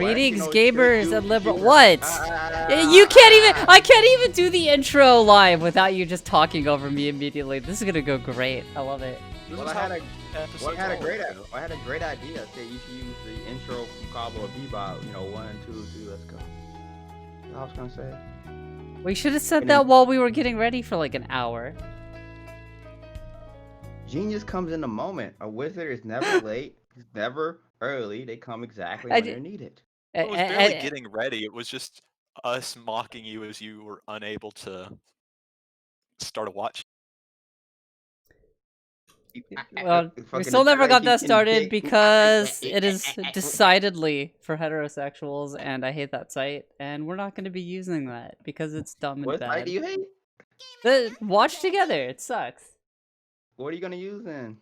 Greetings, You should gamers do. and You liberal. should. What? You can't even. I can't even do the intro live without you just talking over me immediately. This is gonna go great. I love it. Well, I had a great idea. Say you should use the intro from Cowboy Bebop. 1, 2, 3, let's go. I was gonna say. We should have said that while we were getting ready for like an hour. Genius comes in the moment. A wizard is never late. He's never early. They come exactly when they're needed. It was barely getting ready. It was just us mocking you as you were unable to start a watch. Well, we still never got that started because it is decidedly for heterosexuals, and I hate that site, and we're not going to be using that because it's dumb and What bad. site do you hate? The Watch Together. It sucks. What are you gonna use then?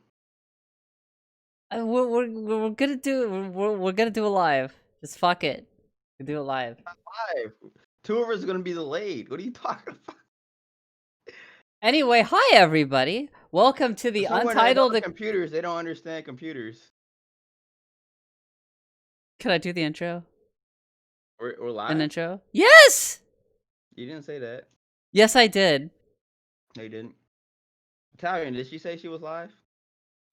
We're gonna do we're gonna do it live. Just fuck it. We'll do it live. Live. 2 of us are gonna be delayed. What are you talking about? Anyway, hi everybody. Welcome to the Untitled. Computers. They don't understand computers. Can I do the intro? We're live. An intro? Yes. You didn't say that. Yes, I did. No, you didn't. Italian, did she say she was live?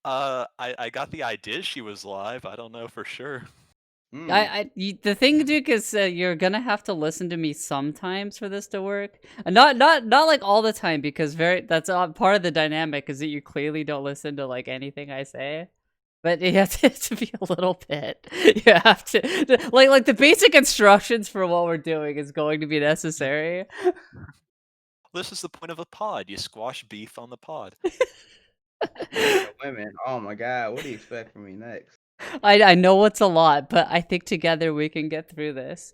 I got the idea she was live. I don't know for sure. The thing, Duke, is you're gonna have to listen to me sometimes for this to work. Not like all the time, because that's part of the dynamic is that you clearly don't listen to like anything I say. But you have to be a little bit. You have to like the basic instructions for what we're doing is going to be necessary. This is the point of a pod. You squash beef on the pod. Women. Oh my god, what do you expect from me next? I know it's a lot, but I think together we can get through this.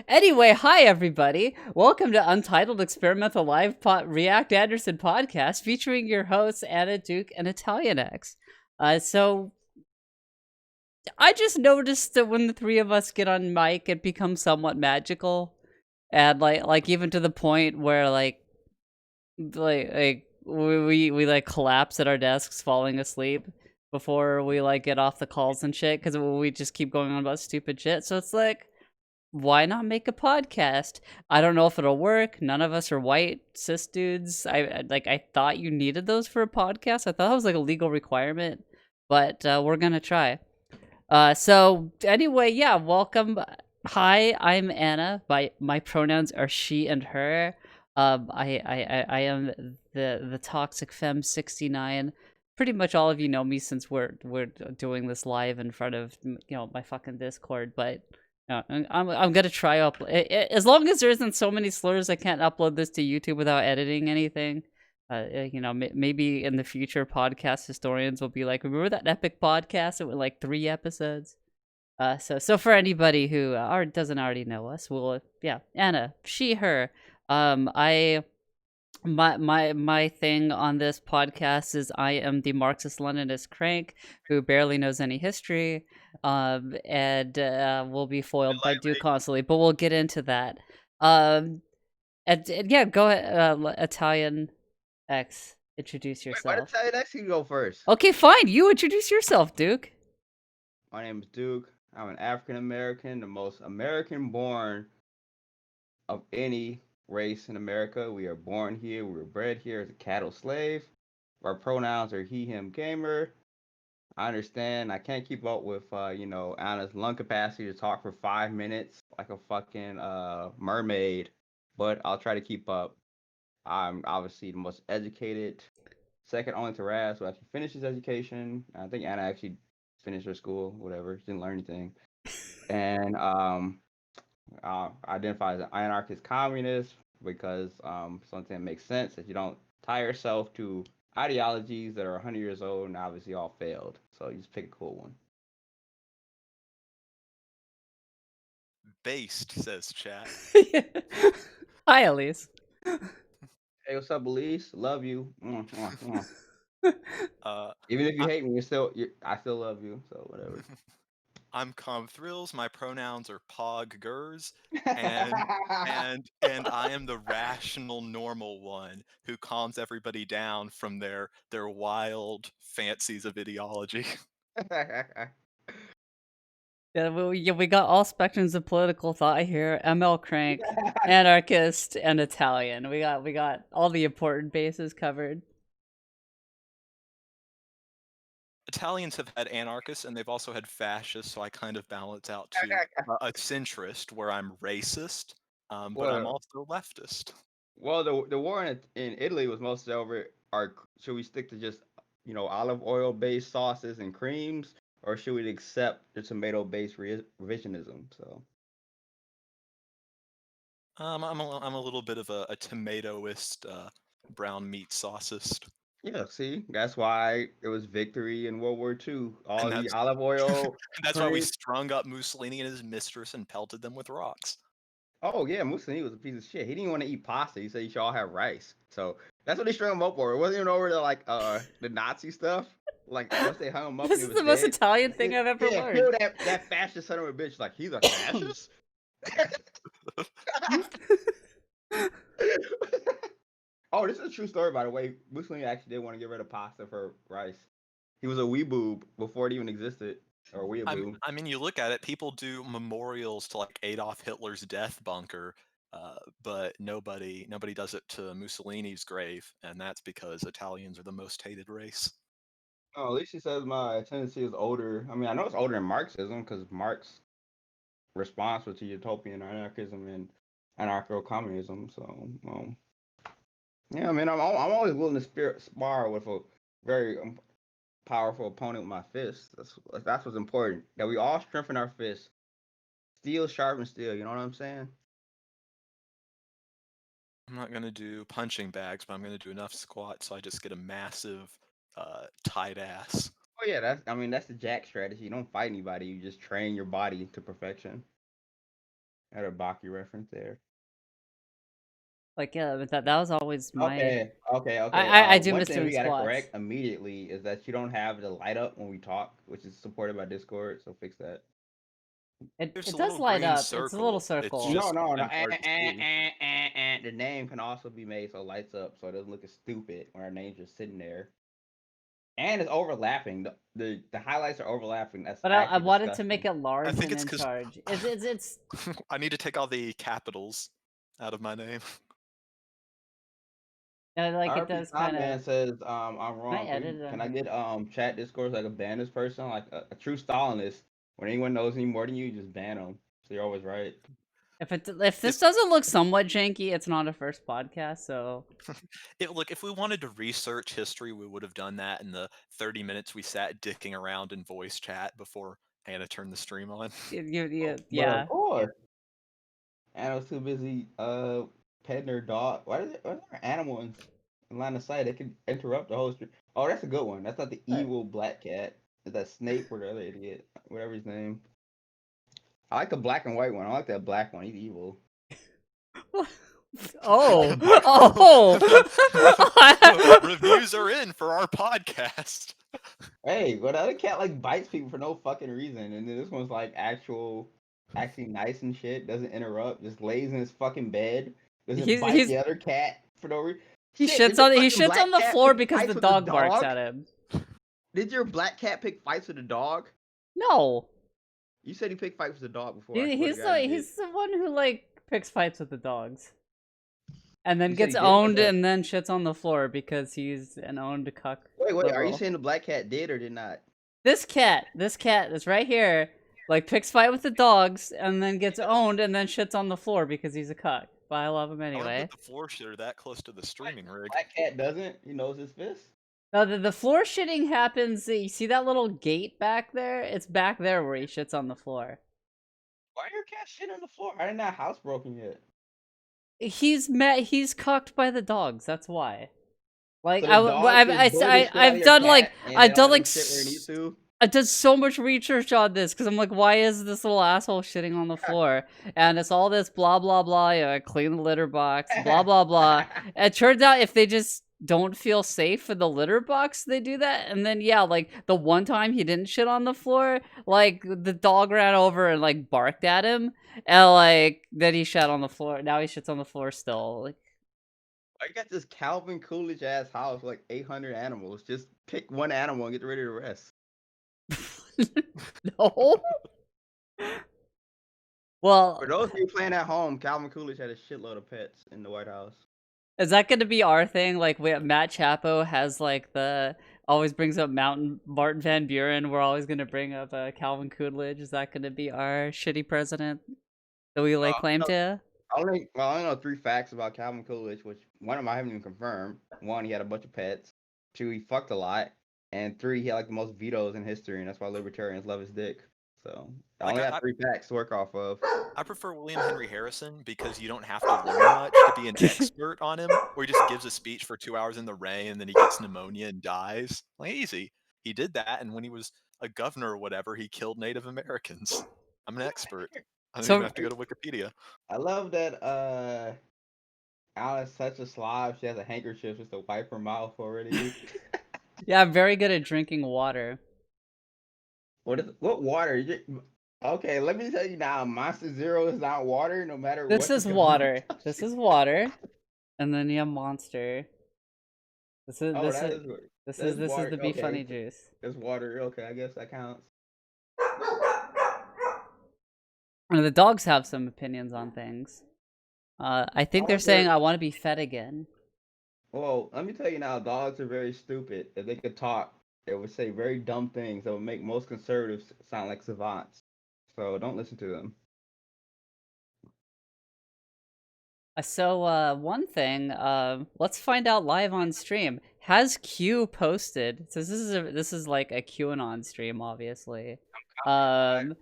Anyway, hi everybody. Welcome to Untitled Experimental Live React Anderson podcast featuring your hosts Anna, Duke, and Italian X. So I just noticed that when the three of us get on mic, it becomes somewhat magical, and like even to the point where like we like collapse at our desks, falling asleep before we like get off the calls and shit, because we just keep going on about stupid shit. So it's like, why not make a podcast? I don't know if it'll work. None of us are white cis dudes. I thought you needed those for a podcast. I thought that was like a legal requirement, but we're gonna try. So anyway, yeah, welcome. Hi, I'm Anna. My pronouns are she and her. I am the Toxic Femme 69. Pretty much all of you know me since we're doing this live in front of my fucking Discord. But I'm gonna try as long as there isn't so many slurs, I can't upload this to YouTube without editing anything. Maybe in the future, podcast historians will be like, remember that epic podcast? It was like 3 episodes. So for anybody who doesn't already know us, Anna, she, her. My thing on this podcast is I am the Marxist-Leninist crank who barely knows any history, and will be foiled by Duke constantly, but we'll get into that. And yeah, go ahead, Italian X, introduce yourself. Wait, why did Italian X you go first? Okay, fine, you introduce yourself, Duke. My name is Duke. I'm an African-American, the most American-born of any race in America. We are born here. We were bred here as a cattle slave. Our pronouns are he, him, gamer. I understand. I can't keep up with, Anna's lung capacity to talk for 5 minutes like a fucking mermaid, but I'll try to keep up. I'm obviously the most educated, second only to Raz, who actually finished his education. I think Anna actually finished her school, whatever. She didn't learn anything. And identify as an anarchist communist because something that makes sense that you don't tie yourself to ideologies that are 100 years old and obviously all failed. So you just pick a cool one. Based, says chat. Hi, Elise. Hey, what's up, Elise? Love you. Even if you hate me, I still love you. So whatever. I'm Com Thrills. My pronouns are Pog Gers, and I am the rational, normal one who calms everybody down from their wild fancies of ideology. Yeah, we got all spectrums of political thought here. ML crank, anarchist, and Italian. We got all the important bases covered. Italians have had anarchists and they've also had fascists, so I kind of balance out to a centrist where I'm racist, but I'm Well, also leftist. well, the war in Italy was mostly over. Should we stick to just olive oil based sauces and creams, or should we accept the tomato based revisionism? So I'm a little bit of a tomatoist, brown meat saucist, yeah, see, that's why it was victory in World War II. All and the that's olive oil that's why we cream. strung up Mussolini and his mistress and pelted them with rocks. Oh yeah, Mussolini was a piece of shit. He didn't want to eat pasta. He said you should all have rice. So that's what they strung him up for. It wasn't even over the the Nazi stuff. Like once they hung him up and This he is was the most dead. Italian thing I've ever Yeah, learned. kill that fascist son of a bitch. Like he's a fascist. Oh, this is a true story, by the way. Mussolini actually did want to get rid of pasta for rice. He was a weeboo before it even existed, or weeaboo. I mean, you look at it, people do memorials to like Adolf Hitler's death bunker, but nobody does it to Mussolini's grave, and that's because Italians are the most hated race. Oh, at least he says my tendency is older. I mean, I know it's older than Marxism because Marx responsible to utopian anarchism and anarcho-communism. So, yeah, I mean, I'm always willing to spar with a very powerful opponent with my fists. That's what's important. That we all strengthen our fists. Steel sharpens steel. You know what I'm saying? I'm not gonna do punching bags, but I'm gonna do enough squats so I just get a massive, tight ass. Oh yeah, that's the Jack strategy. You don't fight anybody. You just train your body to perfection. Had a Baki reference there. Like yeah, but that was always my. Okay. I do One miss thing doing we gotta squats. correct immediately is that you don't have the light up when we talk, which is supported by Discord. So fix that. It There's it a does little light green up. It's a little circle. It's circle. No, just no, no. kind of hard to see. The name can also be made so it lights up, so it doesn't look as stupid when our names are sitting there. And it's overlapping. The highlights are overlapping. That's But I actually wanted to make disgusting. it I large think and it's in because charge. It's I need to take all the capitals out of my name. like it RP does kind Man of. says I'm Can I wrong. edit it Can on I here? get chat Discord so I can ban this person? Like a true Stalinist. When anyone knows any more than you, just ban them. So you're always right. If this If doesn't look somewhat janky, it's not a first podcast, so look, if we wanted to research history, we would have done that in the 30 minutes we sat dicking around in voice chat before Anna turned the stream on. But of yeah. course, Anna's too busy petting her dog. Why is there animal in line of sight? They can interrupt the whole stream. Oh, that's a good one. That's not the What? evil black cat. It's that Snape or the other idiot, whatever his name. I like the black and white one. I like that black one. He's evil. Oh, Reviews are in for our podcast. Hey, but the other cat like bites people for no fucking reason, and then this one's like actually nice and shit. Doesn't interrupt. Just lays in his fucking bed. Doesn't bite he's the other cat for no reason. he Shit, shits did your on he fucking shits on black the cat floor pick because the fights with the dog barks dog? at him. Did your black cat pick fights with the dog? No, You said he picked fights with the dog before. I swear to he's God, the he did. he's the one who like picks fights with the dogs, and then You said gets he did. owned and then shits on the floor because he's an owned cuck Wait. Are you liberal. saying the black cat did or did not? This cat that's right here, like picks fight with the dogs and then gets owned and then shits on the floor because he's a cuck. But I love him I wouldn't anyway. put the floor shitter that close to the What? streaming rig. Black cat doesn't. He knows his fist. No, the floor shitting happens. You see that little gate back there? It's back there where he shits on the floor. Why are your cat shit on the floor? I didn't know housebroken yet. He's cucked by the dogs. That's why. Like So the dogs just bully the shit out of I've your done cat and they I've don't done let him like shit where he needs to. I did so much research on this because I'm like, why is this little asshole shitting on the floor? And it's all this blah blah blah. Yeah, clean the litter box, blah blah blah. And it turns out if they just don't feel safe in the litter box, they do that. And then yeah, like the one time he didn't shit on the floor, like the dog ran over and like barked at him, and like then he shat on the floor. Now he shits on the floor still. Like I got this Calvin Coolidge ass house, like 800 animals. Just pick one animal and get rid of the rest. no. Well, For those of you playing at home, Calvin Coolidge had a shitload of pets in the White House. is that going to be our thing? Like, Matt Chapo has like the always brings up Martin Van Buren. We're always going to bring up Calvin Coolidge. Is that going to be our shitty president that we lay claim No, to? I only know 3 facts about Calvin Coolidge, which one of them I haven't even confirmed. 1, he had a bunch of pets. 2, he fucked a lot. And 3, he had like the most vetoes in history, and that's why libertarians love his dick. So I Like only got 3 facts to work off of. I prefer William Henry Harrison because you don't have to learn much to be an expert on him, where he just gives a speech for 2 hours in the rain and then he gets pneumonia and dies. Like, easy. He did that, and when he was a governor or whatever, he killed Native Americans. I'm an expert. I don't even So have to go to Wikipedia. I love that Alice such a slob. She has a handkerchief just to wipe her mouth already. yeah, I'm very good at drinking water. What water? Okay, let me tell you now. Monster Zero is not water, no matter This what. is water. This is water, and then you have Monster. This is Oh, this that is is this that's is this is water. the Be Okay, Funny juice. it's water. Okay, I guess that counts. And the dogs have some opinions on things. I think they're saying I want to be fed again. Well, let me tell you now. Dogs are very stupid. If they could talk, they would say very dumb things that would make most conservatives sound like savants. So don't listen to them. So one thing, let's find out live on stream. Has Q posted? So this is like a QAnon stream, obviously. So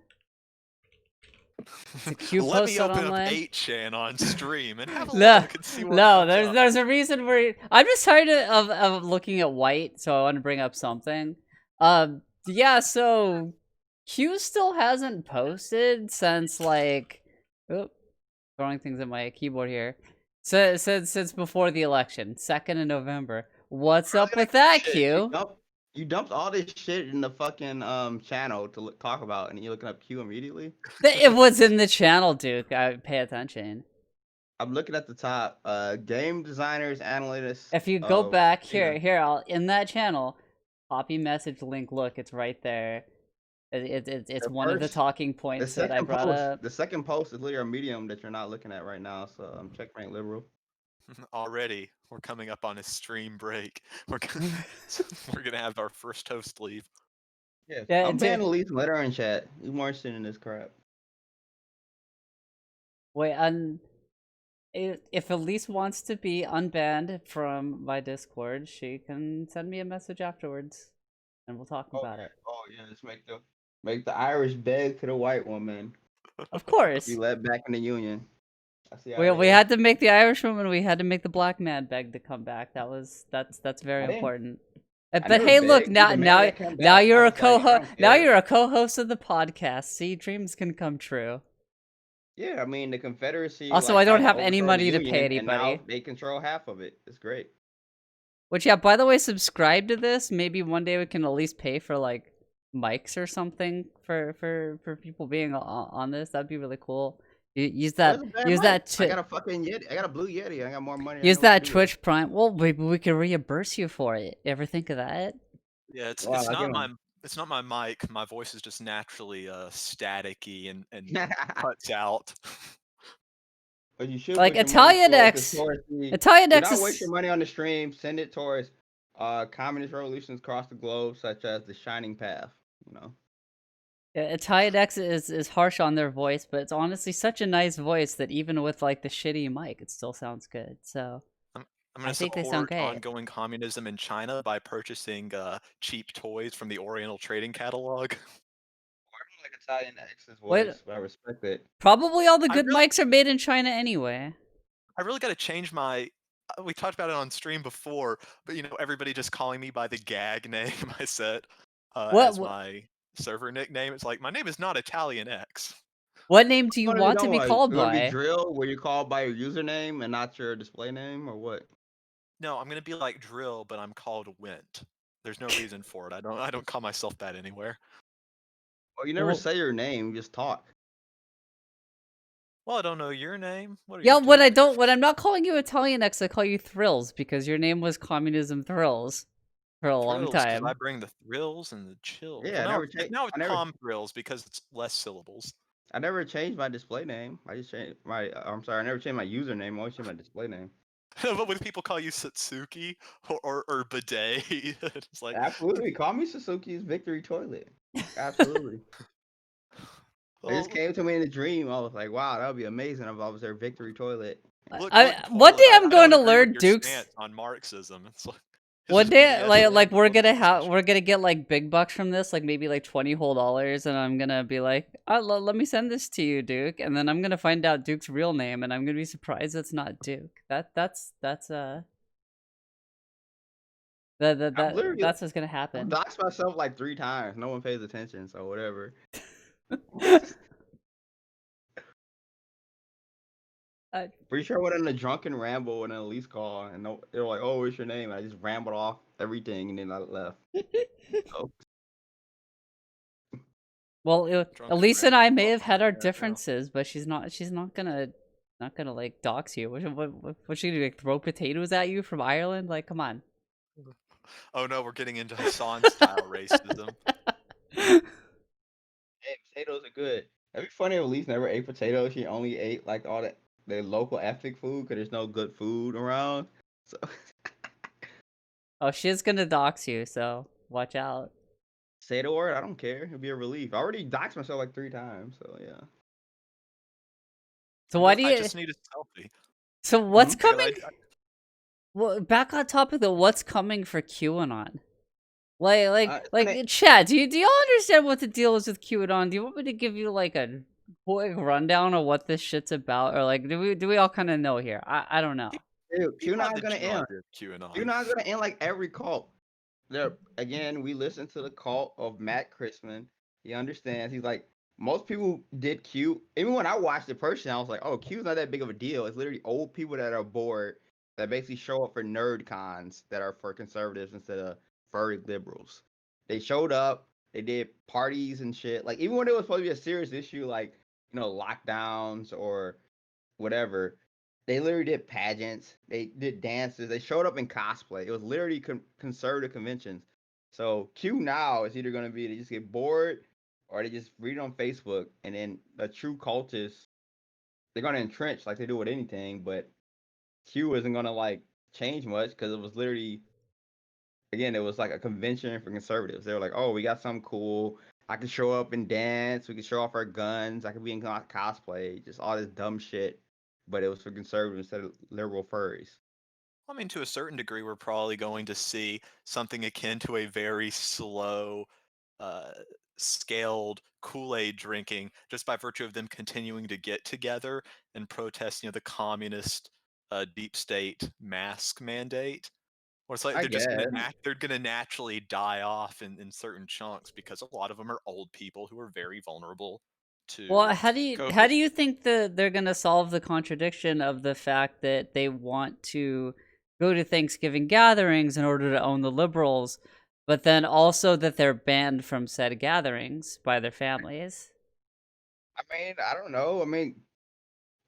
Q Let me posted open online. up 8chan on stream and have a No, look and see what no, comes up. there's a reason where I'm just tired of looking at white, so I want to bring up something. Yeah, so Q still hasn't posted since like, oh, throwing things at my keyboard here. So since before the election, 2nd of November. What's up with that, Q? You dumped all this shit in the fucking channel to talk about, and you're looking up Q immediately. It was in the channel, Duke. I pay attention. I'm looking at the top. Game designers, analysts. If you go back here, I'll in that channel, copy message link. Look, it's right there. It's one of the talking points that I brought up. The second post is literally a medium that you're not looking at right now. So I'm checkmate liberal. Already, we're coming up on a stream break. We're gonna have our first host leave. Yeah, I'm banning Elise letter in chat. He's more interested in this crap. Wait, if Elise wants to be unbanned from my Discord, she can send me a message afterwards, and we'll talk about it. Oh yeah, just make the Irish beg to the white woman. Of course. Be let back in the union. We had to make the Irish woman. We had to make the black man beg to come back. That's very important. But hey, look now you're a co-host. Now you're a co-host of the podcast. See, dreams can come true. Yeah, I mean the Confederacy. Also, I don't have any money to pay anybody. And now they control half of it. It's great. Which, yeah, by the way, subscribe to this. Maybe one day we can at least pay for like mics or something for people being on this. That'd be really cool. Use that. I got a fucking Yeti. I got a blue Yeti. I got more money. Use that Twitch Prime. Well, maybe we could reimburse you for it. Ever think of that? Yeah, it's not my mic. My voice is just naturally staticky and cuts out. But you should like Italian X. Italian X is. Not waste your money on the stream. Send it towards communist revolutions across the globe, such as the Shining Path. You know. Yeah, Italian X is harsh on their voice, but it's honestly such a nice voice that even with like the shitty mic, it still sounds good. So I'm gonna support ongoing communism in China by purchasing cheap toys from the Oriental Trading Catalog. I like Italian X's voice, but I respect it. Probably all the good mics are made in China anyway. I really got to change my. We talked about it on stream before, but you know, everybody just calling me by the gag name I set as my server nickname. It's like, my name is not Italian X. What name do you want to be called by? Be Drill, where you call by your username and not your display name, or what? No, I'm gonna be like Drill, but I'm called Wint. There's no reason for it. I don't call myself that anywhere. Well, you never say your name. You just talk. Well, I don't know your name. What are you when I'm not calling you Italian X, I call you Thrills because your name was Communism Thrills for a long time. I bring the thrills and the chills. Yeah, now it's Palm Thrills because it's less syllables. I never changed my display name. I just changed my. I'm sorry, I never changed my username. I always changed my display name. But when people call you Satsuki or bidet, it's like, Absolutely, call me Suzuki's Victory Toilet. Absolutely. It just well, came to me in a dream. I was like, wow, that would be amazing if I was their Victory Toilet. look, One day Poland. I'm I going don't to agree with learn your Duke's. stance on Marxism. It's like it's One just beating day, edge like we're Marxist gonna discussion. we're gonna get like big bucks from this, like maybe like $20 whole, and I'm gonna be like, oh, let me send this to you, Duke, and then I'm gonna find out Duke's real name, and I'm gonna be surprised it's not Duke. I've literally that's what's gonna I've happen. doxed myself like 3 times. No one pays attention, so whatever. uh, Pretty sure I went on a drunken ramble and an Elise call, and they were like, "Oh, what's your name?" And I just rambled off everything, and then I left. So well, Drunken Elise and ramble. I may Oh, have had our yeah, yeah. differences, but she's not gonna like dox you. What's she gonna do? Like, throw potatoes at you from Ireland? Like, come on. Oh no, we're getting into Hassan style racism. hey, potatoes are good. It'd be funny if Elise never ate potatoes. She only ate like all the local ethnic food because there's no good food around. So Oh, she's gonna dox you, so watch out. say the word. I don't care. It'd be a relief. I already doxed myself like 3 times. So yeah. So why do I you? just need a selfie. So Hmm? what's Because coming? Well, back on topic though, what's coming for QAnon? It's gonna Chad, do you understand what the deal is with QAnon? Do you want me to give you like a quick rundown of what this shit's about, or like do we all kind of know here? I don't know. dude, people have QAnon the gonna general end. idea of QAnon. QAnon gonna end like every cult. There again, we listen to the cult of Matt Christman. He understands. He's like most people did Q. Even when I watched it personally, I was like, oh, Q's not that big of a deal. It's literally old people that are bored that basically show up for nerd cons that are for conservatives instead of furry liberals. They showed up. They did parties and shit. Like even when it was supposed to be a serious issue, like lockdowns or whatever. They literally did pageants. They did dances. They showed up in cosplay. It was literally conservative conventions. So Q now is either going to be they just get bored or they just read it on Facebook, and then the true cultists they're going to entrench like they do with anything. But Q isn't going to like change much because it was literally again it was like a convention for conservatives. They were like, oh, we got something cool. I can show up and dance. We can show off our guns. I can be in cosplay. Just all this dumb shit. But it was for conservatives instead of liberal furries. I mean, to a certain degree, we're probably going to see something akin to a very slow, uh, scaled Kool-Aid drinking, just by virtue of them continuing to get together and protest, the communist deep state mask mandate. Or it's like I guess. they're gonna naturally die off in certain chunks because a lot of them are old people who are very vulnerable Well, to how COVID. do you think they're gonna solve the contradiction of the fact that they want to go to Thanksgiving gatherings in order to own the liberals, but then also that they're banned from said gatherings by their families? I mean, I don't know. I mean,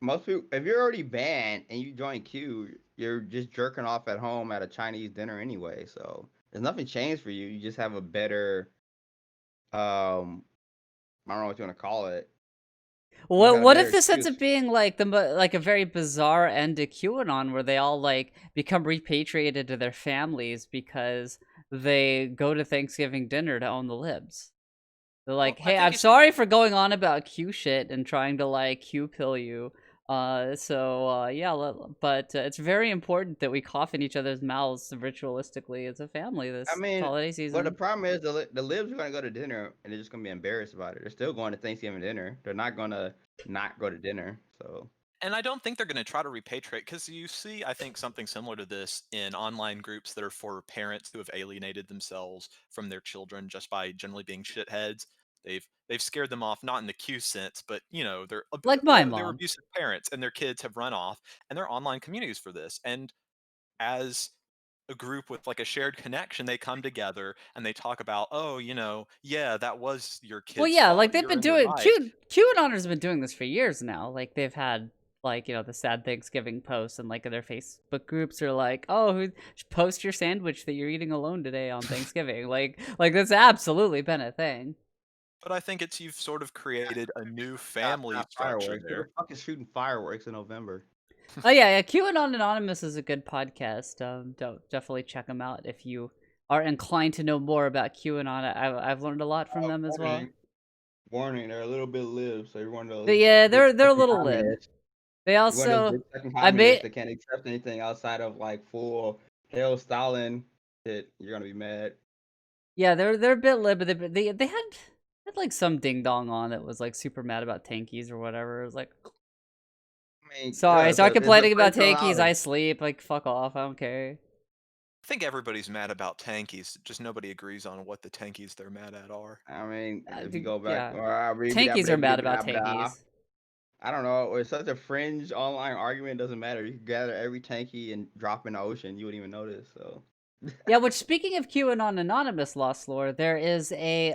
most people, if you're already banned and you join Q, you're just jerking off at home at a Chinese dinner anyway. So there's nothing changed for you. You just have a better, I don't know what you want to call it. You just got a What better if this ends up excuse. being like like a very bizarre end to QAnon, where they all like become repatriated to their families because they go to Thanksgiving dinner to own the libs? They're Well, like, I "Hey, think I'm it's sorry for going on about Q shit and trying to like Q pill you. Yeah, but it's very important that we cough in each other's mouths ritualistically as a family I this mean, holiday but the season." problem is the libs are gonna go to dinner and they're just gonna be embarrassed about it. They're still going to Thanksgiving dinner. They're not gonna not go to dinner. So and I don't think they're going to try to repatriate because you see, I think something similar to this in online groups that are for parents who have alienated themselves from their children just by generally being shitheads. They've scared them off, not in the Q sense, but Like my they're mom. abusive parents, and their kids have run off, and there are online communities for this. And as a group with like a shared connection, they come together and they talk about, oh, yeah, that was your Well, kid's yeah, fault. like they've You're been in the doing right. QAnoners have been doing this for years now. Like they've had like the sad Thanksgiving posts and like their Facebook groups are like, "Oh, post your sandwich that you're eating alone today on Thanksgiving." Like that's absolutely been a thing. But I think it's you've sort of created a new family Not structure fireworks. Who the there. fuck is shooting fireworks in November? Oh yeah, QAnon Anonymous is a good podcast. Definitely check them out if you are inclined to know more about QAnon. I've learned a lot from them as well. Warning, warning, they're a little bit lib, so you're one of But those yeah, big they're a fucking little lib. communists. They You're one of those also, big fucking I communists made, that can't accept anything outside of like full Hail Stalin shit. You're gonna be mad. yeah, they're a bit lib, but they had like some ding dong on that was like super mad about tankies or whatever. It was like, I mean, sorry, start it's a complaining about personal tankies. I knowledge. sleep. Like, fuck off. I don't care. I think everybody's mad about tankies, just nobody agrees on what the tankies they're mad at are. I mean, if you go back, Yeah, I tankies are mad about tankies. don't know. It's such a fringe online argument. It doesn't matter. You could gather every tanky and drop in the ocean. You wouldn't even notice. So Yeah, which speaking of QAnon Anonymous Lost Lore, there is a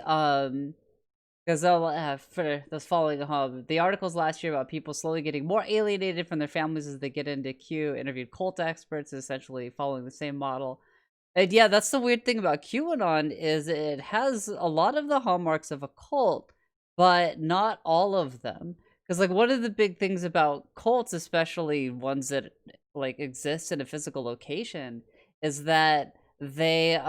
because for those following the articles last year about people slowly getting more alienated from their families as they get into Q interviewed cult experts, essentially following the same model. And yeah, that's the weird thing about QAnon is it has a lot of the hallmarks of a cult, but not all of them. Because like one of the big things about cults, especially ones that like exist in a physical location, is that they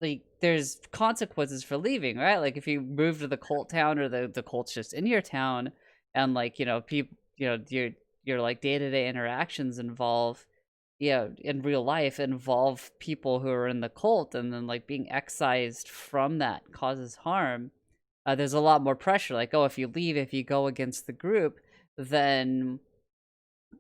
like there's consequences for leaving, right? Like if you move to the cult town or the cult's just in your town, and like people, your like day-to-day interactions involve, in real life involve people who are in the cult, and then like being excised from that causes harm. There's a lot more pressure. Like, oh, if you leave, if you go against the group, then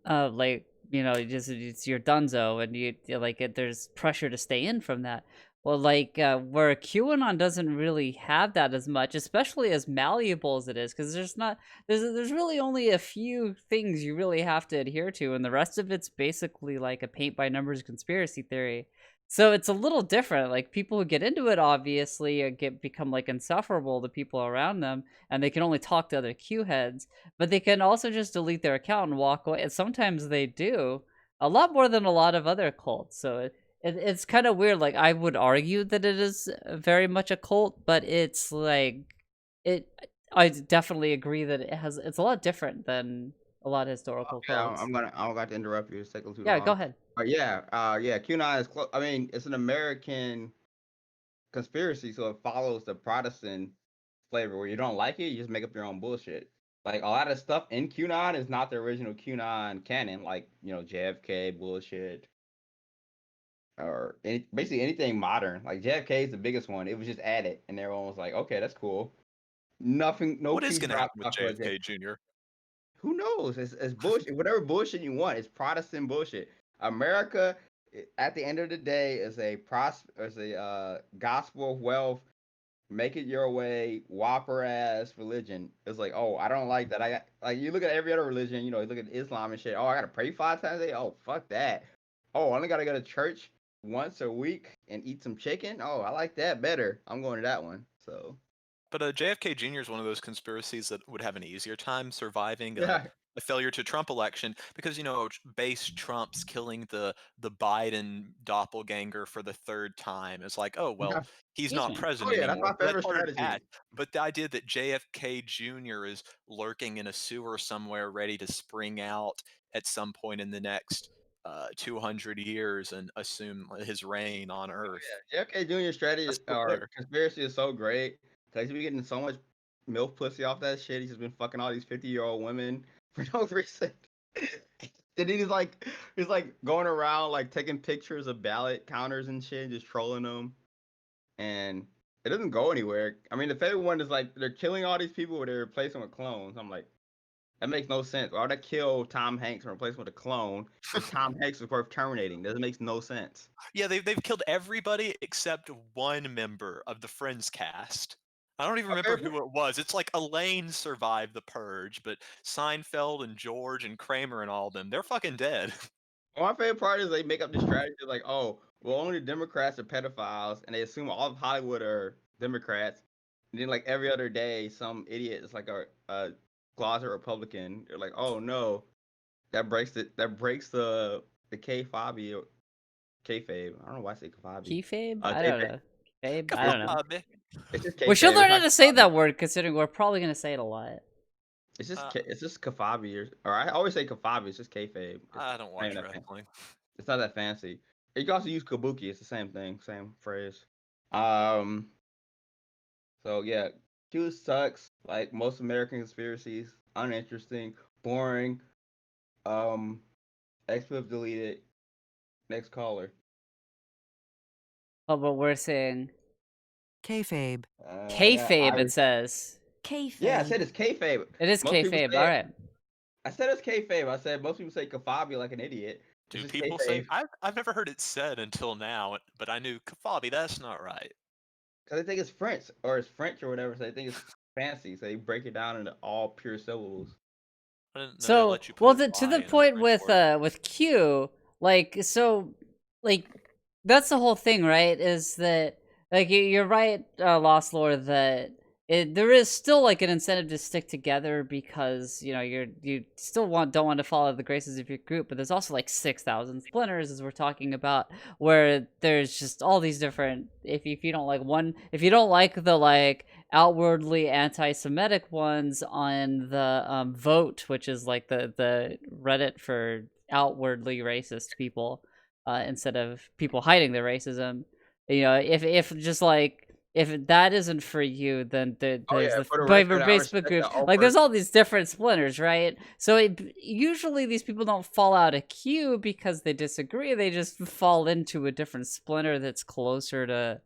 like it's your dunzo, and there's pressure to stay in from that. Well, like where QAnon doesn't really have that as much, especially as malleable as it is, because there's really only a few things you really have to adhere to, and the rest of it's basically like a paint by numbers conspiracy theory. So it's a little different. Like people who get into it obviously become like insufferable to people around them, and they can only talk to other Q heads, but they can also just delete their account and walk away. And sometimes they do, a lot more than a lot of other cults. So it's kind of weird. Like I would argue that it is very much a cult, but it's like it. I definitely agree that it's a lot different than a lot of historical yeah, cults. I'm about to interrupt you. It's taking too Yeah, go long. ahead. But yeah, QAnon is close. I mean, it's an American conspiracy, so it follows the Protestant flavor. Where you don't like it, you just make up your own bullshit. Like a lot of stuff in QAnon is not the original QAnon canon, like JFK bullshit or basically anything modern. Like JFK is the biggest one. It was just added, and everyone was like, "Okay, that's cool." Nothing, no What is Q going to drop happen with talk about JFK. JFK Jr.? Who knows? It's bullshit. Whatever bullshit you want, it's Protestant bullshit. America, at the end of the day, is a gospel of wealth. Make it your way, whopper ass religion. It's like, oh, I don't like that. I got like you look at every other religion, you look at Islam and shit. Oh, I gotta pray 5 times a day. Oh, fuck that. Oh, I only gotta go to church once a week and eat some chicken. Oh, I like that better. I'm going to that one. So But JFK Jr. is one of those conspiracies that would have an easier time surviving yeah, a failure to Trump election because base Trump's killing the Biden doppelganger for the third time. It's like, oh well, yeah. he's Excuse not me. Oh president yeah, that's anymore, my so that's favorite harder to strategy. catch. But the idea that JFK Jr. is lurking in a sewer somewhere, ready to spring out at some point in the next 200 years and assume his reign on Earth, JFK Jr. that's strategy still or there. conspiracy is so great because he's been getting so much milk pussy off that shit. He's just been fucking all these 50-year-old women for no reason. And he's like going around like taking pictures of ballot counters and shit, just trolling them, and it doesn't go anywhere. I mean, the favorite one is like they're killing all these people, but they're replacing with clones. I'm like, that makes no sense. Why would I kill Tom Hanks and replace him with a clone if Tom Hanks is worth terminating? That makes no sense. Yeah, they've killed everybody except one member of the Friends cast. I don't even My remember favorite who it was. It's like Elaine survived the purge, but Seinfeld and George and Kramer and all of them, they're fucking dead. My favorite part is they make up this strategy like, oh, well, only Democrats are pedophiles, and they assume all of Hollywood are Democrats. And then like every other day, some idiot is like a closet Republican. They're like, oh no, that breaks the kayfabe. I don't know why I say kayfabe. Keyfabe? I don't Kayfabe. know. Babe, I It's don't just, know. Kafabi. it's just We should kayfabe. It's learn how not to say kafabi. that word, considering we're probably gonna say it a lot. It's just kafabi or I always say kafabi. It's just kayfabe. I don't Not even watch that wrestling. it's not that fancy. You can also use kabuki. It's the same thing, same phrase. Um. So yeah, Q sucks. Like most American conspiracies, uninteresting, boring. Um. Expletive deleted. Next caller. Oh, but we're saying Kayfabe. Yeah, kayfabe. It says yeah, I Kayfabe. said it's kayfabe. it is Most people kayfabe. say All it. right. I said it's kayfabe. I said most people say kafabi like an idiot. It's Do just people say? kayfabe I've never heard it said until now, but I knew Kafabi. That's not right. because they think it's French or it's French or whatever. So they think it's fancy. So they break it down into all pure syllables. I didn't know they So, let you put well, a to Y the in a point French word. with Q, like, so, like, that's the whole thing, right? Is that like you're right, Lost Lord, that there is still like an incentive to stick together because you still don't want to follow the graces of your group, but there's also like 6,000 splinters as we're talking about, where there's just all these different. If you don't like one, if you don't like the like outwardly anti-Semitic ones on the Vote, which is like the Reddit for outwardly racist people, instead of people hiding their racism. If just like if that isn't for you, then Oh there's yeah, the for the record, I Facebook respect groups. the Like there's overt. all these different splinters, right? So usually these people don't fall out of queue because they disagree. They just fall into a different splinter that's closer to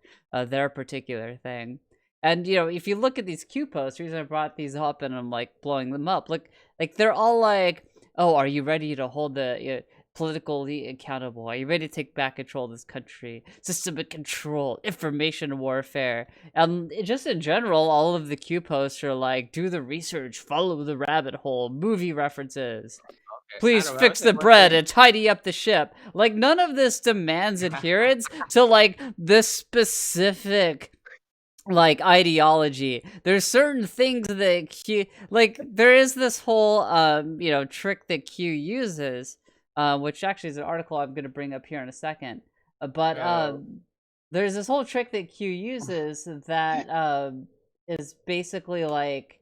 their particular thing. And if you look at these Q posts, the reason I brought these up and I'm like blowing them up, like they're all like, "Oh, are you ready to hold the politically accountable? Are you ready to take back control of this country? Systemic control, information warfare." And just in general, all of the Q posts are like, "Do the research, follow the rabbit hole, movie references. Okay, I Please don't know. I fix say the one bread thing. and tidy up the ship." Like none of this demands adherence to like this specific like ideology. There's certain things that Q, like there is this whole trick that Q uses, which actually is an article I'm going to bring up here in a second. But uh, there's this whole trick that Q uses that is basically like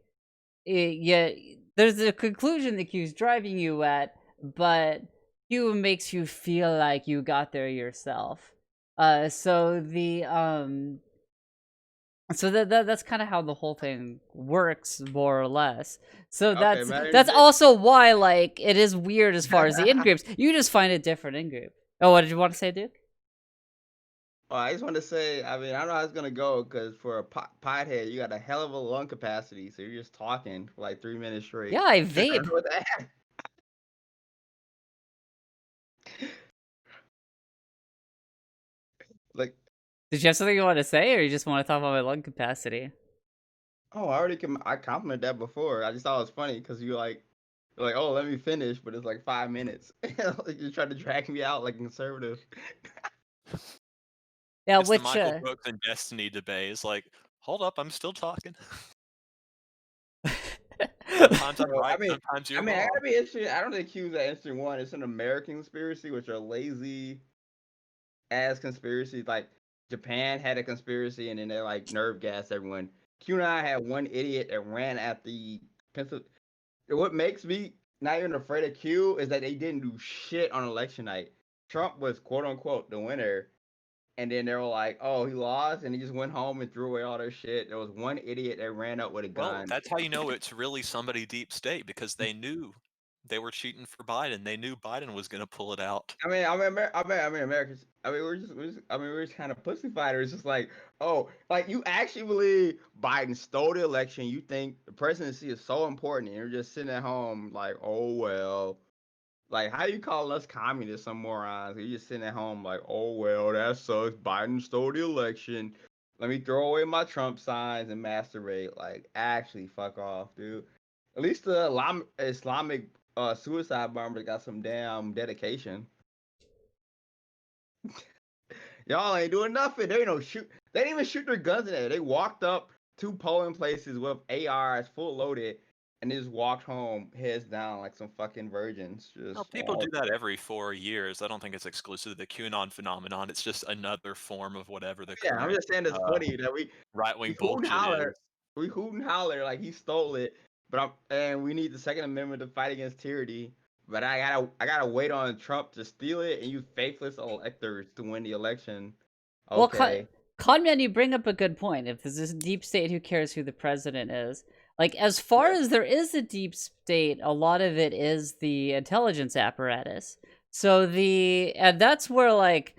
yeah, there's a conclusion that Q's driving you at, but Q makes you feel like you got there yourself. So that's kind of how the whole thing works, more or less. So okay, that's also why like it is weird as far as the in groups. You just find it different in group. Oh, what did you want to say, Duke? Well, I just want to say, I mean, I don't know how it's gonna go because for a pothead, you got a hell of a lung capacity, so you're just talking for like 3 minutes straight. Yeah, I I don't vape. know what that. Like, Did you have something you want to say, or you just want to talk about my lung capacity? oh, I complimented that before. I just thought it was funny because you're like, oh, let me finish, but it's like 5 minutes. Like you're trying to drag me out like conservative. Yeah, It's the which Michael Brooks and Destiny debate. It's like, hold up, I'm still talking. Sometimes I'm So, right, sometimes I you're mean, I wrong. gotta be interested. I don't think Q's that interesting one. It's an American conspiracy, which are lazy as conspiracies. Like Japan had a conspiracy, and then they like nerve gas everyone. Q and I had one idiot that ran at the pencil. What makes me not even afraid of Q is that they didn't do shit on election night. Trump was quote unquote the winner, and then they were like, "Oh, he lost," and he just went home and threw away all their shit. There was one idiot that ran up with a Well, gun. that's how you know it's really somebody deep state because they knew they were cheating for Biden. They knew Biden was going to pull it out. Americans. I mean, we're just kind of pussy fighters. Just like, oh, like you actually believe Biden stole the election. You think the presidency is so important, and you're just sitting at home like, oh well. Like, how you calling us communists, some morons? You're just sitting at home like, oh well, that sucks. Biden stole the election. Let me throw away my Trump signs and masturbate. Like, actually, fuck off, dude. At least the Islamic suicide bombers got some damn dedication. Y'all ain't doing nothing. They ain't no shoot. They didn't even shoot their guns in there. They walked up to polling places with ARs full loaded and they just walked home heads down like some fucking virgins. Well, Just people do that every 4 years. I don't think it's exclusive to the QAnon phenomenon. It's just another form of whatever the yeah, I'm current just saying it's funny that we right-wing hoot and bullshit holler, is. we hoot and holler like he stole it, and we need the Second Amendment to fight against tyranny. But I gotta wait on Trump to steal it and use faithless electors to win the election. Well, Okay. Conman, you bring up a good point. If there's this deep state, who cares who the president is? Like, as far Yeah. as there is a deep state, a lot of it is the intelligence apparatus. So and that's where, like,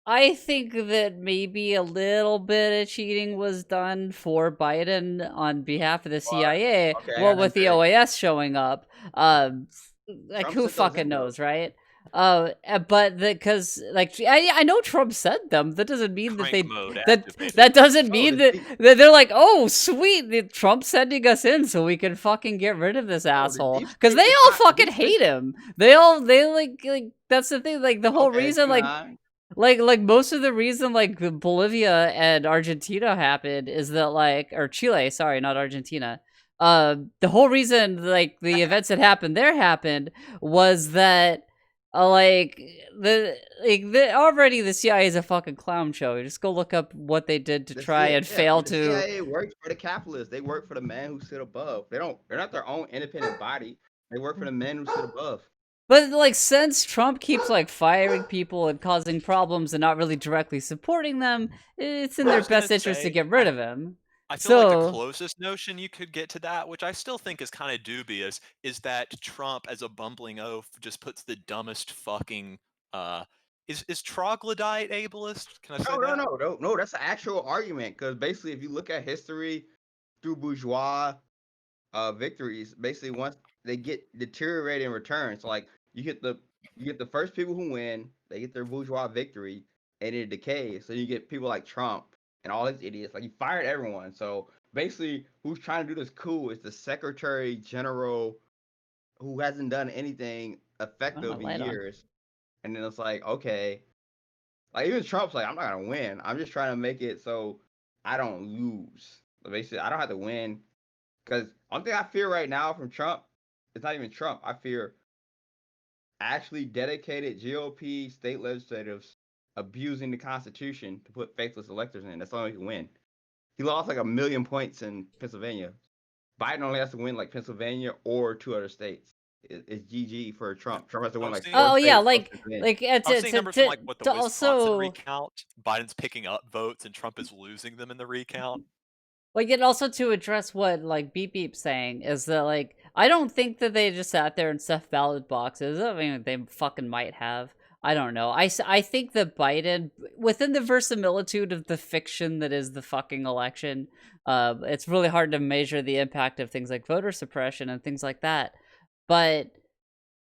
I think that maybe a little bit of cheating was done for Biden on behalf of the Well, CIA. okay, I Well, got with nothing to the say. OAS showing up, like, Trump who sent those fucking in though. knows, right? But because, like, I know Trump sent them. That doesn't mean that Crank mode that activated. that doesn't Oh, mean that they're like, oh, sweet, Trump's sending us in so we can fucking get rid of this the asshole. deep Because state they is all not the fucking deep state. hate him. They like that's the thing. Like, the whole Okay, reason, like, Q9. most of the reason, like, Bolivia and Argentina happened is that, like, or Chile, sorry, not Argentina. The whole reason, like, the events that happened there happened was that, like, already the CIA is a fucking clown show. Just go look up what they did to try and fail The to. CIA works for the capitalists. They work for the man who sit above. They're not their own independent body. They work for the men who sit above. But, like, since Trump keeps, like, firing people and causing problems and not really directly supporting them, it's in I their was gonna best interest to say, get rid of him. I feel like the So, closest notion you could get to that, which I still think is kind of dubious, is that Trump, as a bumbling oaf, just puts the dumbest fucking. Uh, is troglodyte ableist? Can I say that? No. That's an actual argument because basically, if you look at history through bourgeois victories, basically once they get deteriorated in return. So like you get the first people who win, they get their bourgeois victory, and it decays. So you get people like Trump and all these idiots. Like you fired everyone. So basically, who's trying to do this coup is the Secretary General who hasn't done anything turn my effective in light on. years. And then it's like, okay, like even Trump's like, I'm not gonna win. I'm just trying to make it so I don't lose. So basically, I don't have to win because one thing I fear right now from Trump, it's not even Trump. I fear actually dedicated GOP state legislators abusing the Constitution to put faithless electors in. That's the only way he can win. He lost like 1,000,000 points in Pennsylvania. Biden only has to win like Pennsylvania or 2 other states. It's GG for Yeah. Trump. Trump has to I win was like seeing, 4 Oh yeah, states for like to win. like I was seeing numbers from like what the to Wisconsin also, recount. Biden's picking up votes and Trump is losing them in the recount. like, and also to address what, like, Beep Beep's saying is that, like, I don't think that they just sat there and stuffed ballot boxes. I mean, they fucking might have. I don't know. I think that Biden, within the verisimilitude of the fiction that is the fucking election, it's really hard to measure the impact of things like voter suppression and things like that. But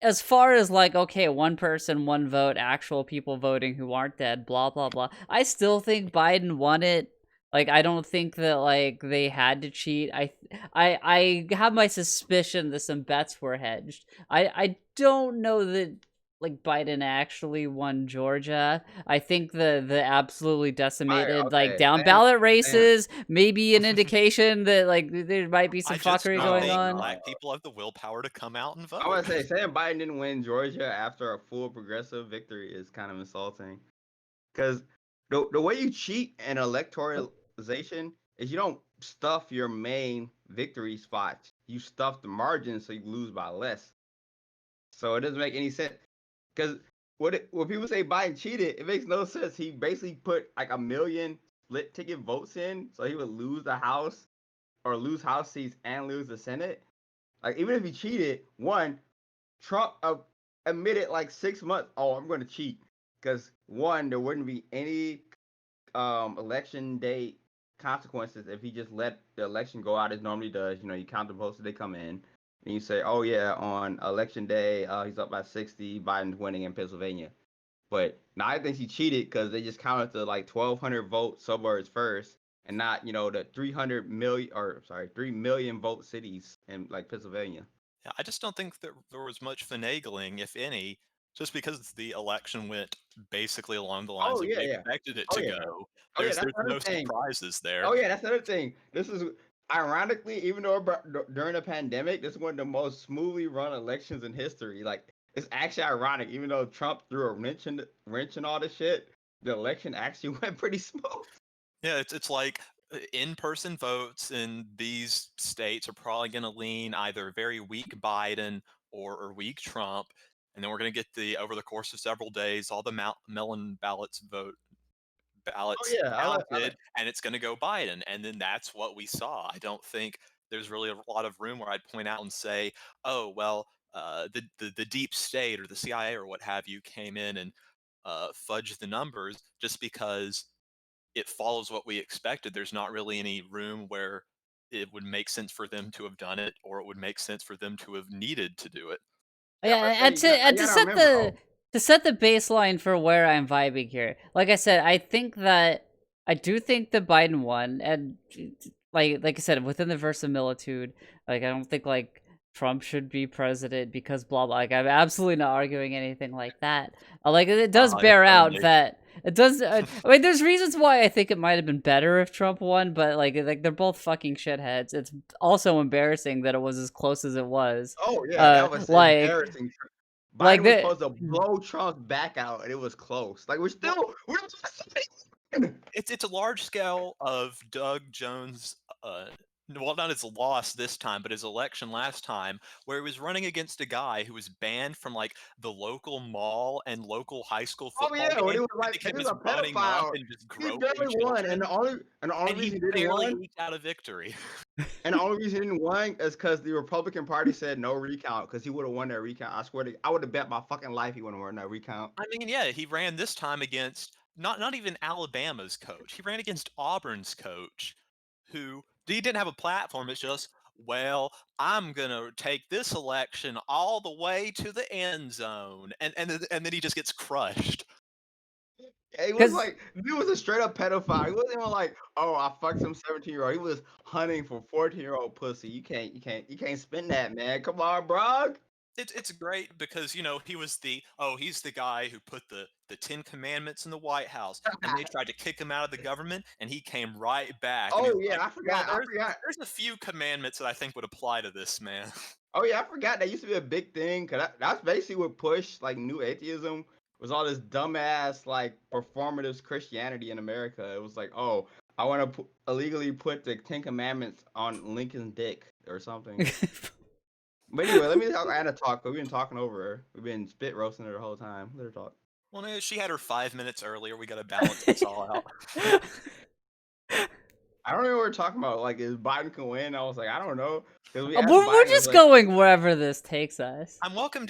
as far as, like, okay, one person, one vote, actual people voting who aren't dead, blah blah blah, I still think Biden won it. Like, I don't think that, like, they had to cheat. I have my suspicion that some bets were hedged. I don't know that, like, Biden actually won Georgia. I think the absolutely All right, decimated, like, okay. down ballot races maybe an indication that, like, there might be some I just fuckery don't going think on. black people have the willpower to come out and vote. I want to say Sam Biden didn't win Georgia after a full progressive victory is kind of insulting. Because the way you cheat in electoralization is you don't stuff your main victory spots. You stuff the margins so you lose by less. So it doesn't make any sense. Because when people say Biden cheated, it makes no sense. He basically put like 1,000,000 split ticket votes in, so he would lose the House or lose House seats and lose the Senate. Like even if he cheated, one, Trump admitted like 6 months, oh, I'm going to cheat. Because one, there wouldn't be any election day consequences if he just let the election go out as normally does. You know, you count the votes as they come in, and you say, oh yeah, on election day, he's up by 60, Biden's winning in Pennsylvania. But now I think he cheated because they just counted the like 1,200 vote suburbs first, and not the 3 million vote cities in like Pennsylvania. Yeah, I just don't think that there was much finagling, if any, just because the election went basically along the lines Oh of yeah, we yeah. expected it Oh to yeah. go. Oh yeah. There's That's no another thing. surprises there. Oh yeah, that's another thing. This is ironically, even though during the pandemic, this is one of the most smoothly run elections in history. Like, it's actually ironic, even though Trump threw a wrench in all this shit, the election actually went pretty smooth. Yeah, it's like in-person votes in these states are probably going to lean either very weak Biden or weak Trump, and then we're going to get the over the course of several days all the melon Oh ballots yeah, I counted, and it's going to go Biden, and then that's what we saw. I don't think there's really a lot of room where I'd point out and say, oh well, the deep state or the CIA or what have you came in and fudged the numbers just because it follows what we expected. There's not really any room where it would make sense for them to have done it, or it would make sense for them to have needed to do it. yeah, but Yeah, say and you gotta remember. to set the baseline for where I'm vibing here. Like I said, I do think the Biden won, and like I said, within the verisimilitude, like I don't think like Trump should be president because blah blah. Like I'm absolutely not arguing anything like that. Like it does If bear out only. that it does. I mean, there's reasons why I think it might have been better if Trump won, but like they're both fucking shitheads. It's also embarrassing that it was as close as it was. Oh yeah, that was Like embarrassing. like Biden was the supposed to blow Trump's back out, and it was close. Like we're It's a large scale of Doug Jones. Well, not his loss this time, but his election last time, where he was running against a guy who was banned from like the local mall and local high school Oh football yeah, when he games was like because he he was was a running up pedophile. and just He groping barely won, and children, the only and he reason he didn't barely win, eked out a victory. and the only reason he didn't win is because the Republican Party said no recount, because he would have won that recount. I swear to, I would have bet my fucking life he wouldn't won that recount. I mean, yeah, he ran this time against not even Alabama's coach. He ran against Auburn's coach, who he didn't have a platform. It's just, well, I'm gonna take this election all the way to the end zone, and then he just gets crushed. He was because like, he was a straight up pedophile. He wasn't even like, oh, I fucked some 17-year-old. He was hunting for 14-year-old pussy. You can't spin that, man. Come on, bro. It's great because he's the guy who put the Ten Commandments in the White House, and they tried to kick him out of the government, and he came right back, and he's Oh yeah, like, I well, forgot. I forgot. there's a few commandments that I think would apply to this man. Oh yeah, I forgot that used to be a big thing. Cause that's basically what pushed like new atheism, was all this dumbass like performative Christianity in America. It was like, oh, I want to illegally put the Ten Commandments on Lincoln's dick or something. But anyway, let me talk Anna talk. We've been talking over her. We've been spit roasting her the whole time. Let her talk. Well, no, she had her 5 minutes earlier. We got to balance this all out. I don't know what we're talking about. Like, is Biden can win? I was like, I don't know. Because we asked we're Biden, it was just like, going wherever this takes us. I'm welcome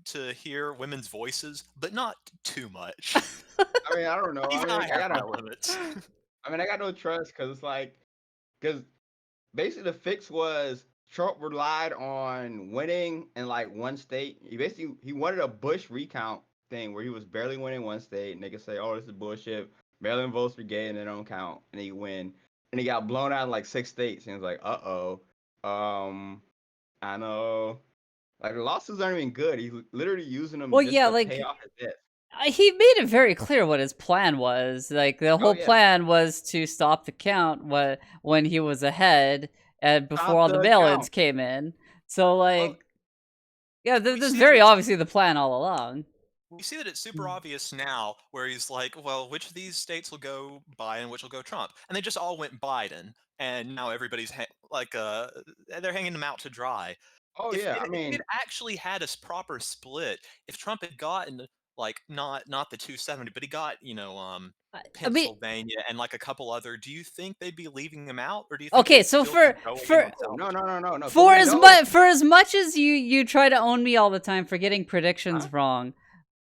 to hear women's voices, but not too much. I mean, I don't know. Even I I have my got limits. I got no trust because it's like, because basically the fix was Trump relied on winning in like one state. He wanted a Bush recount thing where he was barely winning one state, and they could say, "Oh, this is bullshit. Mail-in votes are gay and they don't count," and he win. And he got blown out in like 6 states, and he was like, I know. Like the losses aren't even good. He's literally using them Well, just yeah, to like pay off his debt. he made it very clear what his plan was. Like the Oh whole yeah, plan was to stop the count when he was ahead and before stop all the the mail-ins count. came in. So Well, like, yeah, We this is see that very it's obviously the plan all along. we see that it's super obvious now, where he's like, well, which of these states will go Biden, which will go Trump, and they just all went Biden, and now everybody's they're hanging them out to dry. oh if yeah. if I if it mean, actually had a proper split, if Trump had gotten like not the 270, but he got I mean, Pennsylvania and like a couple other, do you think they'd be leaving him out, or do you think okay, they'd so still be going in for on oh no, salvage? no, no, no, no. So we know. for as much as you try to own me all the time for getting Huh? predictions wrong,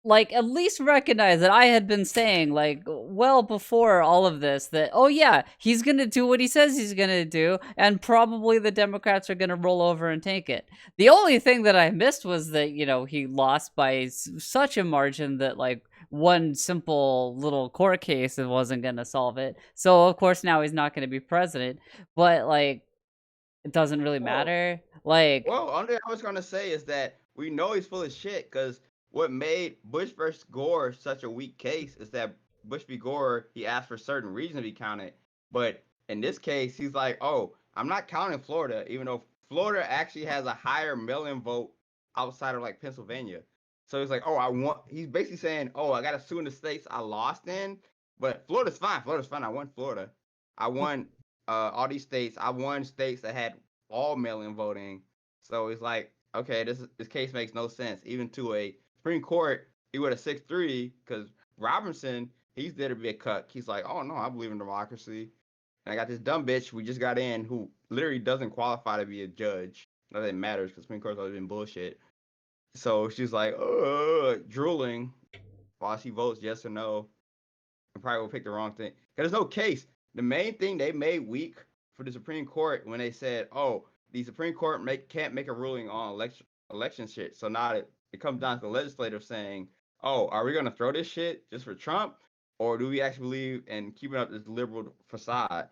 like at least recognize that I had been saying like well before all of this that oh yeah, he's gonna do what he says he's gonna do, and probably the Democrats are gonna roll over and take it. The only thing that I missed was that he lost by such a margin that like one simple little court case wasn't gonna solve it. So of course now he's not gonna be president, but like it doesn't really Well, matter. Like only I was gonna say is that we know he's full of shit because what made Bush versus Gore such a weak case is that Bush v. Gore, he asked for certain reasons to be counted, but In this case, he's like, oh, I'm not counting Florida, even though Florida actually has a higher mail-in vote outside of like Pennsylvania. So he's like, oh, I want. He's basically saying, oh, I got to sue in the states I lost in, but Florida's fine. Florida's fine. I won Florida. I won all these states. I won states that had all mail-in voting. So he's like, okay, this case makes no sense. Even to a Supreme Court, he would have 6-3 because Robinson, he's there to be a cut. He's like, oh no, I believe in democracy. And I got this dumb bitch we just got in who literally doesn't qualify to be a judge. Not that it matters because Supreme Court's always been bullshit. So she's like, drooling while she votes yes or no. And probably will pick the wrong thing. Because there's no case. The main thing they made weak for the Supreme Court when they said, oh, the Supreme Court can't make a ruling on election shit. So now it comes down to the legislative saying, oh, are we going to throw this shit just for Trump? Or do we actually believe in keeping up this liberal facade?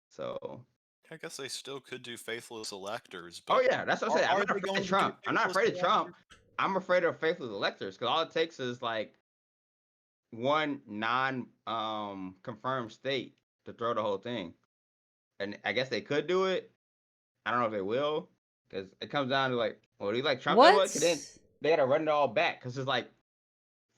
So I guess they still could do faithless electors, oh but yeah, that's what I said. I'm are not they afraid going of to do Trump. I'm not faithless afraid of Trump. electors? I'm afraid of faithless electors because all it takes is like one confirmed state to throw the whole thing. And I guess they could do it. I don't know if they will because it comes down to like, well, do you like Trump that What? much? Because then they got to run it all back because it's like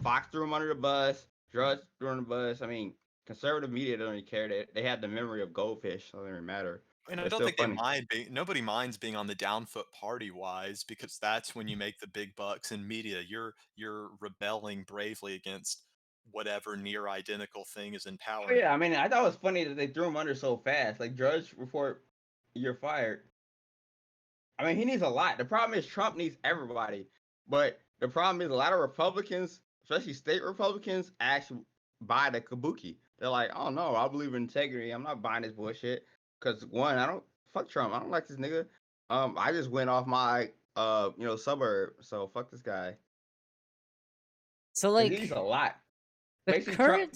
Fox threw him under the bus, Drudge threw him under the bus. I mean, conservative media don't really care. They have the memory of goldfish, so it doesn't really matter. And But I it's don't still think they funny. mind being. Nobody minds being on the down foot party wise because that's when you make the big bucks in media. You're rebelling bravely against whatever near identical thing is in Oh power. yeah, I mean, I thought it was funny that they threw him under so fast. Like Drudge report, you're fired. I mean, he needs a lot. The problem is Trump needs everybody, but the problem is a lot of Republicans, especially state Republicans, actually buy the kabuki. They're like, oh no, I believe in integrity. I'm not buying this bullshit. Cause one, I don't fuck Trump. I don't like this nigga. I just went off my suburb. So fuck this guy. So Cause he needs a like lot. the Basically, Trump.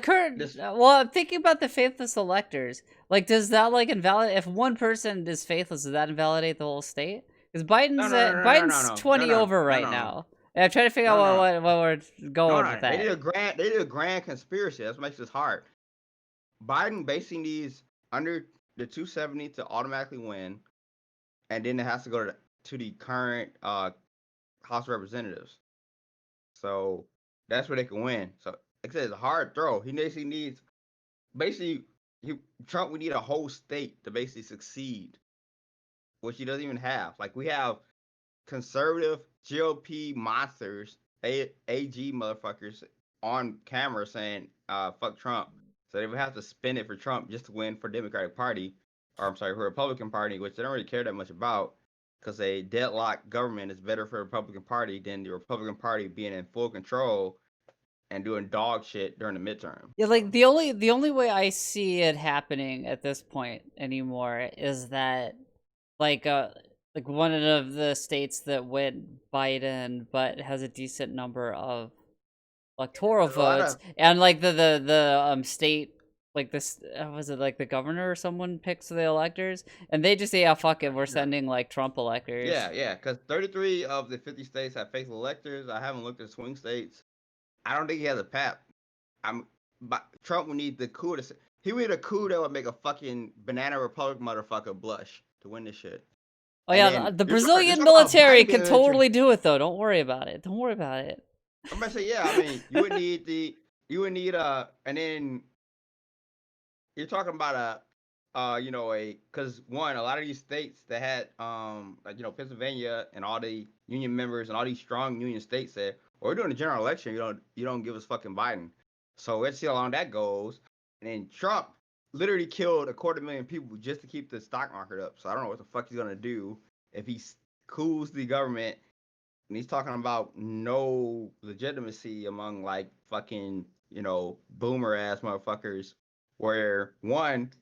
current This well, I'm thinking about the faithless electors. Like, does that like invalidate if one person is faithless? Does that invalidate the whole state? Because no Biden's no no no no no Biden's no 20 no over no right no no now, and I'm trying to figure no out no. what we're going with They that. did a grand conspiracy. That's what makes this hard. Biden basically needs under the 270 to automatically win, and then it has to go to the current House of Representatives. So that's where they can win. So like I said, it's a hard throw. He needs Trump would need a whole state to basically succeed, which he doesn't even have. Like we have conservative GOP monsters, AG motherfuckers on camera saying fuck Trump. So they would have to spin it for Trump just to win for Democratic Party, or I'm sorry, for Republican Party, which they don't really care that much about because a deadlocked government is better for the Republican Party than the Republican Party being in full control and doing dog shit during the midterm. Yeah, So. like the only way I see it happening at this point anymore is that like one of the states that went Biden but has a decent number of electoral There's a lot votes, of and like the state, like this was it like the governor or someone picks the electors, and they just say, "Yeah, fuck it, we're sending like Trump electors." yeah, because 33 of the 50 states have faithful electors. I haven't looked at swing states. I don't think he has a PAP. But Trump would need the coup to. He would need a coup that would make a fucking banana republic motherfucker blush to win this shit. Oh And yeah, then the you're Brazilian talking about military Biden can being totally do it though. Don't worry about it. Don't worry about it. I'm gonna say yeah. I mean, you would need and then you're talking about because one, a lot of these states that had like Pennsylvania and all the union members and all these strong union states said, well, we're doing a general election, you don't give us fucking Biden. So let's see how long that goes. And then Trump literally killed 250,000 people just to keep the stock market up. So I don't know what the fuck he's gonna do if he cools the government and he's talking about no legitimacy among like fucking boomer ass motherfuckers where 80%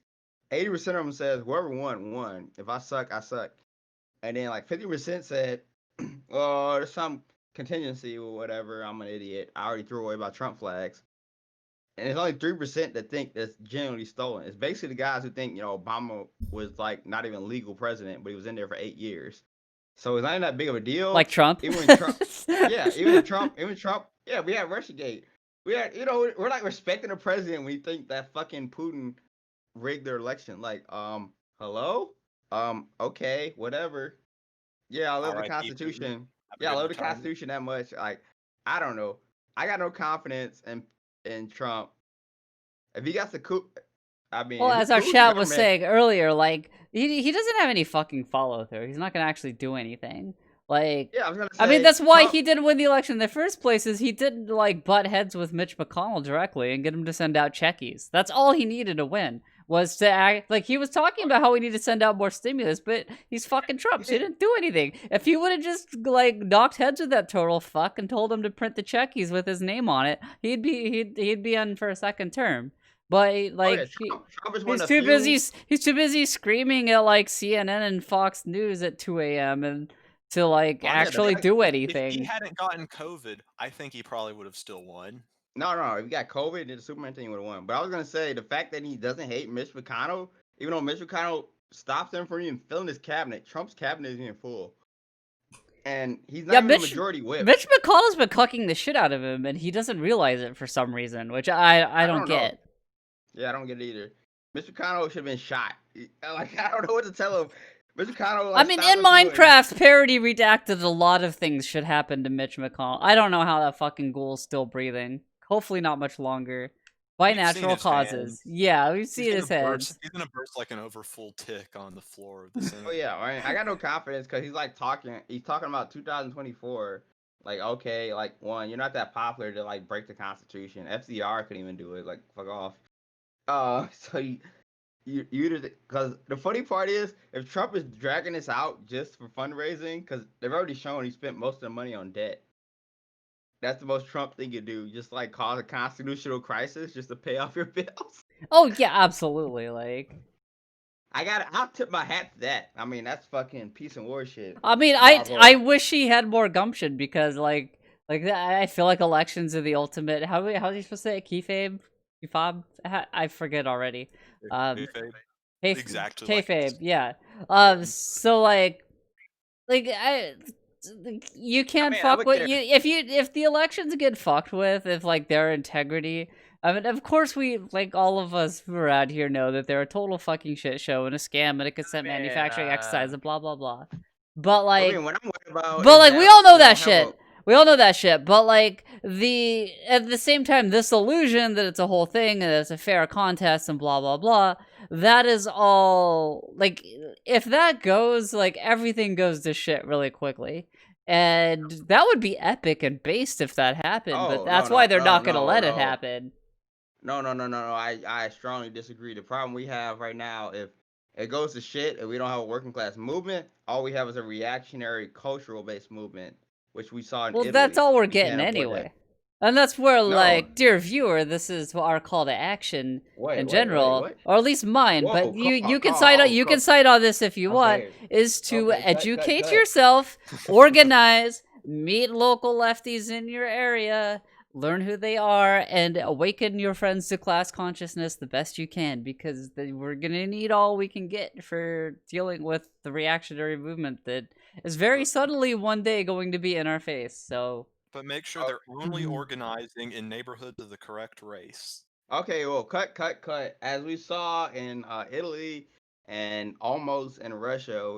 of them says whoever won. If I suck, I suck. And then like 50% said, oh, there's some contingency or whatever. I'm an idiot. I already threw away my Trump flags. And it's only 3% that think that's genuinely stolen. It's basically the guys who think, Obama was like not even legal president, but he was in there for 8 years. So it's not even that big of a deal. Like Trump. Even Trump, yeah, even Trump, yeah, we had Russiagate. We had, we're like respecting the president when we think that fucking Putin rigged their election. Like, hello, okay, whatever. Yeah, I love the R.I.P. Putin. Constitution. Have a Yeah, I good love the retirement. Constitution that much. Like, I don't know. I got no confidence in Trump. If he got the coup, I mean, Well, if he as our coups the chat was government, saying earlier, like he doesn't have any fucking follow through. He's not gonna actually do anything. Like, yeah, I was gonna I mean, say that's why Trump. he didn't win the election in the first place. Is he didn't like butt heads with Mitch McConnell directly and get him to send out checkies. That's all he needed to win, was to act like he was talking about how we need to send out more stimulus, but he's fucking Trump, so he didn't do anything. If he would have just like knocked heads with that total fuck and told him to print the checkies with his name on it, he'd be in for a second term. But Oh like yeah, Trump is one he's of the too busy. few. He's too busy screaming at like CNN and Fox News at 2 a.m. and to like Well, yeah, the actually fact. do If he anything. hadn't gotten COVID, I think he probably would have still won. No. If he got COVID, then the Superman thing would have won. But I was gonna say the fact that he doesn't hate Mitch McConnell, even though Mitch McConnell stops him from even filling his cabinet. Trump's cabinet isn't even full, and he's not Yeah, even a majority whip. Mitch McConnell's been cucking the shit out of him, and he doesn't realize it for some reason, which I I don't don't know. get. Yeah, I don't get it either. Mitch McConnell should have been shot. Like, I don't know what to tell him. Mitch McConnell, I like, mean, stop in what you're doing. Minecraft, Parody redacted a lot of things should happen to Mitch McConnell. I don't know how that fucking ghoul's still breathing. Hopefully not much longer. By We've seen natural his causes. hands. Yeah, we've He's seen gonna his burst. hands. He's gonna burst like an overfull tick on the floor of the Senate. Oh yeah, right. I got no confidence because he's like talking. He's talking about 2024. Like, okay, like one, you're not that popular to like break the Constitution. FDR couldn't even do it. Like, fuck off. So you just because the funny part is if Trump is dragging this out just for fundraising, because they've already shown he spent most of the money on debt. That's the most Trump thing you do, just like cause a constitutional crisis just to pay off your bills. Oh yeah, absolutely. Like, I'll tip my hat to that. I mean, that's fucking peace and war shit. I mean, Bravo. I wish he had more gumption because like I feel like elections are the ultimate. How are you supposed to say it? Kayfabe? I forget already. Um, Exactly like kayfabe, it's- yeah. So like you can't I fuck would with care. you if the elections get fucked with, if like their integrity. I mean, of course, we like all of us around here know that they're a total fucking shit show and a scam and a consent Man, manufacturing exercise and blah blah blah. But I like, mean, what I'm worried about but is like we that all know we that don't have a. shit. We all know that shit. But like at the same time, this illusion that it's a whole thing and it's a fair contest and blah blah blah. That is all like if that goes, like everything goes to shit really quickly. And that would be epic and based if that happened, but Oh that's why they're not gonna let it no. happen. No. I strongly disagree. The problem we have right now, if it goes to shit and we don't have a working class movement, all we have is a reactionary cultural based movement, which we saw in Well, that's Italy. all we're We getting can't avoid that. anyway. And that's where, No, like, dear viewer, this is our call to action in general, what? or at least mine. Whoa, But you can call, cite on oh, you can call. cite on this if you want. Okay, Is to okay, educate cut. yourself, organize, meet local lefties in your area, learn who they are, and awaken your friends to class consciousness the best you can, because we're gonna need all we can get for dealing with the reactionary movement that is very suddenly one day going to be in our face. So. But make sure they're only organizing in neighborhoods of the correct race. Okay, well, cut. As we saw in Italy and almost in Russia,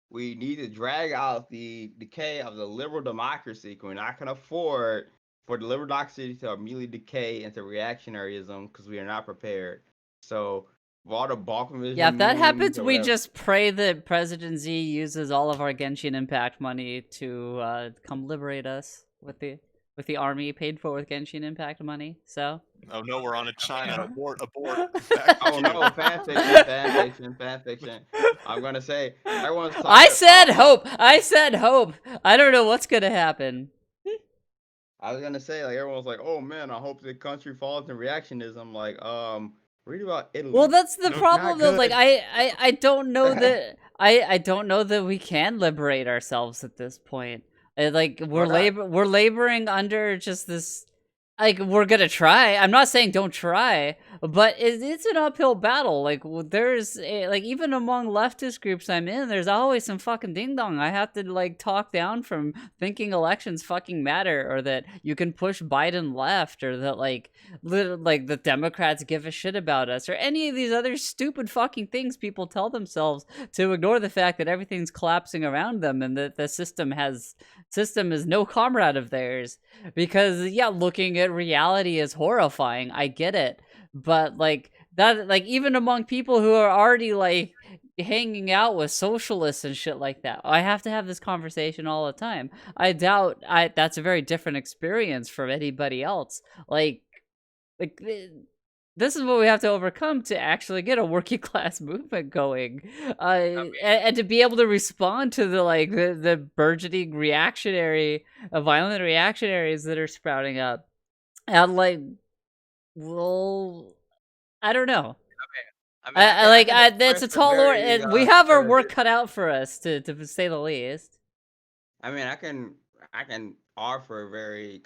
we need to drag out the decay of the liberal democracy. We're not going to afford for the liberal democracy to immediately decay into reactionaryism because we are not prepared. So, all the Balkanism Yeah, if that happens, or we whatever. just pray that President Z uses all of our Genshin Impact money to come liberate us with the army paid for with Genshin Impact money. So. Oh no, we're on a China abort. Oh no, fan fiction. I'm gonna say everyone's talking. I said hope. I said hope. I don't know what's gonna happen. I was gonna say, like, everyone's like, "Oh man, I hope the country falls in reactionism." Like, read about Italy. Well, that's the No, problem not though. Like, good. I don't know that I don't know that we can liberate ourselves at this point. Like, we're Why not? laboring under just this like, we're gonna try. I'm not saying don't try, but it's an uphill battle. Like, there's like, even among leftist groups I'm in, there's always some fucking ding dong. I have to like talk down from thinking elections fucking matter, or that you can push Biden left, or that like like the Democrats give a shit about us, or any of these other stupid fucking things people tell themselves to ignore the fact that everything's collapsing around them and that the system is no comrade of theirs. Because yeah, looking at reality is horrifying. I get it. But like that, like, even among people who are already like hanging out with socialists and shit like that, I have to have this conversation all the time. I doubt that's a very different experience from anybody else. Like this is what we have to overcome to actually get a working class movement going, and to be able to respond to the burgeoning reactionary, violent reactionaries that are sprouting up. And like, well, I don't know. I mean, I can That's a express a tall order, very and we have our work conservative. cut out for us, to say the least. I mean, I can offer a very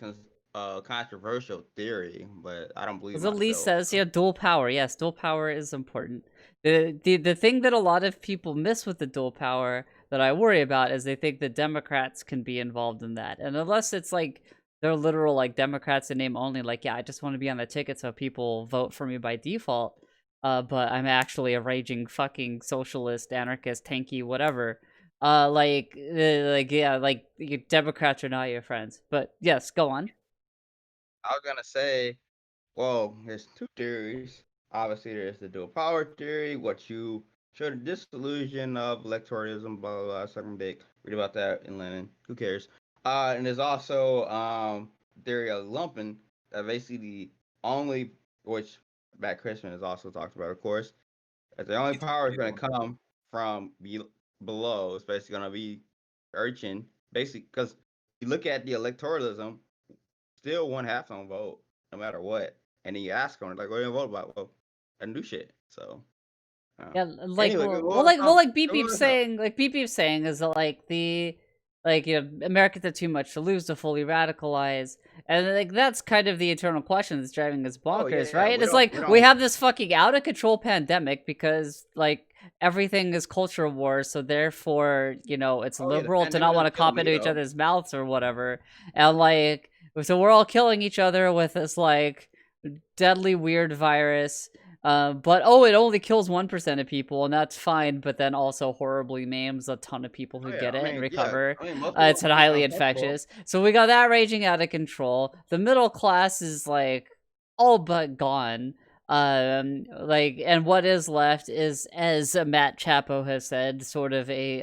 controversial theory, but I don't believe As Elise myself. says, yeah, dual power. Yes, dual power is important. The thing that a lot of people miss with the dual power that I worry about is they think that Democrats can be involved in that. And unless it's like they're literal like Democrats in name only, like, yeah, I just want to be on the ticket so people vote for me by default. But I'm actually a raging fucking socialist, anarchist, tanky, whatever. Yeah, like, Democrats are not your friends. But yes, go on. I was gonna say, well, there's two theories. Obviously, there's the dual power theory, what you show the disillusion of electoralism, blah blah blah. Something big. Read about that in Lenin. Who cares? And there's also theory of lumping that basically only, which Matt Christman has also talked about, of course, that the only He's power is big going on to come from below. It's basically going to be urchin, basically, because you look at the electoralism, still one half don't vote, no matter what. And then you ask them, like, what do you vote about? Well, I didn't do shit. So, Yeah, anyway, good Lord, Beep good Beep Lord, no. saying, is that like Americans have too much to lose to fully radicalize, and like that's kind of the eternal question that's driving us Oh yeah, bonkers, yeah. right? It's like we have this fucking out of control pandemic because like everything is culture war, so therefore it's Oh yeah, the liberal to not pandemic want to doesn't kill cop me into each though. other's mouths or whatever, and like so we're all killing each other with this like deadly weird virus. But it only kills 1% of people, and that's fine. But then also horribly maims a ton of people Oh who yeah, get I it and mean, yeah, recover. I mean, most It's people become highly untouchable. infectious. So we got that raging out of control. The middle class is like all but gone. And what is left is, as Matt Chapo has said, sort of a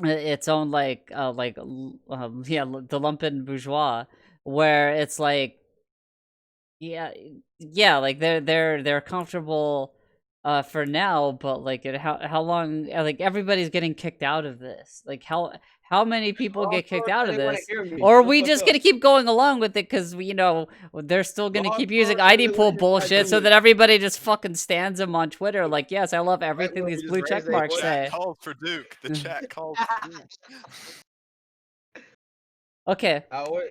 its own yeah, the lumpen bourgeois, where it's like, yeah, yeah, like they're comfortable for now, but like how long, like everybody's getting kicked out of this. Like how many people Long get kicked story out short, of they want to this? hear me. Or are Shut the we fuck just gonna up. keep going along with it because they're still gonna Long keep using story short, ID they want pool to hear my bullshit so that opinion. everybody just fucking stands them on Twitter like, yes, I love Right? everything Look, these we just blue raise check their The marks voice. chat say. calls for Duke. The chat calls for Duke. Okay. Wait.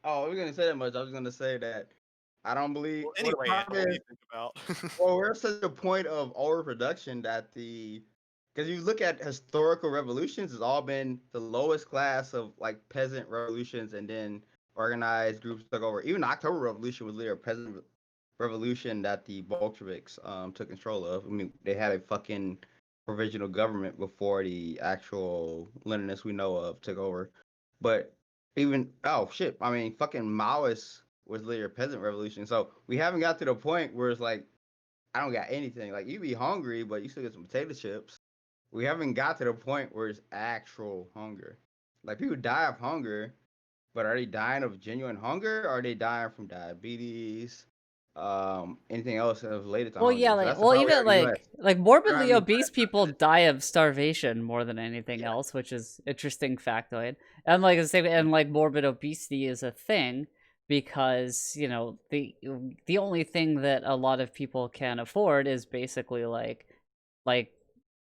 Oh, I was gonna say that much. I was gonna say that I don't believe. Well, Well, the anyway, Andrew, problem what do is, you think about? well, we're at such a point of overproduction that because you look at historical revolutions, it's all been the lowest class of like peasant revolutions, and then organized groups took over. Even the October Revolution was literally a peasant revolution that the Bolsheviks took control of. I mean, they had a fucking provisional government before the actual Leninists we know of took over. But even oh shit, I mean, fucking Maoist was literally a peasant revolution. So we haven't got to the point where it's like I don't got anything. Like you be hungry, but you still get some potato chips. We haven't got to the point where it's actual hunger. Like people die of hunger, but are they dying of genuine hunger? Or are they dying from diabetes? Anything else that's related to Well, yeah, hunger? So that's the problem we have even in the U.S. like We don't have morbidly any obese science on people that. die of starvation more than anything Yeah. else, which is interesting factoid. And like the same, and like morbid obesity is a thing because the only thing that a lot of people can afford is basically like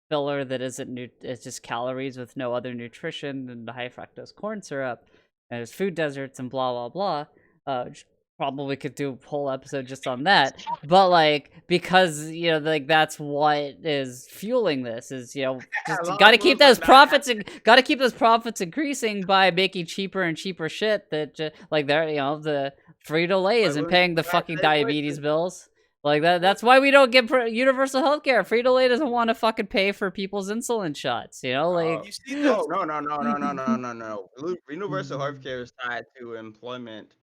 filler that isn't it's just calories with no other nutrition and high fructose corn syrup. And there's food deserts and blah blah blah. Probably could do a whole episode just on that. But like, because like that's what is fueling this is just Long got to as keep Muslims those not profits and got to keep those profits increasing by making cheaper and cheaper shit that like they're the Frito-Lay Wait, isn't wait, paying the wait, fucking wait, wait, diabetes bills. Like that's why we don't get universal healthcare. Frito-Lay doesn't want to fucking pay for people's insulin shots. Like You see those? no. Universal healthcare is tied to employment,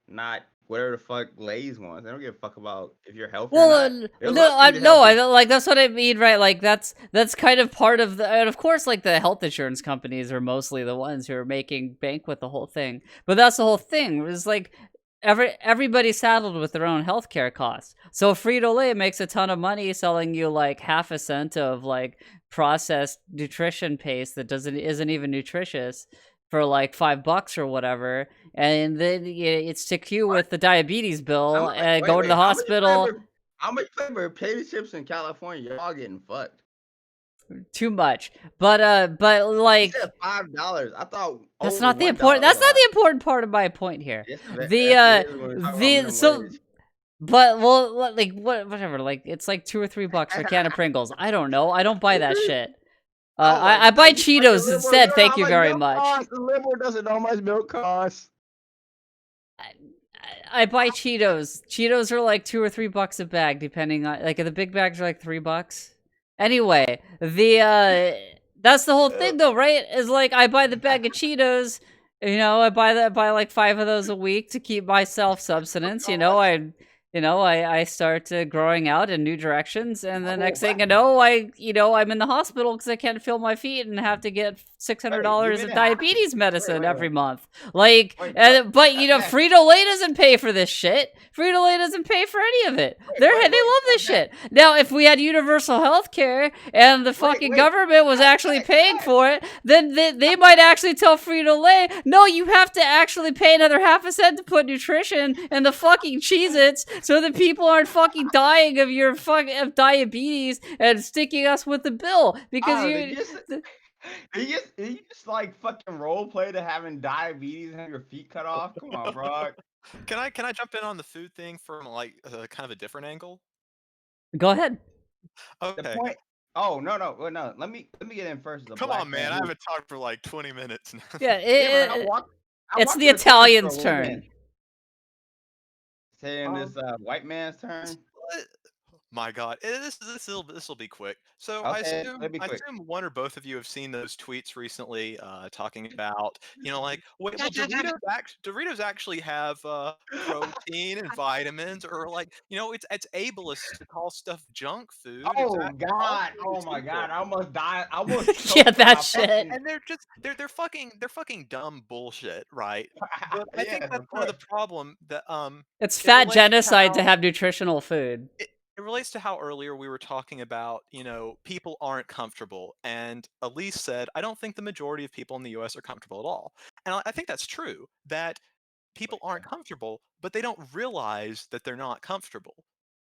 not whatever the fuck Lay's wants. They don't give a fuck about if you're healthy or Well, not. They no, love you to be healthy. like that's what I mean, right? Like that's kind of part of the, and of course, like the health insurance companies are mostly the ones who are making bank with the whole thing. But that's the whole thing. Is like everybody's saddled with their own healthcare costs. So Frito-Lay makes a ton of money selling you like half a cent of like processed nutrition paste that isn't even nutritious for like $5 or whatever, and then it's stick you with the diabetes bill and go to the hospital. How much flavor potato chips in California? Y'all getting fucked. Too much, but like You said $5. I thought that's over not the $1 important. That's a not lot. the important part of my point here. Yes, The it is when we talk about minimum so. wage. But well, like whatever. Like it's like $2 or $3 for a can of Pringles. I don't know. I don't buy that shit. Oh my I buy God, you fucking Cheetos liberal. instead. You know Thank how you much very milk much. costs? The liberal doesn't know how much milk costs. I buy Cheetos. Cheetos are like $2 or $3 a bag, depending on like the big bags are like $3. Anyway, that's the whole thing though, right? Is like I buy the bag of Cheetos. I buy like 5 of those a week to keep my self subsistence. I start growing out in new directions, and the next thing I know, I'm in the hospital because I can't feel my feet and have to get $600 of diabetes medicine every month. Like, but Frito-Lay doesn't pay for this shit. Frito-Lay doesn't pay for any of it. They love this shit. Now, if we had universal health care and the fucking government was actually paying for it, then they might actually tell Frito-Lay, no, you have to actually pay another half a cent to put nutrition in the fucking Cheez-Its so that people aren't fucking dying of of diabetes and sticking us with the bill because you just like fucking role play to having diabetes and have your feet cut off. Come on, bro. Can I jump in on the food thing from like kind of a different angle? Go ahead. Okay. The point. Oh no. Let me get in first. Come on, man. I haven't talked for like 20 minutes now. Yeah, it's the to Italian's turn. Saying this white man's turn. My God, this will be quick. So Okay, I let me quick. assume one or both of you have seen those tweets recently, talking about like, wait, well, Doritos actually have protein and vitamins, or like it's ableist to call stuff junk food. Oh God! Oh my God! I almost died. I almost yeah, that shit. And they're fucking dumb bullshit, right? But I think that's part of the problem that it's fat genocide to have nutritional food. It relates to how earlier we were talking about, people aren't comfortable. And Elise said, I don't think the majority of people in the US are comfortable at all. And I think that's true, that people aren't comfortable, but they don't realize that they're not comfortable.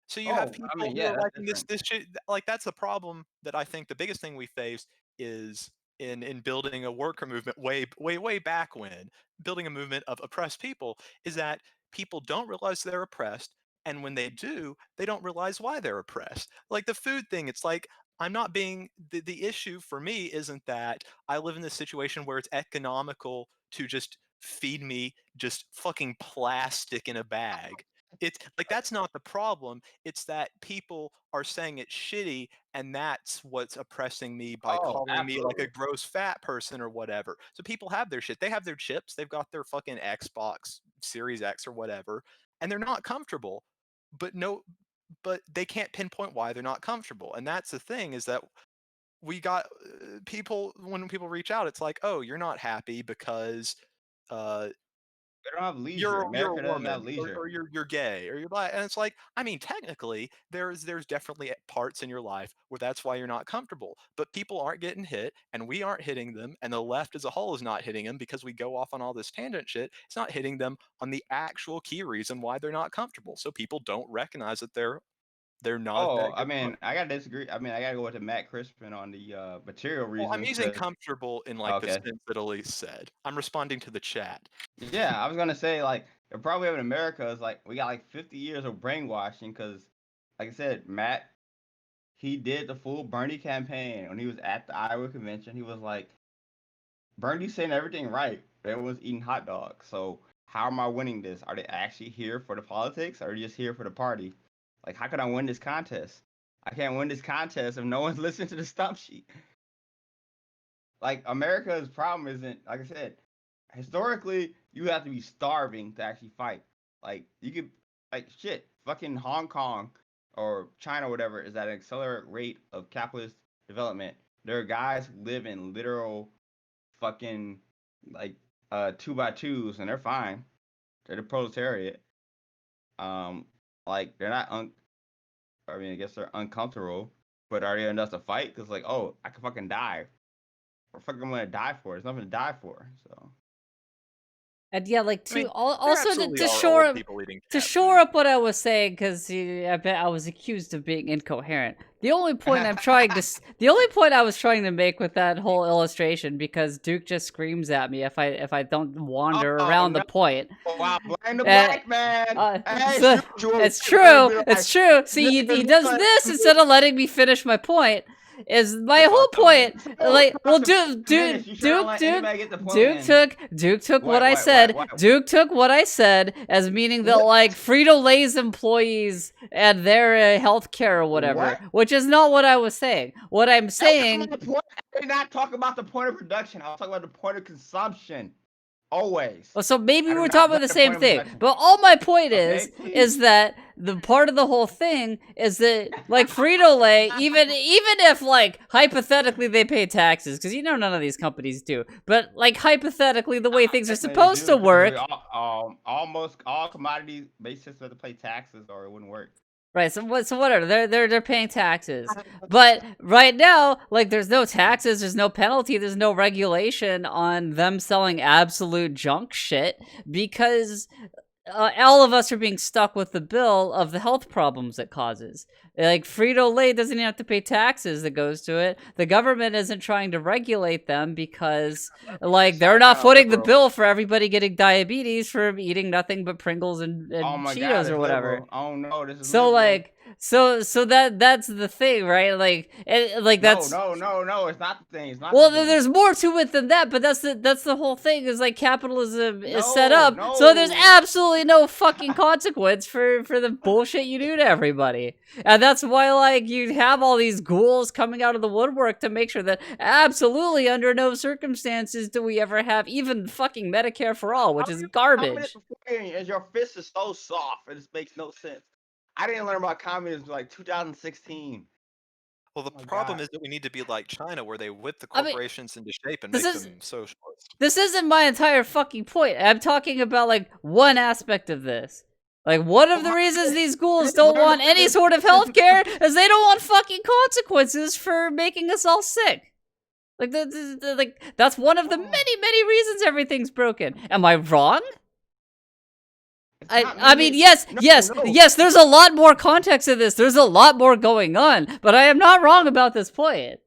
So you have people who are like this shit, like that's the problem that I think the biggest thing we face is in building a worker movement way back when, building a movement of oppressed people, is that people don't realize they're oppressed, and when they do, they don't realize why they're oppressed. Like the food thing, it's like I'm not being the issue for me isn't that I live in this situation where it's economical to just feed me just fucking plastic in a bag. It's like that's not the problem. It's that people are saying it's shitty, and that's what's oppressing me by calling me like a gross fat person or whatever. So people have their shit. They have their chips. They've got their fucking Xbox Series X or whatever, and they're not comfortable. But they can't pinpoint why they're not comfortable. And that's the thing, is that we got people, when people reach out, it's like, oh, you're not happy because they don't have leisure. you're a America doesn't woman, have leisure. or you're gay, or you're black. And it's like, I mean, technically, there's definitely parts in your life where that's why you're not comfortable. But people aren't getting hit, and we aren't hitting them, and the left as a whole is not hitting them because we go off on all this tangent shit. It's not hitting them on the actual key reason why they're not comfortable. So people don't recognize that they're not. Oh, I mean, I gotta disagree. I mean, I gotta go with the Matt Crispin on the material reasons. Well, I'm using comfortable in like the sense that Elise said. I'm responding to the chat. Yeah, I was gonna say like The problem we have in America is like we got like 50 years of brainwashing because, like I said, Matt, he did the full Bernie campaign when he was at the Iowa convention. He was like, Bernie's saying everything right. Everyone's eating hot dogs. So how am I winning this? Are they actually here for the politics or are they just here for the party? Like, how can I win this contest? I can't win this contest if no one's listening to the stump sheet. Like, America's problem isn't, like I said, historically, you have to be starving to actually fight. Like, you could, like, shit, fucking Hong Kong or China, or whatever, is at an accelerated rate of capitalist development. There are guys who live in literal fucking, like, 2x2s, and they're fine. They're the proletariat. Um, like, they're not, I mean, I guess they're uncomfortable, but are they enough to fight? Because, like, oh, I could fucking die. What the fuck am I gonna die for? There's nothing to die for, so. And yeah, like I mean, to there also absolutely to are shore old up people eating to cat shore food. up what I was saying, because I bet I was accused of being incoherent. The only point the only point I was trying to make with that whole illustration, because Duke just screams at me if I don't wander Oh around the no! point. Wow, blame the Uh, black man. Hey, so, shoot you! it's Everybody true. be It's like, true. See, niggas he does like this instead of letting me finish my point. Is my it's whole point only like? Well, cost 5 minutes. You sure don't let anybody get the point in? Duke took what What? I What? What? said. What? Duke took what I said as meaning that What? like Frito-Lay's employees and their healthcare or whatever, What? which is not what I was saying. What I'm That was saying. my point. I did not talk about the point of production. I was talking about the point of consumption. Always. Well, so maybe I do we're not talking about blame the the same point of thing. production. But all my point Okay, please. is that the part of the whole thing is that like Frito-Lay, even if like hypothetically they pay taxes, because you know none of these companies do, but like hypothetically the way things are Technically, they supposed to do because we work. almost all commodities basis have to pay taxes or it wouldn't work. Right, so whatever, they're paying taxes, but right now, like, there's no taxes, there's no penalty, there's no regulation on them selling absolute junk shit because all of us are being stuck with the bill of the health problems it causes. Like Frito-Lay doesn't even have to pay taxes that goes to it. The government isn't trying to regulate them because, like, they're not footing the bill for everybody getting diabetes from eating nothing but Pringles and Oh my God, Cheetos it's or whatever. liberal. Oh no, this is So liberal. like, so that's the thing, right? Like, that's no, it's not the thing. It's not. well, the thing. there's more to it than that, but that's the whole thing. Is like capitalism is set up, so there's No. absolutely no fucking consequence for the bullshit you do to everybody, and that's why like you have all these ghouls coming out of the woodwork to make sure that absolutely under no circumstances do we ever have even fucking Medicare for all, which is garbage. As your fist is so soft, it just makes no sense. I didn't learn about communism until like 2016. Well, the problem is that we need to be like China, where they whip the I mean, corporations into shape and this make is- them socialist. This isn't my entire fucking point. I'm talking about like one aspect of this. Like, one of the reasons these ghouls don't want any sort of healthcare is they don't want fucking consequences for making us all sick. Like, like that's one of the many reasons everything's broken. Am I wrong? I mean, yes, there's a lot more context to this. There's a lot more going on, but I am not wrong about this point.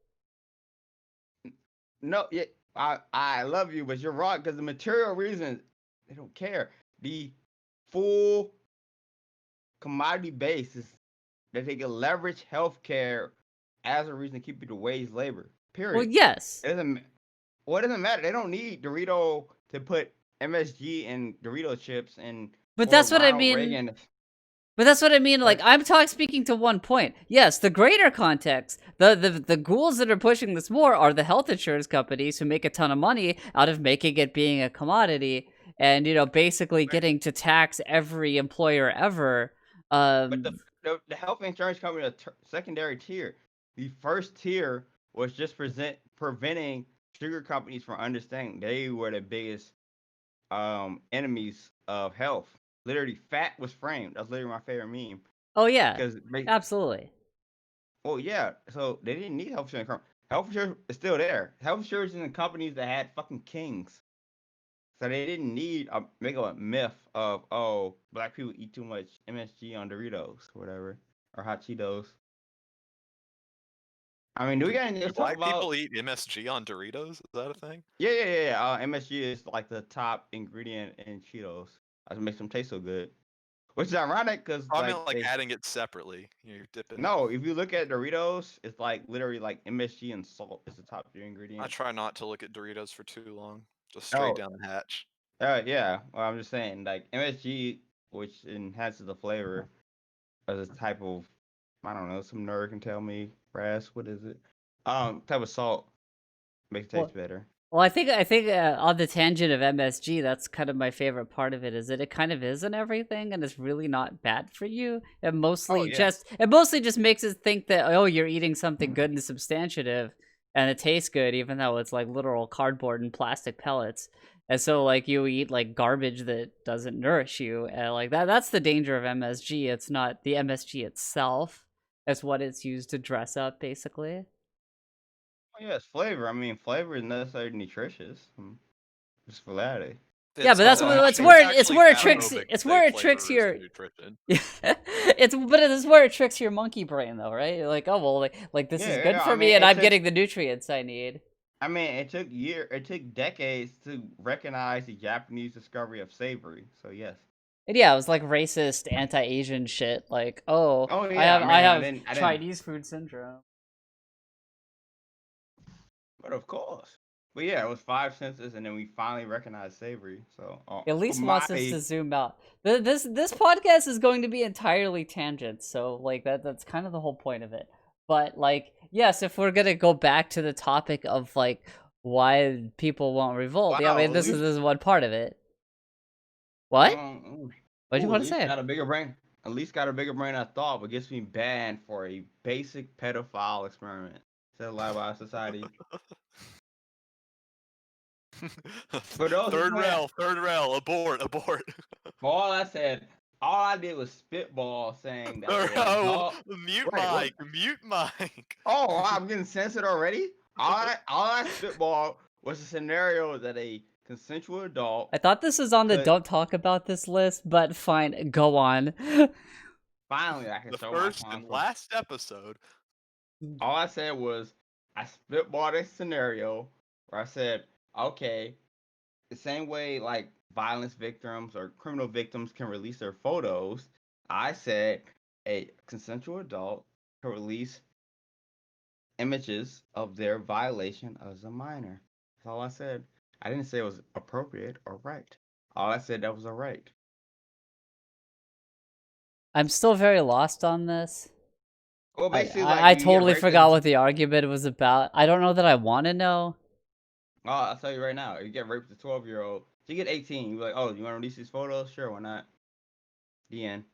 No, yeah, I love you, but you're wrong because the material reasons they don't care. The full commodity base is that they can leverage healthcare as a reason to keep you to wage labor. Period. Well, yes. It doesn't matter. They don't need Dorito to put MSG in Dorito chips and. But that's what I mean. Reagan. But that's what I mean. Like, I'm speaking to one point. Yes, the greater context, the ghouls that are pushing this more are the health insurance companies who make a ton of money out of making it being a commodity and, you know, basically getting to tax every employer ever. But the health insurance company, secondary tier. The first tier was just preventing sugar companies from understanding they were the biggest enemies of health. Literally, fat was framed. That's literally my favorite meme. Oh yeah, absolutely. Oh yeah, so they didn't need health insurance. Health insurance is still there. Health insurance is in companies that had fucking kings, so they didn't need make a myth of black people eat too much MSG on Doritos or whatever or hot Cheetos. I mean, do we got anything to talk about? People eat MSG on Doritos? Is that a thing? Yeah. MSG is like the top ingredient in Cheetos. That's what makes them taste so good. Which is ironic because I like mean, like they adding it separately. You're dipping it. no, if you look at Doritos, it's like literally like MSG and salt is the top tier I ingredient. try not to look at Doritos for too long. Just straight Oh, down the hatch. yeah. Well, I'm just saying, like MSG, which enhances the flavor, as a type of, I don't know, some nerd can tell me, Raz, what is it? Type of salt makes it taste Well, better. well, I think on the tangent of MSG, that's kind of my favorite part of it. Is that it kind of isn't everything, and it's really not bad for you. Oh yeah. It mostly just makes it think that, oh, you're eating something good and substantive, and it tastes good, even though it's like literal cardboard and plastic pellets. And so like you eat like garbage that doesn't nourish you, and like that's the danger of MSG. It's not the MSG itself; it's what it's used to dress up, basically. Oh yeah, it's flavor. I mean, flavor is necessarily nutritious. Just variety. Yeah, It's but that's all what actually, it's it's actually where it tricks xenophobic to it's say where it tricks flavor is your nutrition. it's where it tricks your monkey brain though, right? You're like, oh well, like this is Yeah, good yeah. for I me, mean, and it I'm took. getting the nutrients I need. I mean, it took decades to recognize the Japanese discovery of savory. So yes. And yeah, it was like racist, anti-Asian shit. Like, oh, Oh yeah. I I mean, have I didn't. Chinese food syndrome. But of course. But yeah, it was five senses, and then we finally recognized savory. So, At for least my wants us to zoom out. This podcast is going to be entirely tangents, so like that's kind of the whole point of it. But like, yes, if we're gonna go back to the topic of like why people won't revolt, yeah, I wow, mean this is one part of it. What? What do you at want to least say? got a bigger brain. At least got a bigger brain I thought, but gets me banned for a basic pedophile experiment. Said a lot about society. For those who can't, Third rail, abort. all I did was spitball saying that Third a rail, adult. mute Right, what? mute mic. Oh, wow, I'm getting censored already. All I spitball was a scenario that a consensual adult I thought this was on the could don't talk about this list, but fine, go on. finally I can The show my first and console. last episode. All I said was I spitballed a scenario where I said, okay, the same way like violence victims or criminal victims can release their photos, I said a consensual adult can release images of their violation as a minor. That's all I said. I didn't say it was appropriate or right. All I said that was a right. I'm still very lost on this. Well, I, basically, like I, I you get totally raped forgot as what the argument was about. I don't know that I want to know. oh, I'll tell you right now. If you get raped as a 12-year-old, so you get 18, you're like, oh, you want to release these photos? Sure, why not? The end.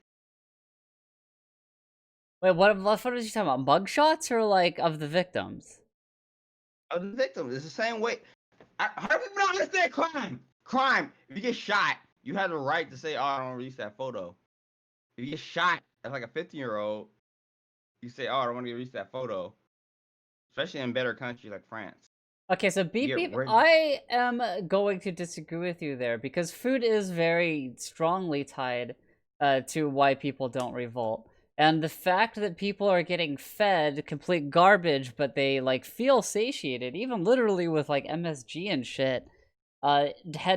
Wait, what photos are you talking about? Mugshots or like of the victims? Of the victim, it's the same way. How do people not understand crime? Crime. If you get shot, you have the right to say, oh, I don't release that photo. If you get shot as like a 15-year-old, you say, oh, I don't want to release that photo. Especially in better countries like France. Okay, so You beep get beep, raped. I am going to disagree with you there because food is very strongly tied to why people don't revolt. And the fact that people are getting fed complete garbage, but they like feel satiated, even literally with like MSG and shit,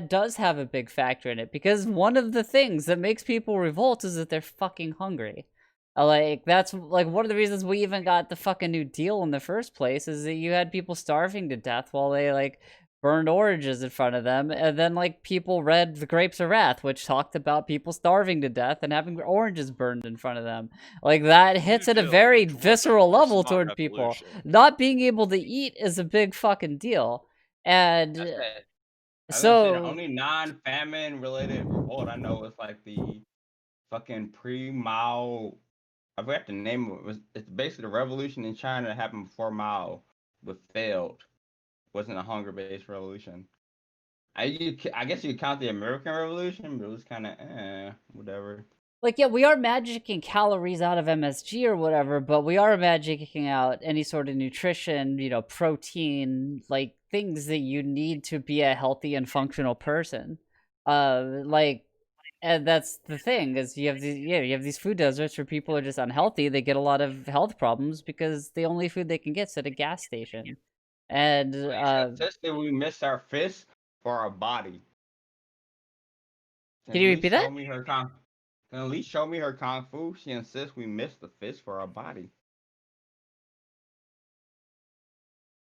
does have a big factor in it because one of the things that makes people revolt is that they're fucking hungry. Like that's like one of the reasons we even got the fucking New Deal in the first place is that you had people starving to death while they like burned oranges in front of them, and then like people read The Grapes of Wrath, which talked about people starving to death and having oranges burned in front of them. Like that hits New at a Deal, very which was visceral a level smart toward people. revolution. Not being able to eat is a big fucking deal, and That's it. I was gonna say the so only non-famine related revolt I know is like the fucking pre-Mao. I forgot the name of it. It's basically the revolution in China that happened before Mao, but failed. Wasn't a hunger-based revolution. I guess you could count the American Revolution, but it was kind of whatever. like, yeah, we are magicking calories out of MSG or whatever, but we are magicking out any sort of nutrition, protein, like things that you need to be a healthy and functional person. Like, and that's the thing is you have these food deserts where people are just unhealthy. They get a lot of health problems because the only food they can get is at a gas station. And Essentially, we miss our fists for our body. Can Can at you least repeat that? show me her kung. Can at least show me her kung fu. She insists we miss the fist for our body.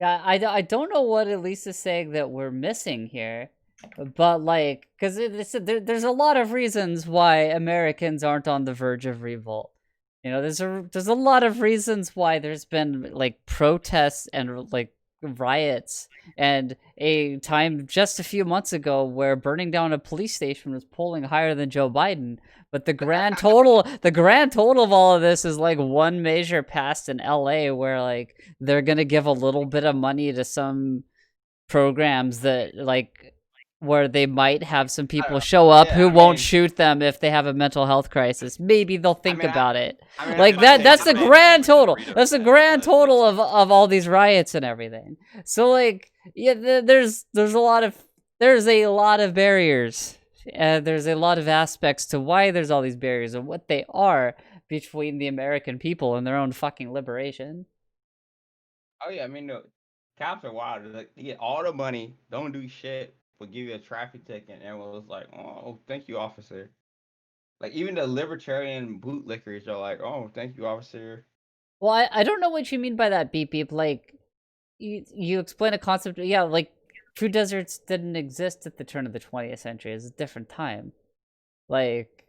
Yeah, I don't know what Elisa's saying that we're missing here, but like, because there's a lot of reasons why Americans aren't on the verge of revolt. You know, there's a lot of reasons why there's been like protests and like riots, and a time just a few months ago where burning down a police station was polling higher than Joe Biden. But the grand total of all of this is like one measure passed in LA where like they're gonna give a little bit of money to some programs that like where they might have some I don't people know. show up Yeah, who won't shoot them if they have a mental health crisis. Maybe they'll think mean, about it. I mean, Like Could I, that's change the it I, maybe grand with the total. Dorito That's the tax, grand but total that's of all these riots and everything. So like yeah, there's a lot of barriers. There's a lot of aspects to why there's all these barriers and what they are between the American people and their own fucking liberation. oh yeah, I mean, the cops are wild. Like, they get all the money, don't do shit, but give you a traffic ticket, and everyone was like, "Oh, thank you, officer." Like even the libertarian bootlickers are like, "Oh, thank you, officer." Well, I don't know what you mean by that, beep beep. Like, you explain a concept. Yeah, like food deserts didn't exist at the turn of the 20th century. It's a different time. Like,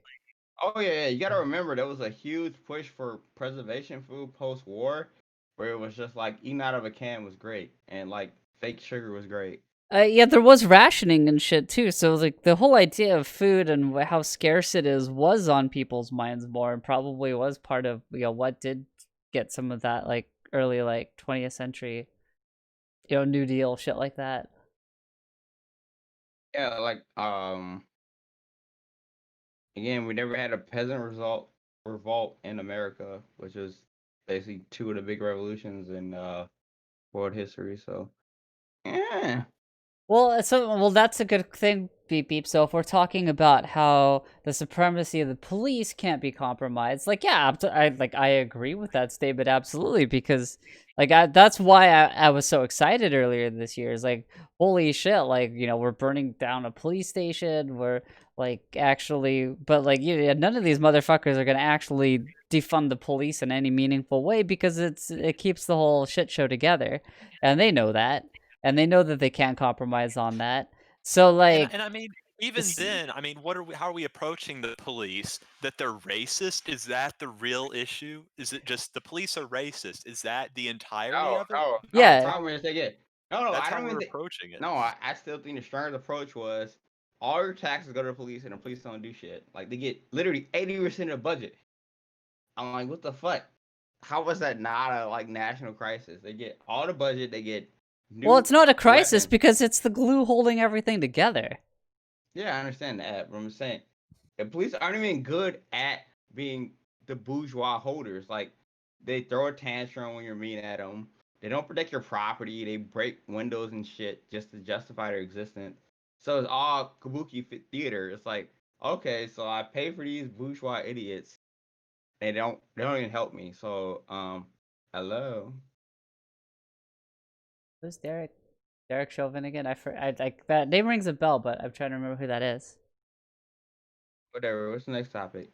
Oh yeah, yeah. You gotta remember there was a huge push for preservation food post-war, where it was just like eating out of a can was great, and like fake sugar was great. yeah, there was rationing and shit too. So like the whole idea of food and how scarce it is was on people's minds more, and probably was part of what did get some of that like early like 20th century New Deal shit like that. Yeah, like again, we never had a peasant revolt in America, which is basically two of the big revolutions in world history. So yeah. Well, that's a good thing, beep beep. So if we're talking about how the supremacy of the police can't be compromised, like yeah, I agree with that statement absolutely because that's why I was so excited earlier this year. Is like holy shit, like we're burning down a police station, we're like actually, but like none of these motherfuckers are gonna actually defund the police in any meaningful way because it keeps the whole shit show together, and they know that. And they know that they can't compromise on that. So like, and I mean, even then, I mean, how are we approaching the police? That they're racist? Is that the real issue? Is it just the police are racist? Is that the entirety No, of it? no, no. The yeah. problem is they get no. That's I how don't we're even think. approaching it. No, I still think the strongest approach was all your taxes go to the police and the police don't do shit. Like they get literally 80% of the budget. I'm like, what the fuck? How was that not a like national crisis? They get all the budget. They get Well, new it's not a crisis weapons. because it's the glue holding everything together. Yeah, I understand that, but I'm saying the police aren't even good at being the bourgeois holders. Like they throw a tantrum when you're mean at them. They don't protect your property. They break windows and shit just to justify their existence. So it's all kabuki theater. It's like, okay, so I pay for these bourgeois idiots. They don't even help me. So hello. Who's Derek? Derek Chauvin again? I like that name rings a bell, but I'm trying to remember who that is. Whatever. What's the next topic?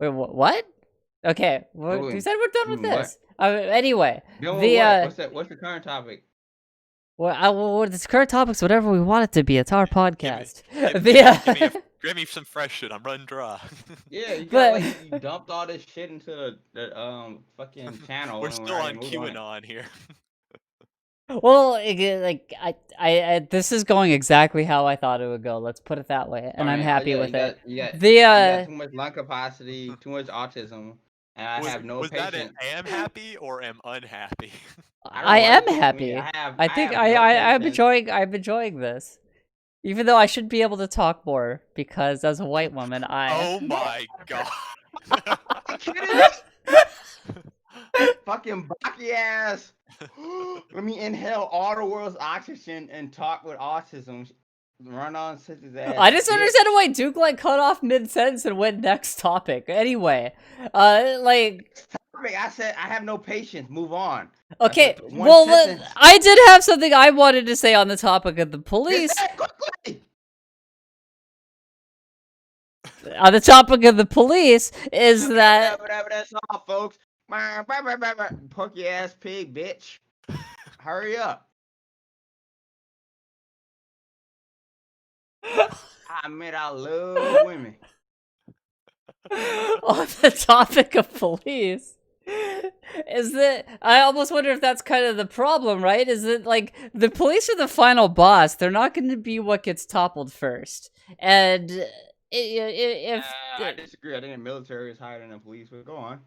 Wait, what? Okay, we said we're done with What? this. Anyway, Done with the what? What's that? What's the current topic? well, this current topic's whatever we want it to be. It's our podcast. Give me some fresh shit. I'm running dry. Yeah, you got But like you dumped all this shit into the fucking channel. We're and still already on moved on it. QAnon here. well, like this is going exactly how I thought it would go. Let's put it that way, and I'm happy yeah, with it. You got The too much lung capacity, too much autism, and I have no was that patience. an am happy or am unhappy? I am I happy. have. I think have no I'm patience. enjoying this. Even though I should be able to talk more because as a white woman, Oh my god. Are you kidding me? Fucking Baki ass. Let me inhale all the world's oxygen and talk with autism. Run on such as ass. I just understand why Duke like cut off mid sentence and went next topic. Anyway, like I said I have no patience. Move on. okay, That's one well, sentence. I did have something I wanted to say on the topic of the police. Just say it quickly. On the topic of the police, is that That's all, folks. Porky ass pig, bitch. Hurry up. I admit I love women. on the topic of police, is that I almost wonder if that's kind of the problem, right? Is that like the police are the final boss? They're not going to be what gets toppled first, and if I disagree. I think the military is higher than the police, but go on.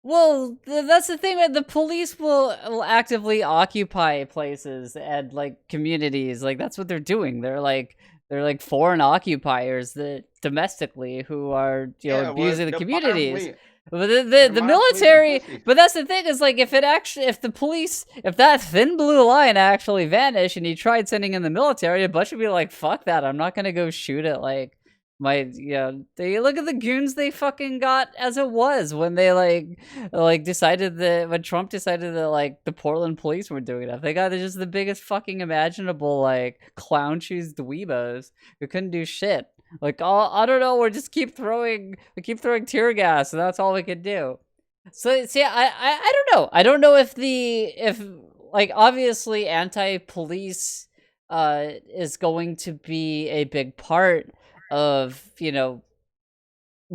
well, that's the thing. Right? The police will actively occupy places and like communities. Like that's what they're doing. They're like foreign occupiers that domestically who are abusing the communities. But the military, but that's the thing is like if the police, if that thin blue line actually vanished and he tried sending in the military, a bunch would be like, fuck that, I'm not gonna go shoot at like they look at the goons they fucking got as it was when they decided that when Trump decided that like the Portland police weren't doing enough. They got just the biggest fucking imaginable like clown shoes dweebos who couldn't do shit. Like, I don't know, we keep throwing tear gas, and that's all we could do. So, see, I don't know. I don't know if like, obviously, anti-police, is going to be a big part of,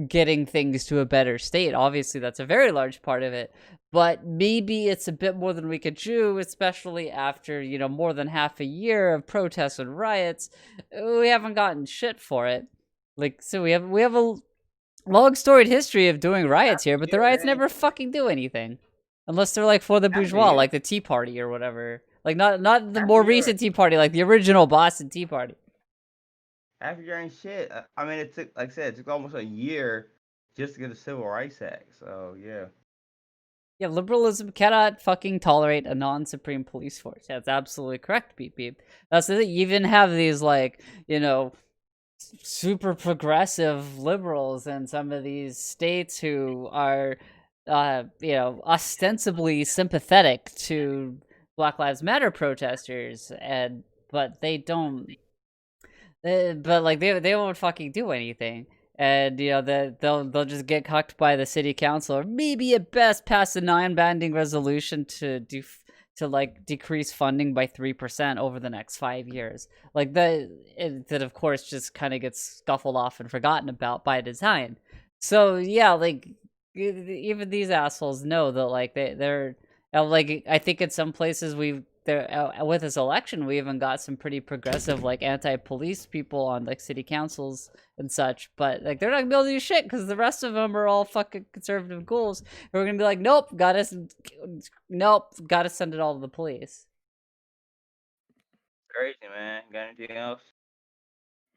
getting things to a better state. Obviously, that's a very large part of it. But maybe it's a bit more than we could do, especially after, more than half a year of protests and riots. We haven't gotten shit for it. Like, so we have a long storied history of doing riots here, but the riots never fucking do anything. Unless they're like for the bourgeois, like the Tea Party or whatever. Like not the more recent Tea Party, like the original Boston Tea Party. Half a year ain't shit. I mean, it took, like I said, it took almost a year just to get the Civil Rights Act. So yeah. Yeah, liberalism cannot fucking tolerate a non-supreme police force. That's absolutely correct, Beep Beep. That's the thing. You even have these like, super progressive liberals in some of these states who are, ostensibly sympathetic to Black Lives Matter protesters, but they don't. But like they won't fucking do anything, and they'll just get cucked by the city council, or maybe at best pass a non-binding resolution to decrease funding by 3% over the next 5 years. Like that of course just kind of gets scuffled off and forgotten about by design. So yeah, like even these assholes know that like they're like, I think in some places with this election, we even got some pretty progressive, like, anti-police people on, like, city councils and such, but, like, they're not gonna be able to do shit, because the rest of them are all fucking conservative ghouls who are gonna be like, nope, gotta send it all to the police. Crazy, man. Got anything else?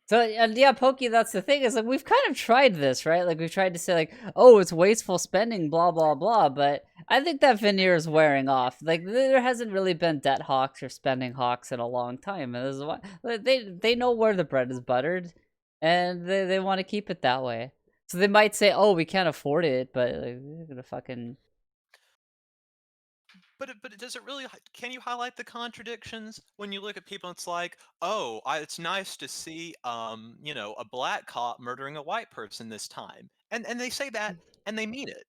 So, and yeah, Pokey, that's the thing, is like, we've kind of tried this, right? Like, we've tried to say, like, oh, it's wasteful spending, blah, blah, blah, but I think that veneer is wearing off. Like, there hasn't really been debt hawks or spending hawks in a long time, and this is why they know where the bread is buttered, and they want to keep it that way. So they might say, oh, we can't afford it, but like, we're gonna fucking... But does it really? Can you highlight the contradictions when you look at people? It's like, oh, it's nice to see, a black cop murdering a white person this time, and they say that and they mean it,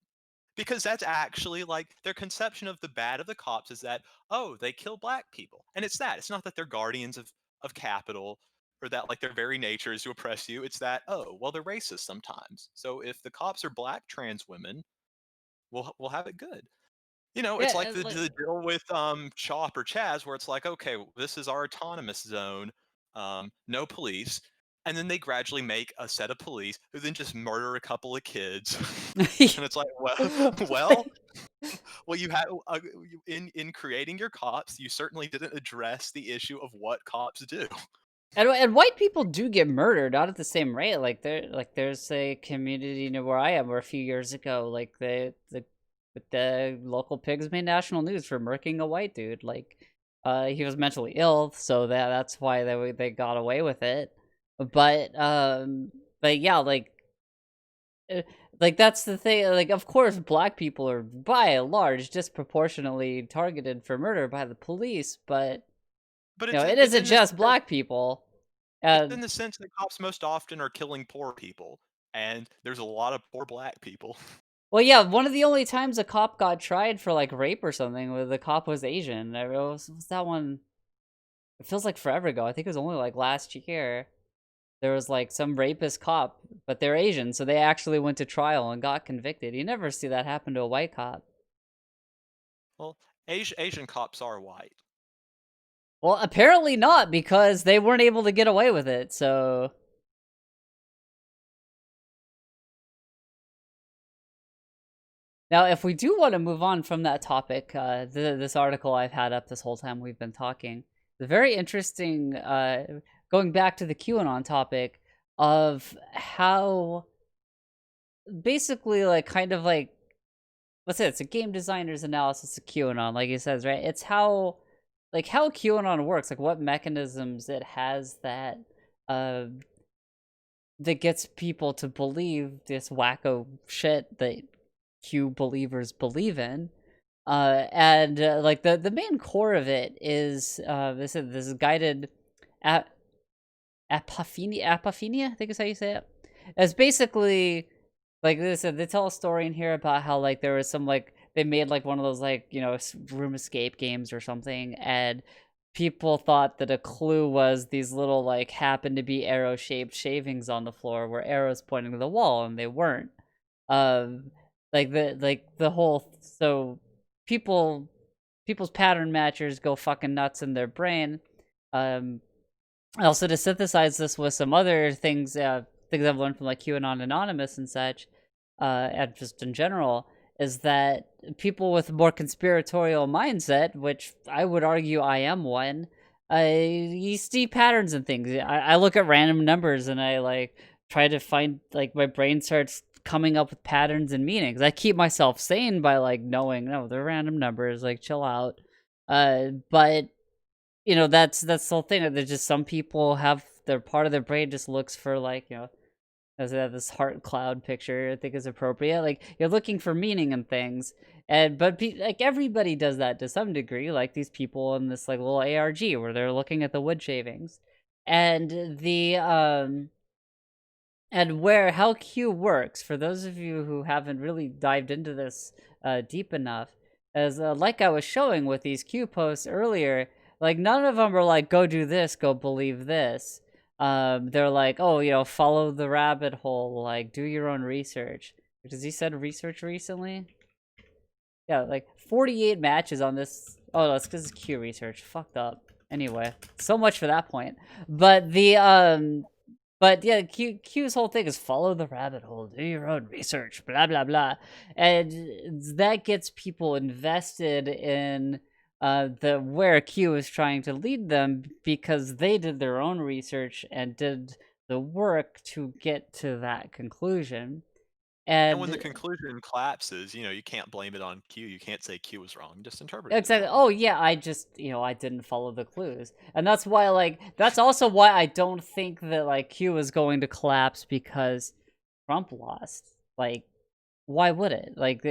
because that's actually like their conception of the bad of the cops is that, oh, they kill black people, and it's that. It's not that they're guardians of capital, or that like their very nature is to oppress you. It's that, oh, well, they're racist sometimes. So if the cops are black trans women, we'll have it good. It's like the deal with Chop or Chaz, where it's like, okay, this is our autonomous zone, no police, and then they gradually make a set of police who then just murder a couple of kids, and it's like, well, you had in creating your cops, you certainly didn't address the issue of what cops do. And white people do get murdered, not at the same rate. Like there's a community near where I am, where a few years ago, like the local pigs made national news for murking a white dude. Like, he was mentally ill, so that's why they got away with it. But yeah, like that's the thing. Like, of course, black people are by and large disproportionately targeted for murder by the police, but it isn't just black people. It's in the sense that cops most often are killing poor people. and there's a lot of poor black people. Well, yeah, one of the only times a cop got tried for like rape or something, where the cop was Asian. Was that one? It feels like forever ago. I think it was only like last year. There was like some rapist cop, but they're Asian, so they actually went to trial and got convicted. You never see that happen to a white cop. Well, Asian cops are white. Well, apparently not, because they weren't able to get away with it, so... Now, if we do want to move on from that topic, this article I've had up this whole time we've been talking, the very interesting, going back to the QAnon topic, of how basically, like, kind of like, what's it? It's a game designer's analysis of QAnon, like he says, right? It's how, like, how QAnon works, like what mechanisms it has that, that gets people to believe this wacko shit that Q believers believe in. And like the main core of it is this guided apophenia, I think is how you say it. It's basically like this. They tell a story in here about how like there was some like they made like one of those like room escape games or something, and people thought that a clue was these little like happened to be arrow shaped shavings on the floor where arrows pointing to the wall, and they weren't. Um, the whole so people's pattern matchers go fucking nuts in their brain. Also to synthesize this with some other things, things I've learned from like QAnon Anonymous and such, and just in general, is that people with a more conspiratorial mindset, which I would argue I am one, you see patterns and things. I look at random numbers and I like try to find like my brain starts coming up with patterns and meanings. I keep myself sane by like knowing, no, they're random numbers, like chill out. But that's the whole thing. There's just some people have their part of their brain just looks for like, as this heart cloud picture I think is appropriate. Like you're looking for meaning in things, and like everybody does that to some degree. Like these people in this like little ARG where they're looking at the wood shavings, and the and where how Q works, for those of you who haven't really dived into this deep enough, as like I was showing with these Q posts earlier, like none of them are like go do this, go believe this. They're like, oh, follow the rabbit hole, like do your own research. Because he said research recently. Yeah, like 48 matches on this. Oh, no, it's because it's Q research. Fucked up. Anyway, so much for that point. But but yeah, Q's whole thing is follow the rabbit hole, do your own research, blah blah blah, and that gets people invested in the where Q is trying to lead them, because they did their own research and did the work to get to that conclusion. And when the conclusion collapses, you can't blame it on Q. You can't say Q was wrong. Just interpret it. Exactly. Oh yeah, I just I didn't follow the clues, and that's why that's also why I don't think that like Q is going to collapse because Trump lost. Like, why would it? Like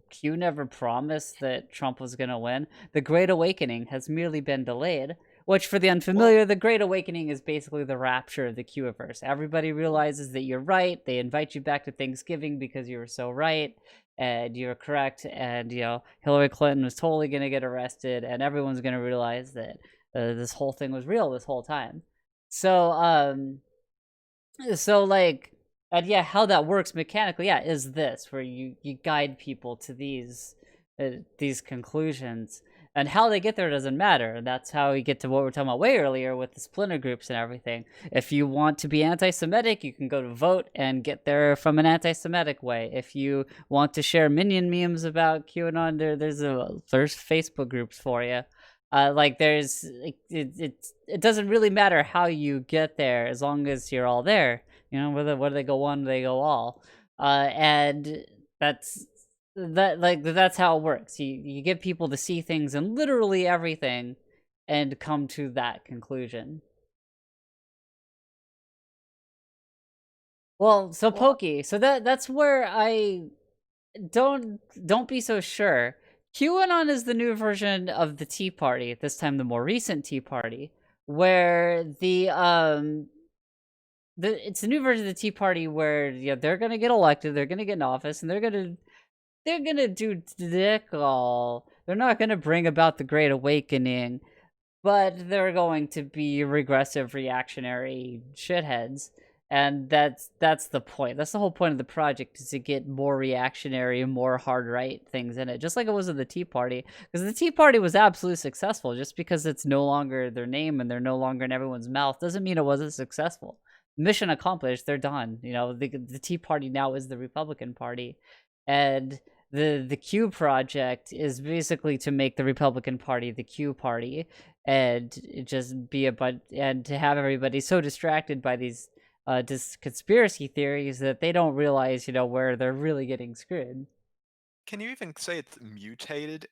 Q never promised that Trump was gonna win. The Great Awakening has merely been delayed. Which, for the unfamiliar, the Great Awakening is basically the rapture of the Q-verse. Everybody realizes that you're right. They invite you back to Thanksgiving because you were so right, and you're correct. And Hillary Clinton was totally gonna get arrested, and everyone's gonna realize that this whole thing was real this whole time. So, like, and yeah, how that works mechanically, is this where you guide people to these conclusions. And how they get there doesn't matter. And that's how we get to what we were talking about way earlier with the splinter groups and everything. If you want to be anti-Semitic, you can go to vote and get there from an anti-Semitic way. If you want to share minion memes about QAnon, there's Facebook groups for you. It doesn't really matter how you get there as long as you're all there. Whether they go one, they go all. And that's how it works. You get people to see things in literally everything and come to that conclusion. Well, so Pokey, so that's where I don't be so sure. QAnon is the new version of the Tea Party, this time the more recent Tea Party, where the it's a new version of the Tea Party where they're gonna get elected, they're gonna get in office, and they're gonna do dick all. They're not gonna bring about the Great Awakening, but they're going to be regressive, reactionary shitheads. And that's the point. That's the whole point of the project, is to get more reactionary and more hard right things in it, just like it was in the Tea Party. Because the Tea Party was absolutely successful. Just because it's no longer their name and they're no longer in everyone's mouth doesn't mean it wasn't successful. Mission accomplished. They're done. The Tea Party now is the Republican Party, and the Q project is basically to make the Republican Party the Q Party, and just be and to have everybody so distracted by these conspiracy theories that they don't realize where they're really getting screwed. Can you even say it's mutated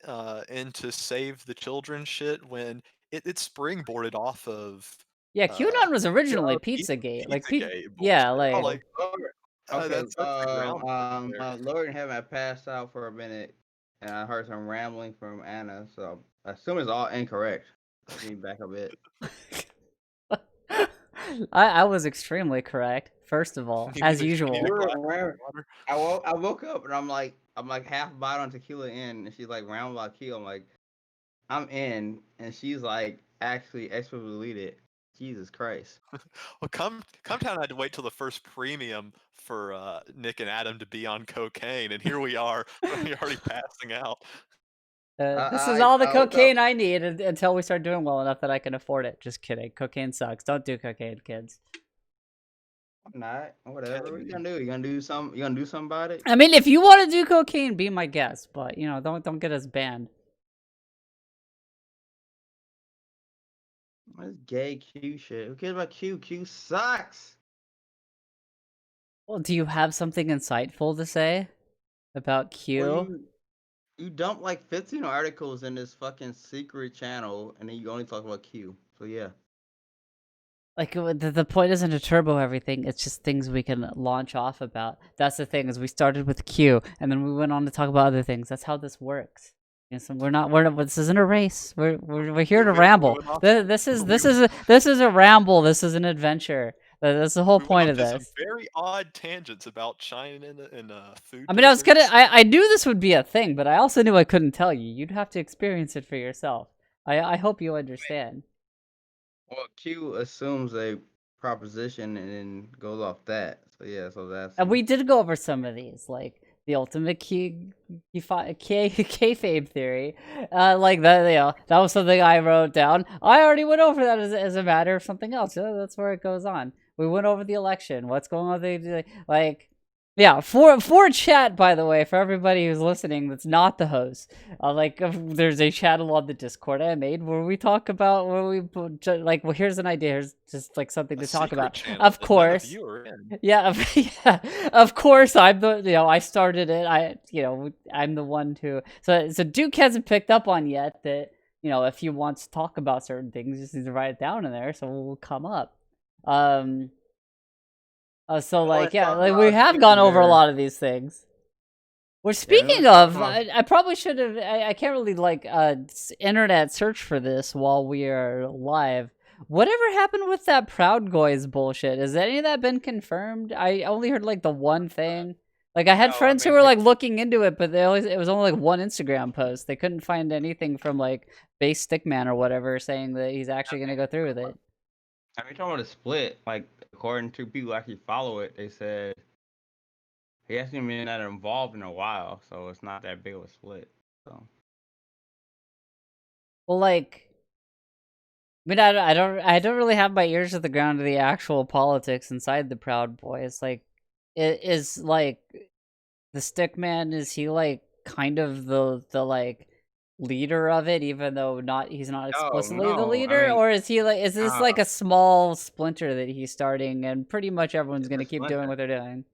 into save the children shit when it's springboarded off of Yeah, QAnon was originally Pizza, Pizzagate. Pizzagate Yeah, bullshit? like Oh, Lord. Okay, that's the groundwork there. Lord in heaven, I passed out for a minute, and I heard some rambling from Anna, so I assume it's all incorrect. Let me back a bit. I was extremely correct. First of all, as usual. I woke up and I'm like half bottle on tequila in, and she's like round about keel. I'm like, I'm in, and she's like actually explicitly deleted. Jesus Christ. Well, come town, I had to wait till the first premium for Nick and Adam to be on cocaine, and here we are, we're already passing out. This is all the cocaine I need until we start doing well enough that I can afford it. Just kidding. Cocaine sucks. Don't do cocaine, kids. I'm not. Whatever. What you gonna do? You gonna do something? You gonna do something about it? I mean, if you want to do cocaine, be my guest. But don't get us banned. What's gay Q shit? Who cares about Q? Q sucks. Well, do you have something insightful to say about Q? Well, you dump like 15 articles in this fucking secret channel, and then you only talk about Q. So yeah. Like, the point isn't to turbo everything, it's just things we can launch off about. That's the thing, is we started with Q, and then we went on to talk about other things. That's how this works. So we're not, this isn't a race. We're here to ramble. This is a ramble. This is an adventure. That's the whole point of this. Some very odd tangents about China and food. I mean, I knew this would be a thing, but I also knew I couldn't tell you. You'd have to experience it for yourself. I hope you understand. Well, Q assumes a proposition and then goes off that. So yeah, so that's. And we did go over some of these, like the ultimate kayfabe theory, like that. That was something I wrote down. I already went over that as a matter of something else. That's where it goes on. We went over the election. What's going on with like. Yeah, for chat, by the way, for everybody who's listening that's not the host, there's a channel on the Discord I made where we talk about, here's an idea, here's just like something to talk about. Of course, yeah, of course, I'm the, I started it. I'm the one who, so Duke hasn't picked up on yet that, if he wants to talk about certain things, just needs to write it down in there, so we'll come up. So we have gone over a lot of these things. Well, speaking of, I probably should have. I can't really internet search for this while we are live. Whatever happened with that Proud Boys bullshit? Has any of that been confirmed? I only heard the one thing. I had friends who were looking into it, but it was only one Instagram post. They couldn't find anything from Base Stickman or whatever saying that he's actually going to go through with it. I mean, talking about a split, according to people who actually follow it, they said he hasn't been that involved in a while, so it's not that big of a split. So, well, I mean, I don't really have my ears to the ground to the actual politics inside the Proud Boys. Is the Stickman, is he kind of the leader of it, even though he's not explicitly the leader? Or is he is this a small splinter that he's starting and pretty much everyone's gonna keep doing what they're doing?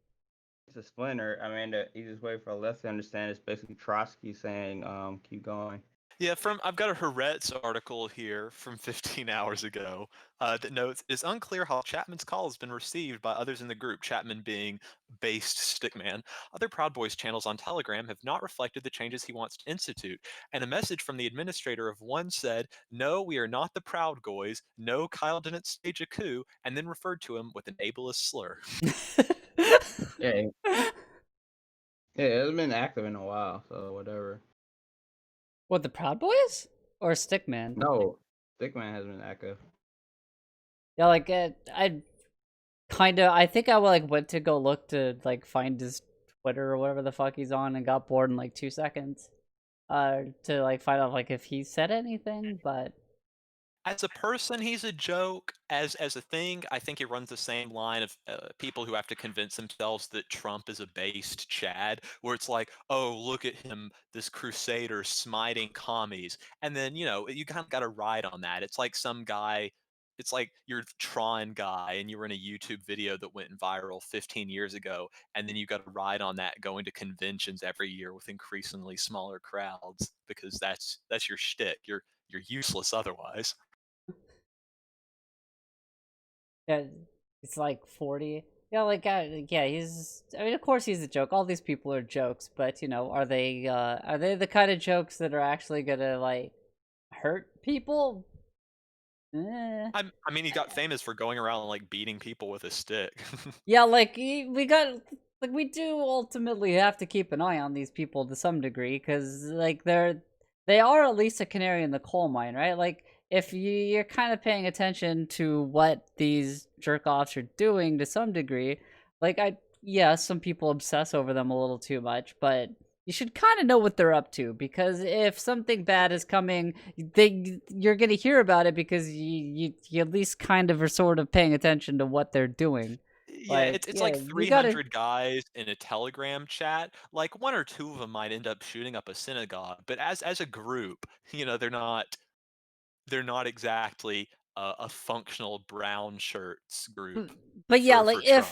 It's a splinter. I mean, the easiest way for us to understand is basically Trotsky saying, keep going. Yeah, I've got a Haaretz article here from 15 hours ago that notes it is unclear how Chapman's call has been received by others in the group, Chapman being based Stickman. Other Proud Boys channels on Telegram have not reflected the changes he wants to institute, and a message from the administrator of one said, "No, we are not the Proud Boys. No, Kyle didn't stage a coup," and then referred to him with an ableist slur. Yeah, yeah, it hasn't been active in a while, so whatever. What, the Proud Boys or Stickman? No, Stickman has been active. Yeah, like I I think I like went to go look to like find his Twitter or whatever the fuck he's on and got bored in like 2 seconds. To like find out like if he said anything, but As a person, he's a joke. As a thing, I think he runs the same line of people who have to convince themselves that Trump is a based Chad, where it's like, oh, look at him, this crusader smiting commies, and then you kind of got to ride on that. It's like some guy. It's like you're Tron guy, and you were in a YouTube video that went viral 15 years ago, and then you got to ride on that, going to conventions every year with increasingly smaller crowds because that's your shtick. You're useless otherwise. yeah, it's like 40. Yeah, like yeah, he's. I mean, of course he's a joke. All these people are jokes, but are they the kind of jokes that are actually gonna like hurt people? Eh. I mean, he got famous for going around like beating people with a stick. Yeah, like we got like we do ultimately have to keep an eye on these people to some degree because like they are at least a canary in the coal mine, right? Like if you're kind of paying attention to what these jerk offs are doing to some degree, like yeah, some people obsess over them a little too much, but you should kind of know what they're up to because if something bad is coming, you're gonna hear about it because you at least kind of are sort of paying attention to what they're doing. Yeah, Like, it's yeah, like you gotta. 300 guys in a Telegram chat. Like one or two of them might end up shooting up a synagogue, but as a group, they're not exactly a functional brown shirts b- group But yeah, for like Trump.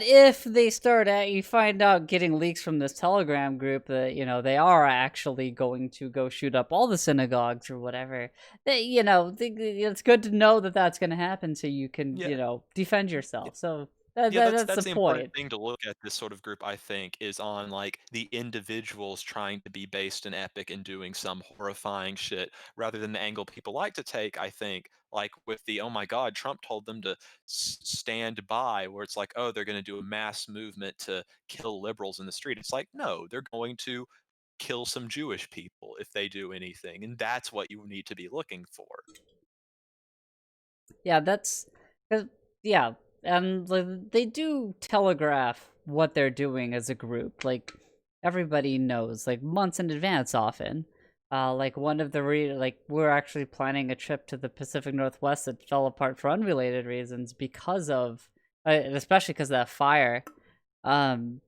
if they start at you find out getting leaks from this Telegram group that they are actually going to go shoot up all the synagogues or whatever. It's good to know that that's going to happen so you can Yeah. defend yourself. So Yeah, that's that's the that's the important point. thing to look at this sort of group, I think, is on like the individuals trying to be based and epic and doing some horrifying shit rather than the angle people like to take, I think, like with the oh my god, Trump told them to stand by, where it's like, oh, they're going to do a mass movement to kill liberals in the street. It's like, no, they're going to kill some Jewish people if they do anything, and that's what you need to be looking for. Yeah, that's 'cause- yeah, and like, they do telegraph what they're doing as a group. Like everybody knows, like months in advance, often. Like one of the like we're actually planning a trip to the Pacific Northwest that fell apart for unrelated reasons because of, and especially because of that fire. Um,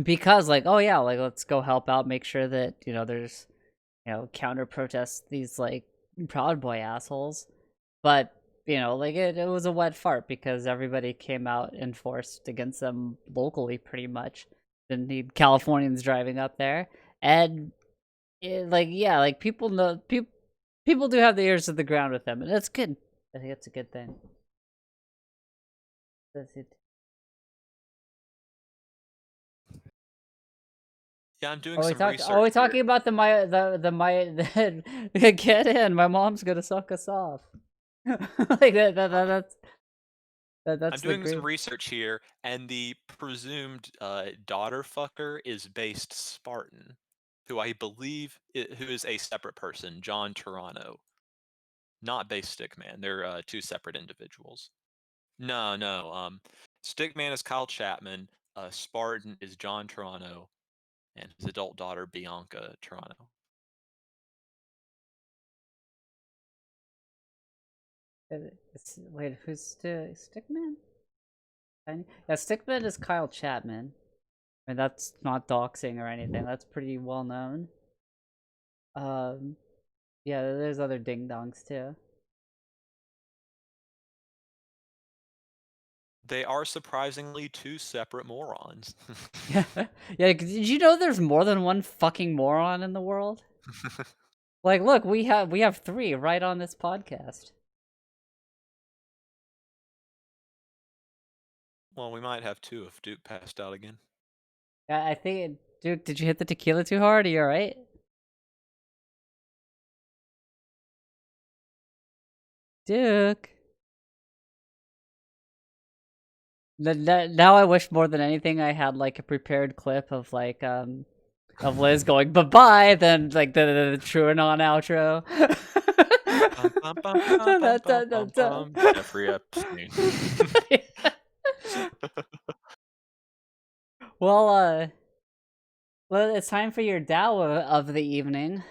because like oh yeah, like let's go help out, make sure that there's counter protest these like Proud Boy assholes. But like it was a wet fart because everybody came out enforced against them locally, pretty much. Didn't need Californians driving up there, and like yeah, like people know people do have the ears to the ground with them, and that's good. I think that's a good thing. That's it. Yeah, I'm doing Are we some talking? Are research we here. talking about the my get in? My mom's gonna suck us off. Like I'm that's the doing some group. research here, and the presumed daughter fucker is based Spartan, who I believe who is a separate person, John Toronto, not based Stickman. They're two separate individuals. No, no. Stickman is Kyle Chapman. Spartan is John Toronto, and his adult daughter Bianca Toronto. Wait, who's Stickman? Yeah, Stickman is Kyle Chapman. I mean, that's not doxing or anything. That's pretty well known. Um, yeah, there's other ding dongs too. They are surprisingly two separate morons. Yeah, yeah. Did you know there's more than one fucking moron in the world? Like, look, we have 3 right on this podcast. Well, we might have 2 if Duke passed out again. I think, Duke, did you hit the tequila too hard? Are you alright? Duke. Now I wish more than anything I had like a prepared clip of like of Liz going bye-bye, then like the true and on outro. Jeffrey Epstein. Well, it's time for your Dow of the evening.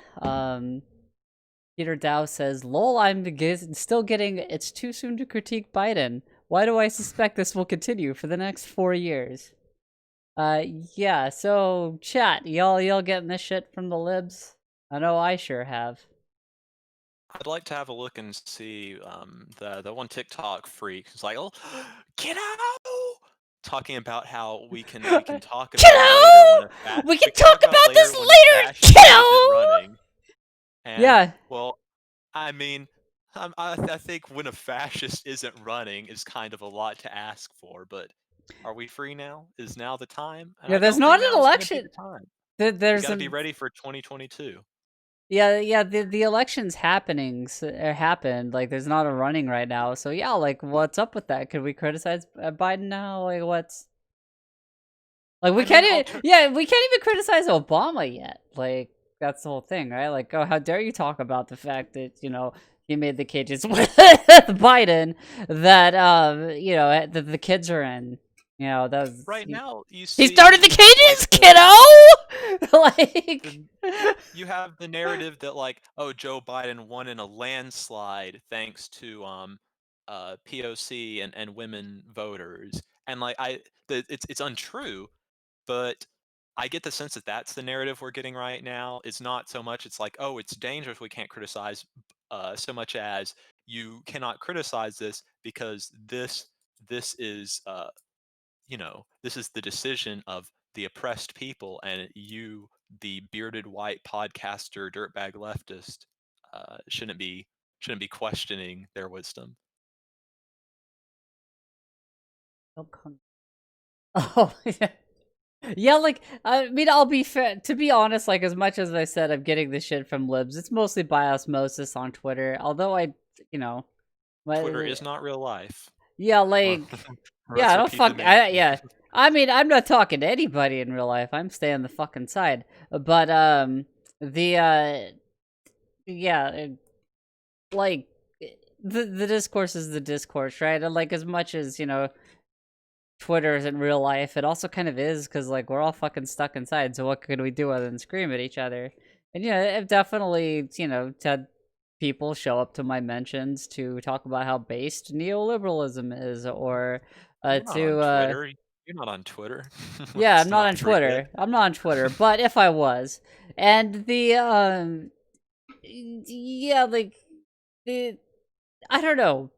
Peter Dow says, "Lol, I'm still getting. It's too soon to critique Biden. Why do I suspect this will continue for the next 4 years?" Yeah. So, chat, y'all getting this shit from the libs? I know I sure have. I'd like to have a look and see the one TikTok freak who's like, "Oh, get out!" Talking about how we can talk about it later when we can talk about this later, kiddo. And, yeah. Well, I mean, I think when a fascist isn't running is kind of a lot to ask for, but are we free now? Is now the time? And Yeah, there's not an election. There's gotta be ready for 2022. Yeah, the election's happened. Like, there's not a running right now. So yeah, like, what's up with that? Could we criticize Biden now? Like, what's like we can't even criticize Obama yet. Like, that's the whole thing, right? Like, oh, how dare you talk about the fact that he made the cages with Biden that the kids are in. That was right now. You see, he started the cages, kiddo. You have the narrative that like, oh, Joe Biden won in a landslide thanks to POC and women voters, and like it's untrue, but I get the sense that that's the narrative we're getting right now. It's not so much. It's like, oh, it's dangerous. We can't criticize, so much as you cannot criticize this because this is this is the decision of the oppressed people, and you, the bearded white podcaster dirtbag leftist, shouldn't be questioning their wisdom. Oh yeah. Yeah, like, I mean, I'll be fair. To be honest, like, as much as I said I'm getting this shit from libs, it's mostly by osmosis on Twitter. Although Twitter is not real life. Yeah, like, yeah, I don't fuck. Yeah, I mean, I'm not talking to anybody in real life. I'm staying the fucking side. But yeah, like, the discourse is the discourse, right? And like, as much as Twitter isn't real life, it also kind of is, because like we're all fucking stuck inside, so what could we do other than scream at each other? And I've definitely had people show up to my mentions to talk about how based neoliberalism is, or you're not on Twitter. Yeah, I'm not on Twitter. I'm not on Twitter, but if I was, and yeah, like I don't know.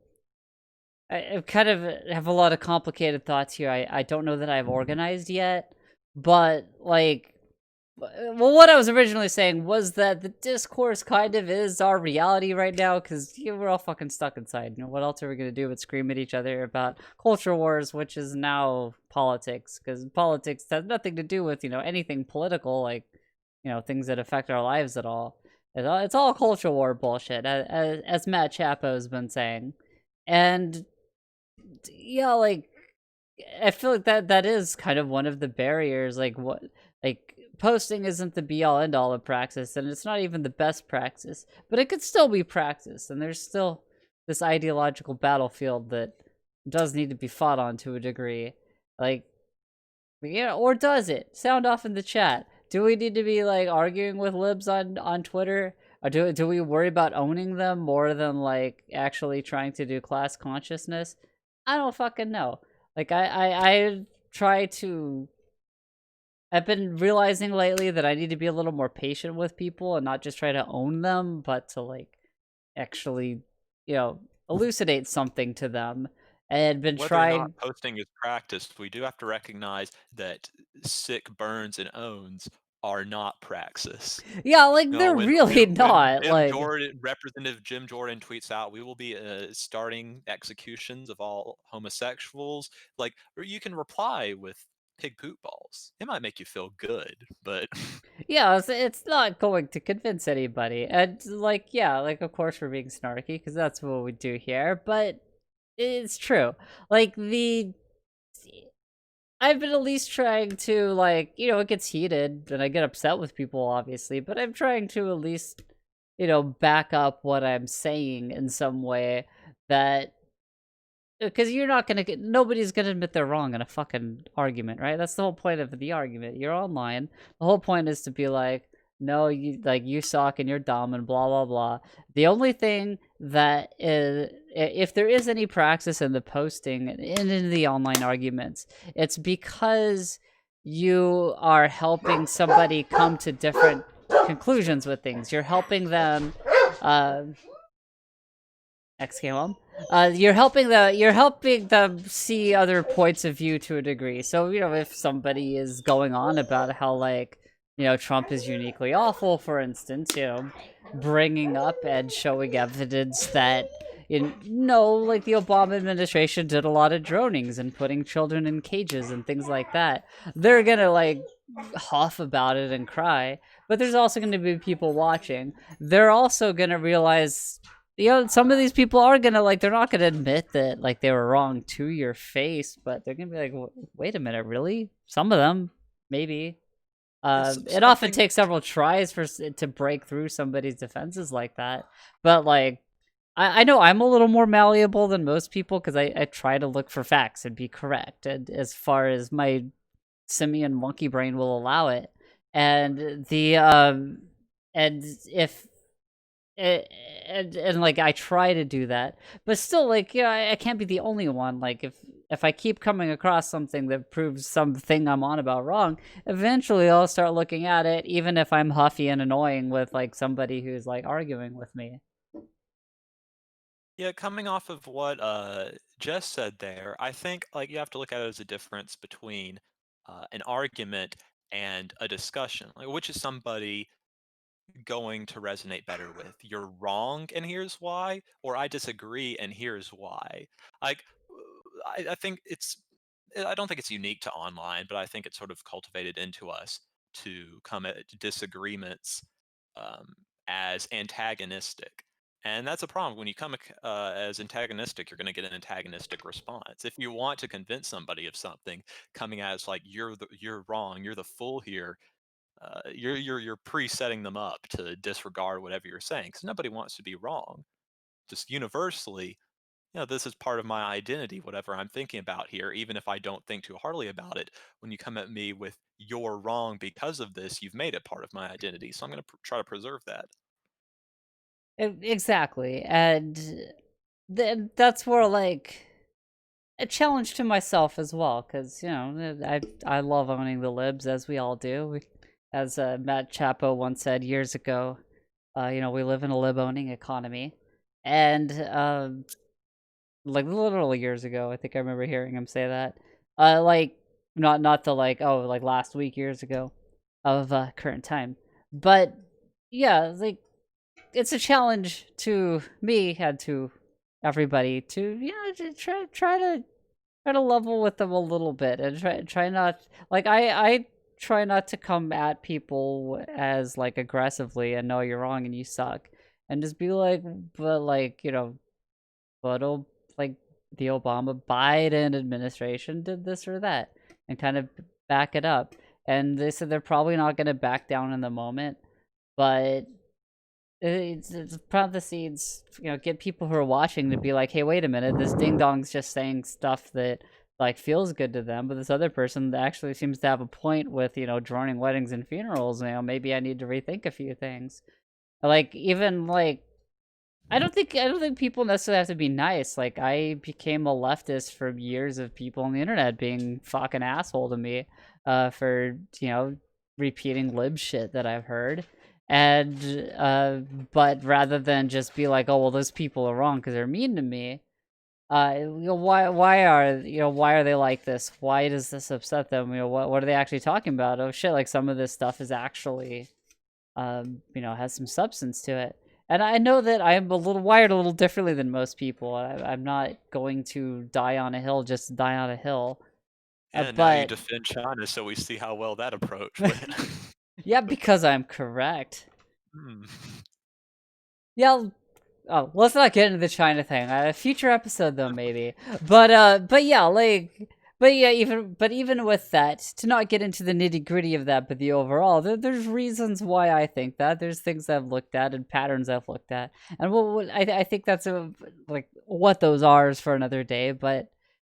I kind of have a lot of complicated thoughts here. I don't know that I've organized yet, but like, well, what I was originally saying was that the discourse kind of is our reality right now, because we're all fucking stuck inside. What else are we gonna do but scream at each other about culture wars, which is now politics? Because politics has nothing to do with anything political, like things that affect our lives at all. It's all culture war bullshit, as Matt Chapo's been saying, and yeah, like, I feel like that is kind of one of the barriers. Like, posting isn't the be all end all of praxis, and it's not even the best praxis, but it could still be praxis, and there's still this ideological battlefield that does need to be fought on to a degree. Like, or does it? Sound off in the chat. Do we need to be like arguing with libs on Twitter? Or do we worry about owning them more than like actually trying to do class consciousness? I don't fucking know. Like, I try to. I've been realizing lately that I need to be a little more patient with people and not just try to own them, but to like actually, elucidate something to them. And been trying. Whether or not posting is practiced, we do have to recognize that sick burns and owns are not praxis. Yeah, like No, they're really not. Like, Representative Jim Jordan tweets out, "We will be starting executions of all homosexuals." Like, or you can reply with pig poop balls. It might make you feel good, but yeah, it's not going to convince anybody. And like, yeah, like of course we're being snarky because that's what we do here. But it's true. Like I've been at least trying to, like, it gets heated and I get upset with people, obviously, but I'm trying to at least, back up what I'm saying in some way that, because you're not gonna get, nobody's gonna admit they're wrong in a fucking argument, right? That's the whole point of the argument. You're online. The whole point is to be like, no, you suck and you're dumb and blah blah blah. The only thing that is, if there is any praxis in the posting and in the online arguments, it's because you are helping somebody come to different conclusions with things. You're helping them. X came on. You're helping them see other points of view to a degree. So if somebody is going on about how, like, Trump is uniquely awful, for instance, bringing up and showing evidence that like the Obama administration did a lot of dronings and putting children in cages and things like that, they're gonna like huff about it and cry. But there's also going to be people watching. They're also gonna realize, some of these people are gonna, like, they're not gonna admit that, like, they were wrong to your face, but they're gonna be like, wait a minute, really? Some of them, maybe. It often takes several tries to break through somebody's defenses like that. But, like, I know I'm a little more malleable than most people because I try to look for facts and be correct, and as far as my simian monkey brain will allow it. And and if and like I try to do that, but still, like, I can't be the only one. Like, if I keep coming across something that proves something I'm on about wrong, eventually I'll start looking at it, even if I'm huffy and annoying with, like, somebody who's, like, arguing with me. yeah, coming off of what Jess said there, I think like you have to look at it as a difference between an argument and a discussion. Like, which is somebody going to resonate better with? You're wrong, and here's why, or I disagree, and here's why. Like, I think it's, I don't think it's unique to online, but I think it's sort of cultivated into us to come at disagreements um, as antagonistic. And that's a problem. When you come as antagonistic, you're going to get an antagonistic response. If you want to convince somebody of something, coming as like you're wrong, you're the fool here, you're pre-setting them up to disregard whatever you're saying because nobody wants to be wrong. Just universally, this is part of my identity, whatever I'm thinking about here, even if I don't think too hardly about it. When you come at me with "you're wrong because of this," you've made it part of my identity. So I'm going to try to preserve that. Exactly. And that's where, like, a challenge to myself as well, because I love owning the libs, as we all do. As Matt Chapo once said years ago, we live in a lib owning economy, and like literally years ago, I think I remember hearing him say that. Like, not the, like, oh, like last week, years ago, of current time, but yeah, like, it's a challenge to me and to everybody to to try to level with them a little bit, and try not, like, I try not to come at people as, like, aggressively and, no, you're wrong and you suck, and just be like, but, like, but like, the Obama Biden administration did this or that, and kind of back it up. And they said they're probably not going to back down in the moment, but it's plant the seeds, get people who are watching to be like, hey, wait a minute, this ding dong's just saying stuff that, like, feels good to them, but this other person that actually seems to have a point with, droning weddings and funerals. Maybe I need to rethink a few things. Like, even, like, I don't think people necessarily have to be nice. Like, I became a leftist from years of people on the internet being fucking asshole to me, for repeating lib shit that I've heard. And but rather than just be like, oh well, those people are wrong because they're mean to me, why are they like this? Why does this upset them? What are they actually talking about? Oh shit, like some of this stuff is actually has some substance to it. And I know that I'm a little wired a little differently than most people. I'm not going to die on a hill just to die on a hill. Yeah, now you But defend China, so we see how well that approach went. yeah, because I'm correct. Hmm. Yeah. Oh, let's not get into the China thing. A future episode though, maybe. But yeah, even with that, to not get into the nitty gritty of that, but the overall, there's reasons why I think that. There's things I've looked at and patterns I've looked at, and I think that's like what those are is for another day. But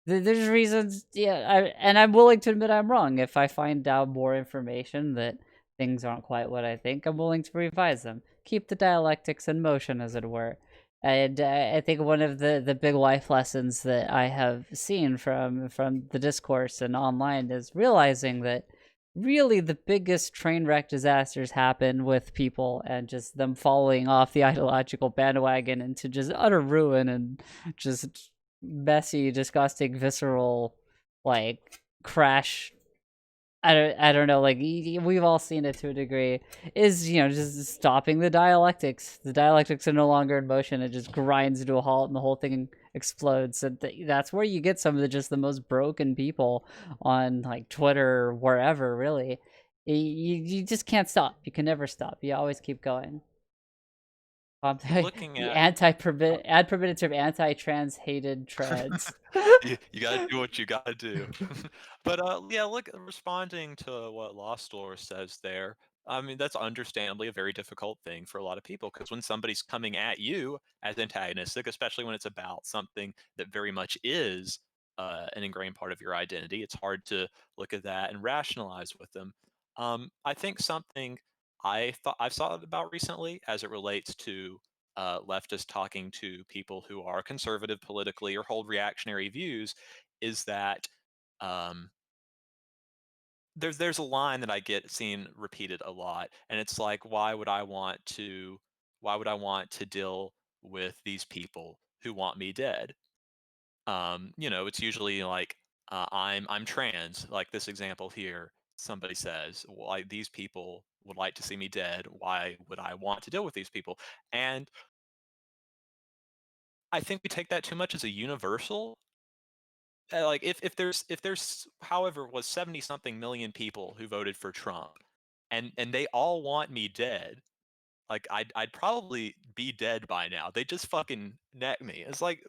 there's reasons, yeah, and I'm willing to admit I'm wrong if I find out more information that things aren't quite what I think. I'm willing to revise them, keep the dialectics in motion, as it were. And I think one of the big life lessons that I have seen from the discourse and online is realizing that really the biggest train wreck disasters happen with people and just them falling off the ideological bandwagon into just utter ruin and just messy, disgusting, visceral, like crash. I don't know, like we've all seen it to a degree. Is just stopping the dialectics. The dialectics are no longer in motion. It just grinds to a halt, and the whole thing explodes. And that's where you get some of the most broken people on like Twitter or wherever. Really, you just can't stop. You can never stop. You always keep going. Looking at Ad permitted term anti-trans hated trans. you gotta do what you gotta do. But yeah, look, responding to what Lost Lore says there, I mean that's understandably a very difficult thing for a lot of people because when somebody's coming at you as antagonistic, especially when it's about something that very much is an ingrained part of your identity, it's hard to look at that and rationalize with them. I think something I've thought about recently as it relates to leftists talking to people who are conservative politically or hold reactionary views is that um, there's a line that I get seen repeated a lot, and it's like, why would I want to deal with these people who want me dead? It's usually like I'm trans, like this example here. Somebody says, well, like these people would like to see me dead. Why would I want to deal with these people? And I think we take that too much as a universal. Like if there's however was 70 something million people who voted for Trump and they all want me dead, like I'd probably be dead by now. They just fucking neck me. It's like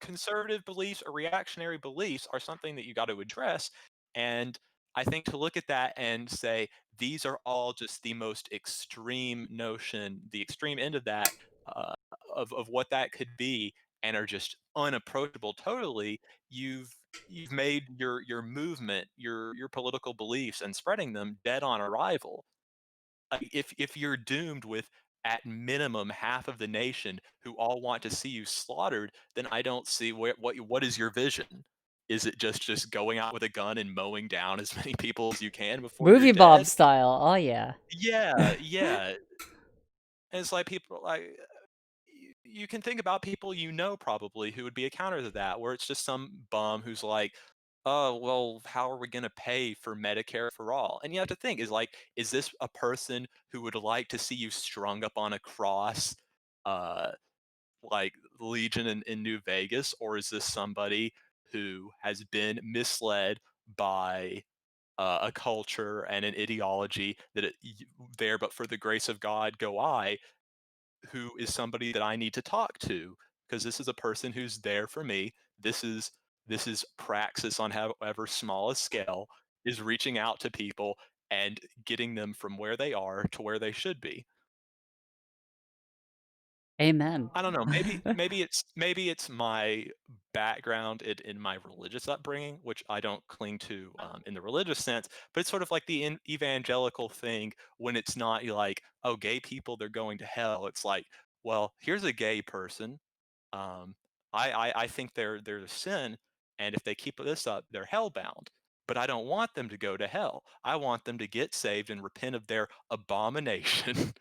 conservative beliefs or reactionary beliefs are something that you got to address. And I think to look at that and say these are all just the most extreme notion, the extreme end of that, uh, of what that could be, and are just unapproachable totally. You've made your movement, your political beliefs, and spreading them dead on arrival. Like if you're doomed with at minimum half of the nation who all want to see you slaughtered, then I don't see what is your vision? Is it just going out with a gun and mowing down as many people as you can before you're Movie Bob dead? style. Oh yeah. Yeah, yeah. And it's like people like you can think about people probably who would be a counter to that, where it's just some bum who's like, "Oh, well, how are we going to pay for Medicare for all?" And you have to think is like, is this a person who would like to see you strung up on a cross, uh, like Legion in New Vegas, or is this somebody who has been misled by a culture and an ideology that there, but for the grace of God, go I, who is somebody that I need to talk to because this is a person who's there for me. This is praxis on however small a scale is reaching out to people and getting them from where they are to where they should be. Amen. I don't know. Maybe it's my background in my religious upbringing, which I don't cling to in the religious sense. But it's sort of like the evangelical thing when it's not like, oh, gay people they're going to hell. It's like, well, here's a gay person. Um, I think they're a sin, and if they keep this up, they're hellbound. but I don't want them to go to hell. I want them to get saved and repent of their abomination.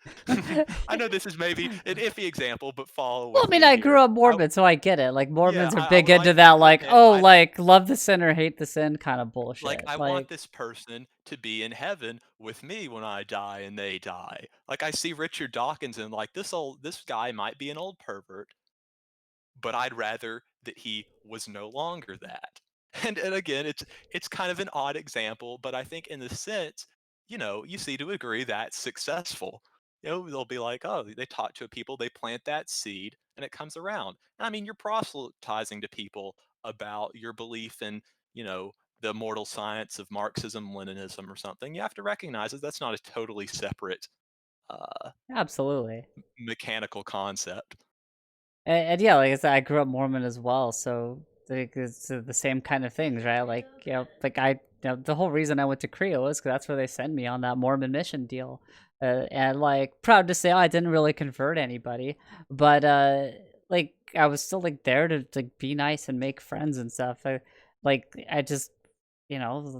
I know this is maybe an iffy example, but follow Well, I with mean, me I grew here. up Mormon, so I get it. Like Yeah, Mormons are I big would into like them that, to like, repent. oh, like love the sinner, hate the sin kind of Like, bullshit. I want Like, this person to be in heaven with me when I die and they die. Like, I see Richard Dawkins and like this guy might be an old pervert, but I'd rather that he was no longer that. And again, it's kind of an odd example, but I think in the sense, you see to agree that's successful. They'll be like, oh, they talk to people, they plant that seed, and it comes around. I mean, you're proselytizing to people about your belief in, you know, the immortal science of Marxism, Leninism, or something. You have to recognize that that's not a totally separate uh, absolutely. mechanical concept. And yeah, like I said, I grew up Mormon as well, so like, it's the same kind of things, right? Like, like the whole reason I went to Creo was because that's where they sent me on that Mormon mission deal. And like, proud to say, I didn't really convert anybody, but like, I was still like there to like be nice and make friends and stuff. I just,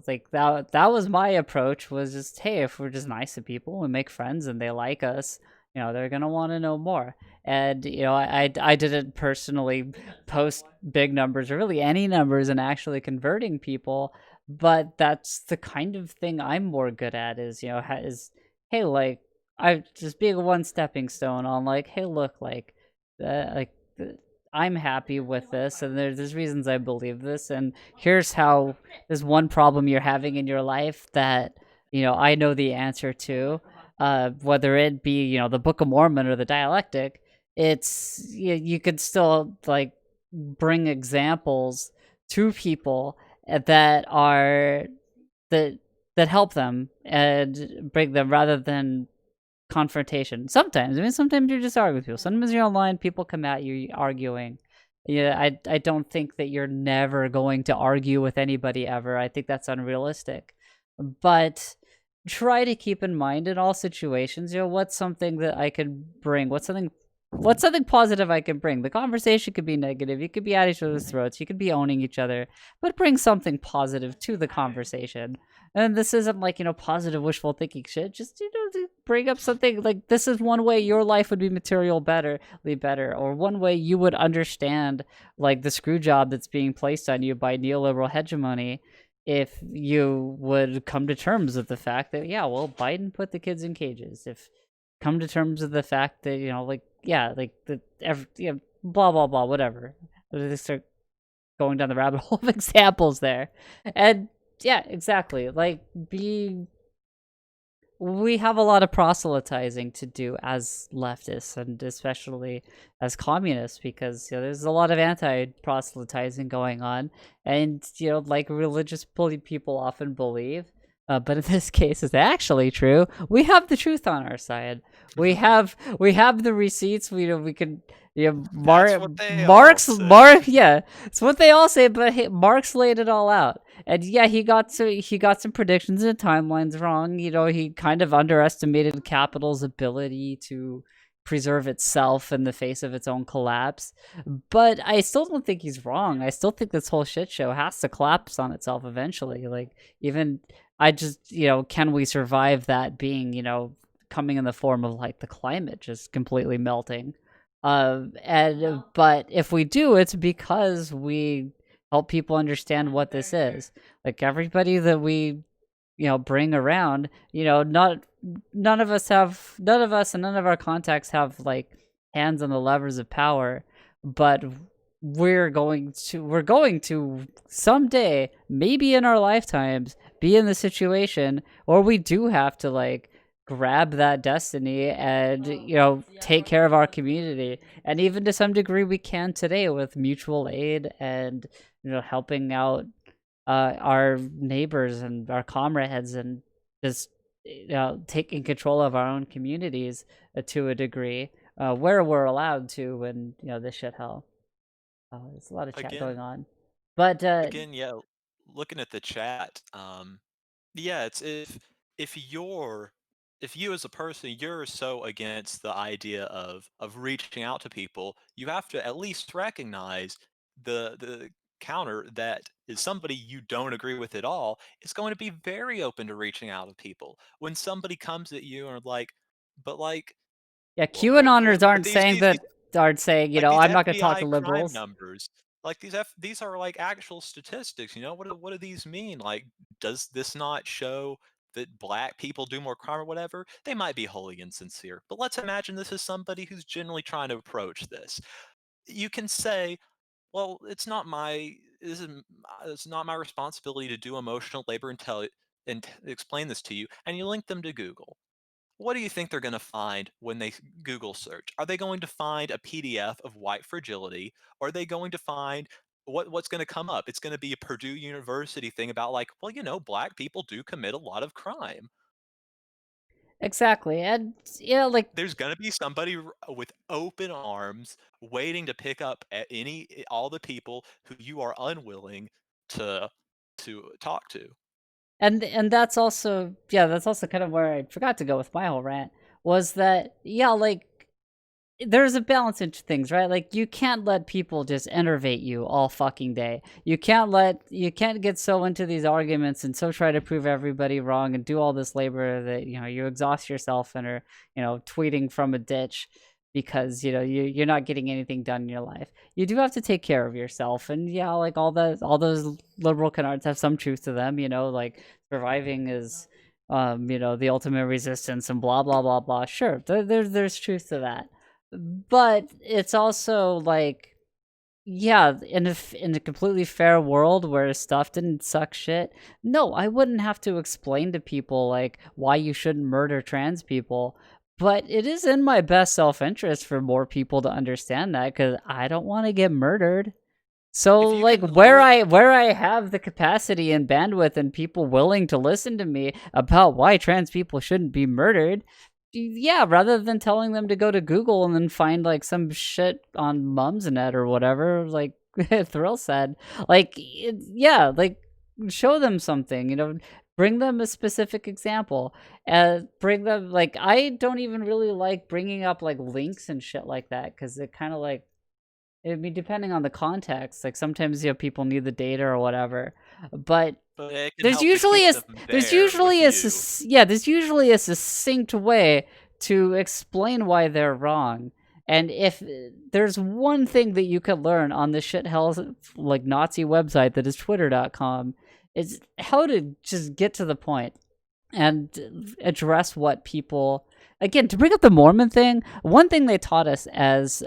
like that was my approach, was just, hey, if we're just nice to people and make friends and they like us, they're gonna want to know more. And I didn't personally post big numbers or really any numbers in actually converting people, but that's the kind of thing I'm more good at, is hey, like, I just being one stepping stone on, like, hey, look, like uh, I'm happy with this, and there's reasons I believe this, and here's how there's one problem you're having in your life that I know the answer to, whether it be the Book of Mormon or the dialectic. It's you could still like bring examples to people that are that that help them and bring them, rather than confrontation. Sometimes, I mean, sometimes you're just arguing with people. Sometimes you're online, people come at you arguing. Yeah, I don't think that you're never going to argue with anybody ever. I think that's unrealistic. But try to keep in mind in all situations, what's something that I could bring? What's something positive I can bring? The conversation could be negative. You could be at each other's throats. You could be owning each other, but bring something positive to the conversation. And this isn't like, positive wishful thinking shit. Just, to bring up something like, this is one way your life would be better, or one way you would understand like the screw job that's being placed on you by neoliberal hegemony, if you would come to terms with the fact that, yeah, well, Biden put the kids in cages. If come to terms with the fact that, like, yeah, like blah blah blah, whatever. They start going down the rabbit hole of examples there, and yeah, exactly. Like, we have a lot of proselytizing to do as leftists, and especially as communists, because there's a lot of anti-proselytizing going on, and like religious people often believe. But in this case, it's actually true. We have the truth on our side. We have the receipts. We can That's what they all say. Yeah, it's what they all say. But hey, Marx laid it all out. And yeah, he got some predictions and timelines wrong. He kind of underestimated capital's ability to preserve itself in the face of its own collapse. But I still don't think he's wrong. I still think this whole shit show has to collapse on itself eventually. Like, even I just, can we survive that being, coming in the form of like the climate just completely melting? But if we do, it's because we help people understand what this is. Like, everybody that we bring around, not none of us and none of our contacts have like hands on the levers of power, but we're going to someday, maybe in our lifetimes, be in the situation, or we do have to like grab that destiny and take care of our community. And even to some degree we can today with mutual aid and helping out our neighbors and our comrades, and just taking control of our own communities to a degree, where we're allowed to, when this shit hell. There's a lot of chat going Again, on, but yeah, looking at the chat, yeah, it's if you as a person, you're so against the idea of reaching out to people, you have to at least recognize the counter that is somebody you don't agree with at all is going to be very open to reaching out to people. When somebody comes at you and like, but like, Yeah, well, QAnoners aren't saying these aren't saying, like these I'm not going to talk FBI to crime liberals. numbers, like these are like actual statistics. What do these mean? Like, does this not show that black people do more crime or whatever? They might be wholly insincere, but let's imagine this is somebody who's generally trying to approach this. You can say, well, it's not my responsibility to do emotional labor and explain this to you, and you link them to Google. What do you think they're going to find when they Google search? Are they going to find a PDF of white fragility? Or are they going to find what's going to come up? It's going to be a Purdue University thing about like, well, black people do commit a lot of crime. Exactly. And yeah, like There's going to be somebody with open arms waiting to pick up at all the people who you are unwilling to talk to. and that's also kind of where I forgot to go with my whole rant, was that like there's a balance into things, right? Like you can't let people just enervate you all fucking day. You can't get so into these arguments and so try to prove everybody wrong and do all this labor that you exhaust yourself and are tweeting from a ditch because you're not getting anything done in your life. You do have to take care of yourself, and like all those liberal canards have some truth to them. Like surviving is the ultimate resistance and blah blah blah blah. Sure, there's truth to that, but it's also like, in a completely fair world where stuff didn't suck shit, no, I wouldn't have to explain to people like why you shouldn't murder trans people. But it is in my best self-interest for more people to understand that, because I don't want to get murdered. So If you like can where look I have the capacity and bandwidth and people willing to listen to me about why trans people shouldn't be murdered, rather than telling them to go to Google and then find like some shit on Mumsnet or whatever, like Thrill said, like like show them something, bring them a specific example, bring them, like, I don't even really like bringing up like links and shit like that, because it kind of like, I mean, depending on the context, like sometimes people need the data or whatever, but but it can there's help to usually keep a them there with you. there's usually a succinct way to explain why they're wrong. And if there's one thing that you could learn on this shithell like Nazi website that is twitter.com, is how to just get to the point and address what people, again, to bring up the Mormon thing, one thing they taught us as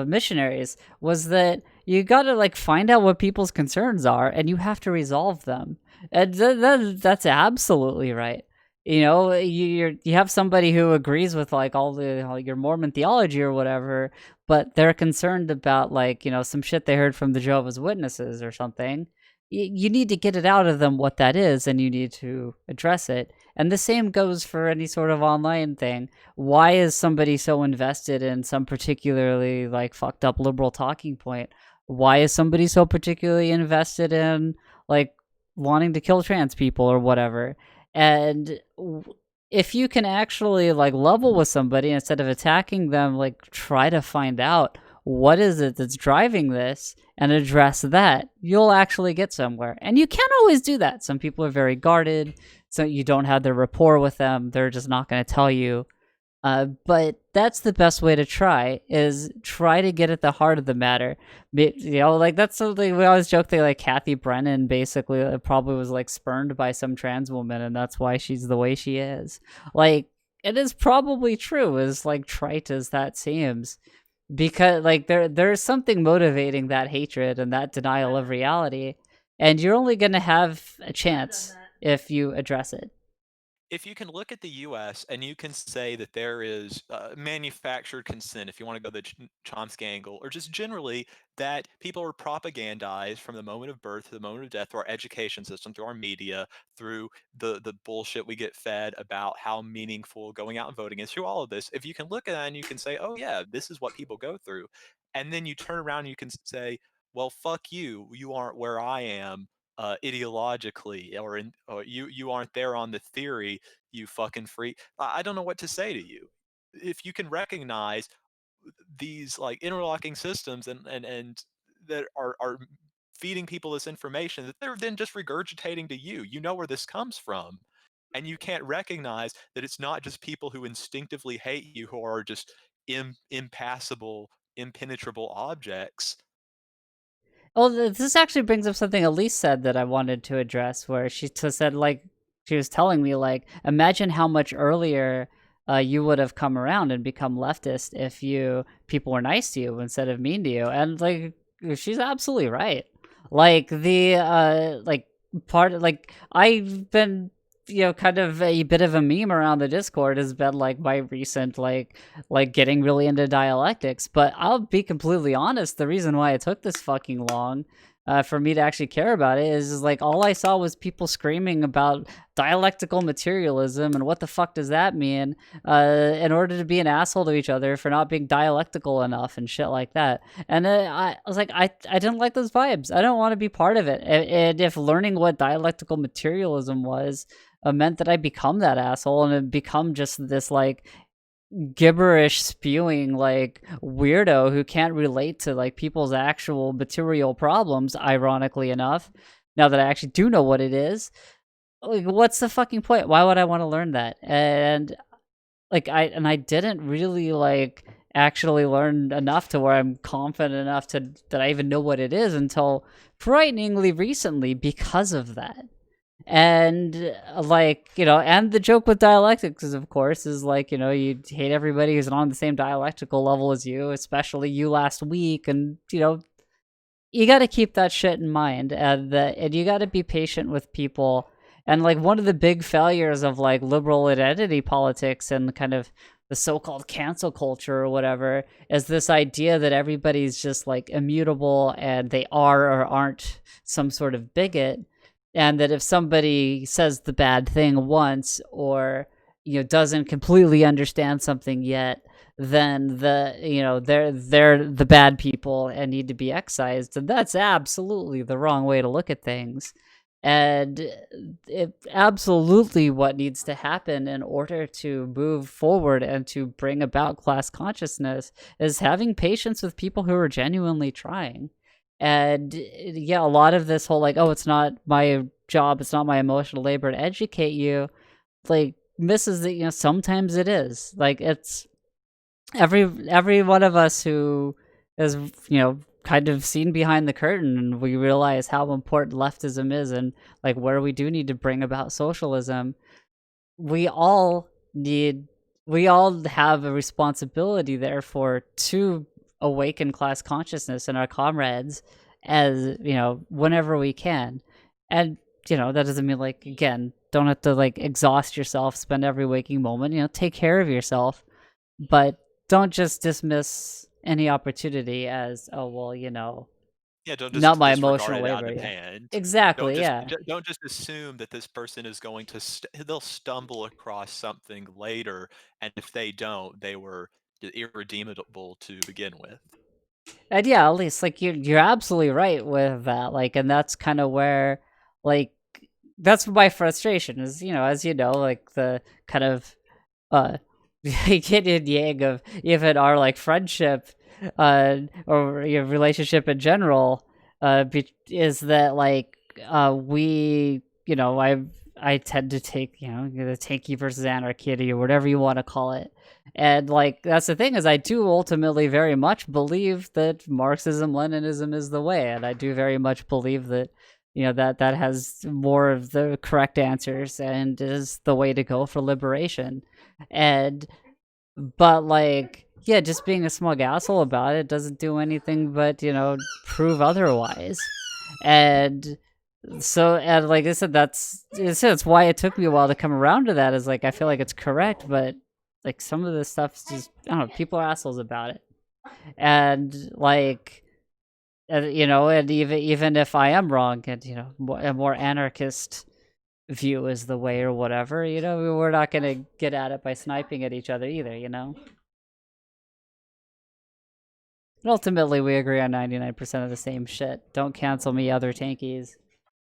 missionaries was that you got to like find out what people's concerns are and you have to resolve them. And that's absolutely right. You have somebody who agrees with like all your Mormon theology or whatever, but they're concerned about like some shit they heard from the Jehovah's Witnesses or something. You need to get it out of them what that is, and you need to address it. And the same goes for any sort of online thing. Why is somebody so invested in some particularly like fucked up liberal talking point? Why is somebody so particularly invested in like wanting to kill trans people or whatever? And if you can actually like level with somebody instead of attacking them, like try to find out what is it that's driving this and address that, you'll actually get somewhere. And you can't always do that. Some people are very guarded, so you don't have the rapport with them. They're just not going to tell you. But that's the best way to try to get at the heart of the matter. Like that's something we always joke that like Kathy Brennan basically probably was like spurned by some trans woman, and that's why she's the way she is. Like, it is probably true, as like trite as that seems, because like there's something motivating that hatred and that denial of reality, and you're only going to have a chance if you address it. If you can look at the US and you can say that there is manufactured consent, if you want to go the Chomsky angle, or just generally that people are propagandized from the moment of birth to the moment of death through our education system, through our media, through the bullshit we get fed about how meaningful going out and voting is, through all of this, if you can look at that and you can say, oh yeah, this is what people go through, and then you turn around and you can say, well, fuck you, you aren't where I am ideologically, or you aren't there on the theory, you fucking freak. I don't know what to say to you. If you can recognize these like interlocking systems and that are feeding people this information that they're then just regurgitating to you. You know where this comes from. And you can't recognize that it's not just people who instinctively hate you who are just impassable, impenetrable objects. Well, this actually brings up something Elise said that I wanted to address, where she said, like, she was telling me, like, imagine how much earlier you would have come around and become leftist if people were nice to you instead of mean to you. And, like, she's absolutely right. Like, I've been, kind of a bit of a meme around the Discord has been, like, my recent, like getting really into dialectics. But I'll be completely honest, the reason why it took this fucking long for me to actually care about it is like all I saw was people screaming about dialectical materialism and what the fuck does that mean, in order to be an asshole to each other for not being dialectical enough and shit like that. And I was like, I didn't like those vibes. I don't want to be part of it. And if learning what dialectical materialism was meant that I become that asshole and it become just this like gibberish spewing like weirdo who can't relate to like people's actual material problems, ironically enough, now that I actually do know what it is, like what's the fucking point? Why would I want to learn that? And I didn't really like actually learn enough to where I'm confident enough to that I even know what it is until frighteningly recently because of that. And and the joke with dialectics is, of course, is like, you hate everybody who's not on the same dialectical level as you, especially you last week. And you got to keep that shit in mind, and you got to be patient with people. And like one of the big failures of like liberal identity politics and kind of the so-called cancel culture or whatever is this idea that everybody's just like immutable and they are or aren't some sort of bigot, and that if somebody says the bad thing once or doesn't completely understand something yet, then they're the bad people and need to be excised. And that's absolutely the wrong way to look at things. And it absolutely what needs to happen in order to move forward and to bring about class consciousness is having patience with people who are genuinely trying. And yeah, a lot of this whole like, oh, it's not my job, it's not my emotional labor to educate you, like misses that sometimes it is. Like it's every one of us who is kind of seen behind the curtain, and we realize how important leftism is and like where we do need to bring about socialism. we all need we all have a responsibility therefore to awaken class consciousness in our comrades, as whenever we can. And that doesn't mean, like, again, don't have to like exhaust yourself, spend every waking moment, take care of yourself, but don't just dismiss any opportunity as, oh well, Yeah, don't not just my disregard emotional it out labor. of Yeah, hand. exactly. Yeah. Don't just assume that this person is going to they'll stumble across something later, and if they don't, they were irredeemable to begin with. And yeah, at least like you're absolutely right with that. Like, and that's kind of where, like, that's my frustration is, as like the kind of yin and yang of even our like friendship, or your relationship in general, is that like we, I tend to take the tanky versus anarchy or whatever you want to call it. And like that's the thing is I do ultimately very much believe that Marxism Leninism is the way, and I do very much believe that that has more of the correct answers and is the way to go for liberation. And but like, yeah, just being a smug asshole about it doesn't do anything but prove otherwise. And so, and like I said, that's why it took me a while to come around to that, is like I feel like it's correct, but like some of this stuff is just, I don't know, people are assholes about it. And like, and even if I am wrong, and a more anarchist view is the way or whatever, we're not gonna get at it by sniping at each other either. And ultimately we agree on 99% of the same shit. Don't cancel me, other tankies.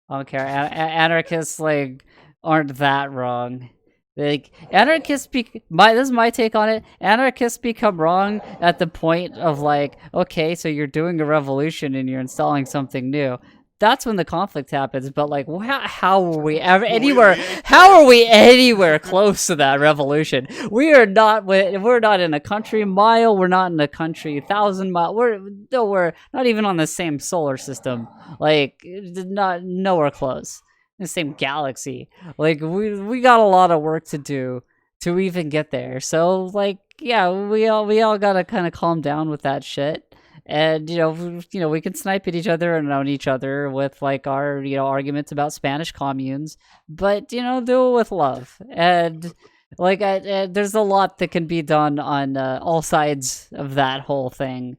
I don't care. Anarchists like aren't that wrong. Like anarchists this is my take on it. Anarchists become wrong at the point of like, okay, so you're doing a revolution and you're installing something new. That's when the conflict happens. But like, how are we ever anywhere? How are we anywhere close to that revolution? We are not. We're not in a country mile. We're not in a country 1,000 mile. We're not even on the same solar system. Like, not nowhere close. The same galaxy. Like we got a lot of work to do to even get there. So like yeah, we all gotta kind of calm down with that shit. And we can snipe at each other and own each other with like our arguments about Spanish communes, but do it with love. And like there's a lot that can be done on all sides of that whole thing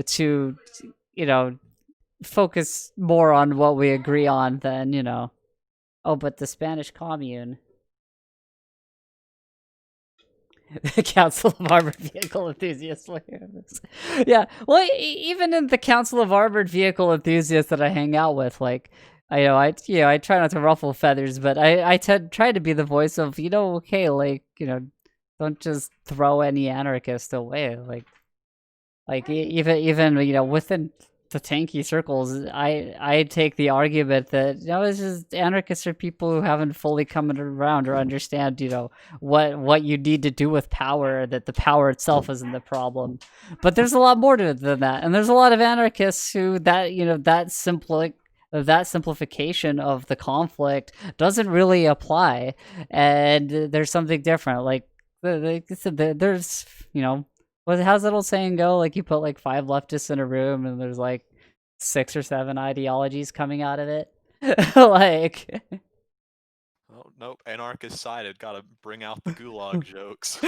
to you know focus more on what we agree on than oh, but the Spanish Commune. The Council of Armored Vehicle Enthusiasts. Yeah, well, even in the Council of Armored Vehicle Enthusiasts that I hang out with, like, I try not to ruffle feathers, but I try to be the voice of, okay, like, don't just throw any anarchist away, like even within the tanky circles, I take the argument that it's just anarchists are people who haven't fully come around or understand what you need to do with power, that the power itself isn't the problem. But there's a lot more to it than that, and there's a lot of anarchists who that simplification of the conflict doesn't really apply, and there's something different. Like there's how's that old saying go? Like you put like 5 leftists in a room and there's like 6 or 7 ideologies coming out of it. Like Oh, nope, anarchist sided. Gotta bring out the gulag jokes.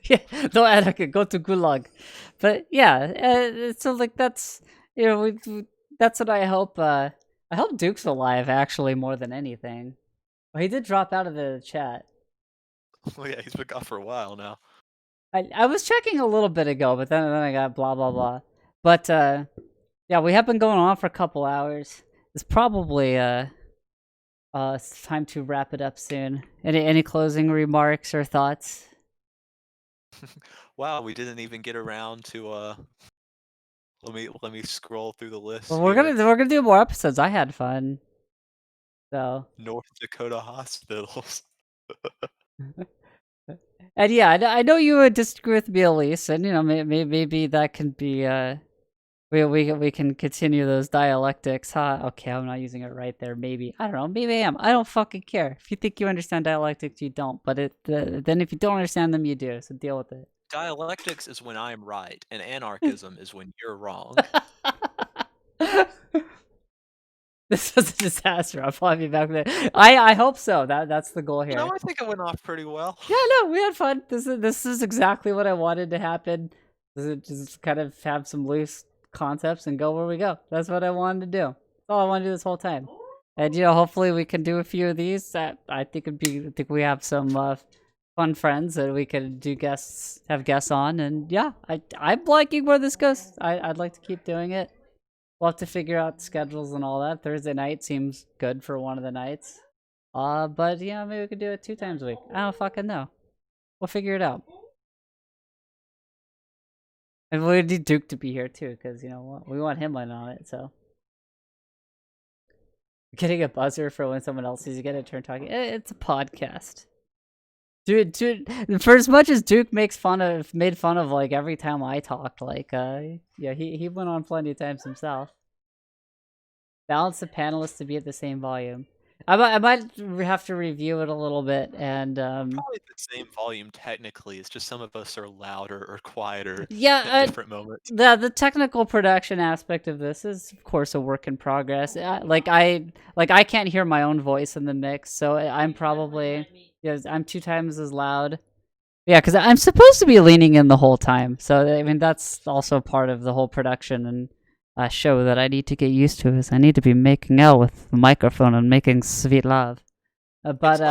yeah, no anarchist, go to gulag. But yeah, so like that's that's what I hope. I hope Duke's alive actually more than anything. Well, he did drop out of the chat. Well, yeah, he's been gone for a while now. I was checking a little bit ago, but then I got blah blah blah. But yeah, we have been going on for a couple hours. It's probably it's time to wrap it up soon. Any closing remarks or thoughts? Wow, we didn't even get around to let me scroll through the list. Well, we're gonna do more episodes. I had fun. So North Dakota hospitals. and yeah, I know you would disagree with me, Elise, and maybe that can be we can continue those dialectics, huh? Okay, I'm not using it right there. Maybe I don't know. Maybe I am. I don't fucking care. If you think you understand dialectics, you don't. But then if you don't understand them, you do. So deal with it. Dialectics is when I'm right, and anarchism is when you're wrong. This was a disaster. I'll probably be back there. I hope so. That's the goal here. I think it went off pretty well. Yeah, no, we had fun. This is exactly what I wanted to happen. Just kind of have some loose concepts and go where we go. That's what I wanted to do. That's all I wanted to do this whole time. And hopefully we can do a few of these. I think we have some fun friends that we could have guests on. And yeah, I'm liking where this goes. I'd like to keep doing it. We'll have to figure out schedules and all that. Thursday night seems good for one of the nights. But maybe we could do it 2 times a week. I don't fucking know. We'll figure it out. And we need Duke to be here too, because we want him in on it. So getting a buzzer for when someone else is getting a turn talking. It's a podcast. Dude, for as much as Duke made fun of like every time I talked, like he went on plenty of times himself. Balance the panelists to be at the same volume. I might have to review it a little bit and Probably the same volume technically. It's just some of us are louder or quieter at different moments. The technical production aspect of this is of course a work in progress. I can't hear my own voice in the mix, so I'm probably I'm 2 times as loud. Yeah, because I'm supposed to be leaning in the whole time, so I mean that's also part of the whole production and show that I need to get used to. Is I need to be making out with the microphone and making sweet love. But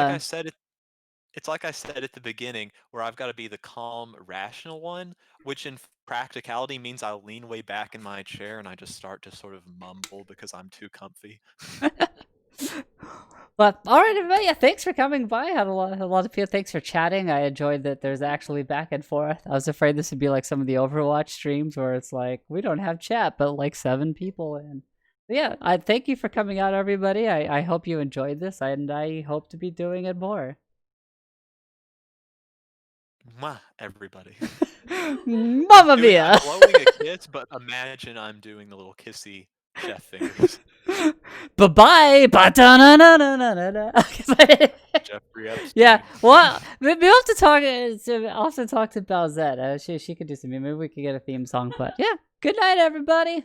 it's like I said at the beginning, where I've got to be the calm, rational one, which in practicality means I lean way back in my chair and I just start to sort of mumble because I'm too comfy. But all right, everybody. Yeah, thanks for coming by. Had a lot of people. Thanks for chatting. I enjoyed that. There's actually back and forth. I was afraid this would be like some of the Overwatch streams where it's like we don't have chat, but like 7 people in. But yeah, I thank you for coming out, everybody. I hope you enjoyed this, and I hope to be doing it more. Mwah, everybody. Mamma mia! I'm blowing a kiss, but imagine I'm doing the little kissy chef fingers. Bye bye. Jeffrey Epstein. Yeah. Well, we'll have to talk. I'll have to talk to Balzette. She could do something. Maybe we could get a theme song. But yeah. Good night, everybody.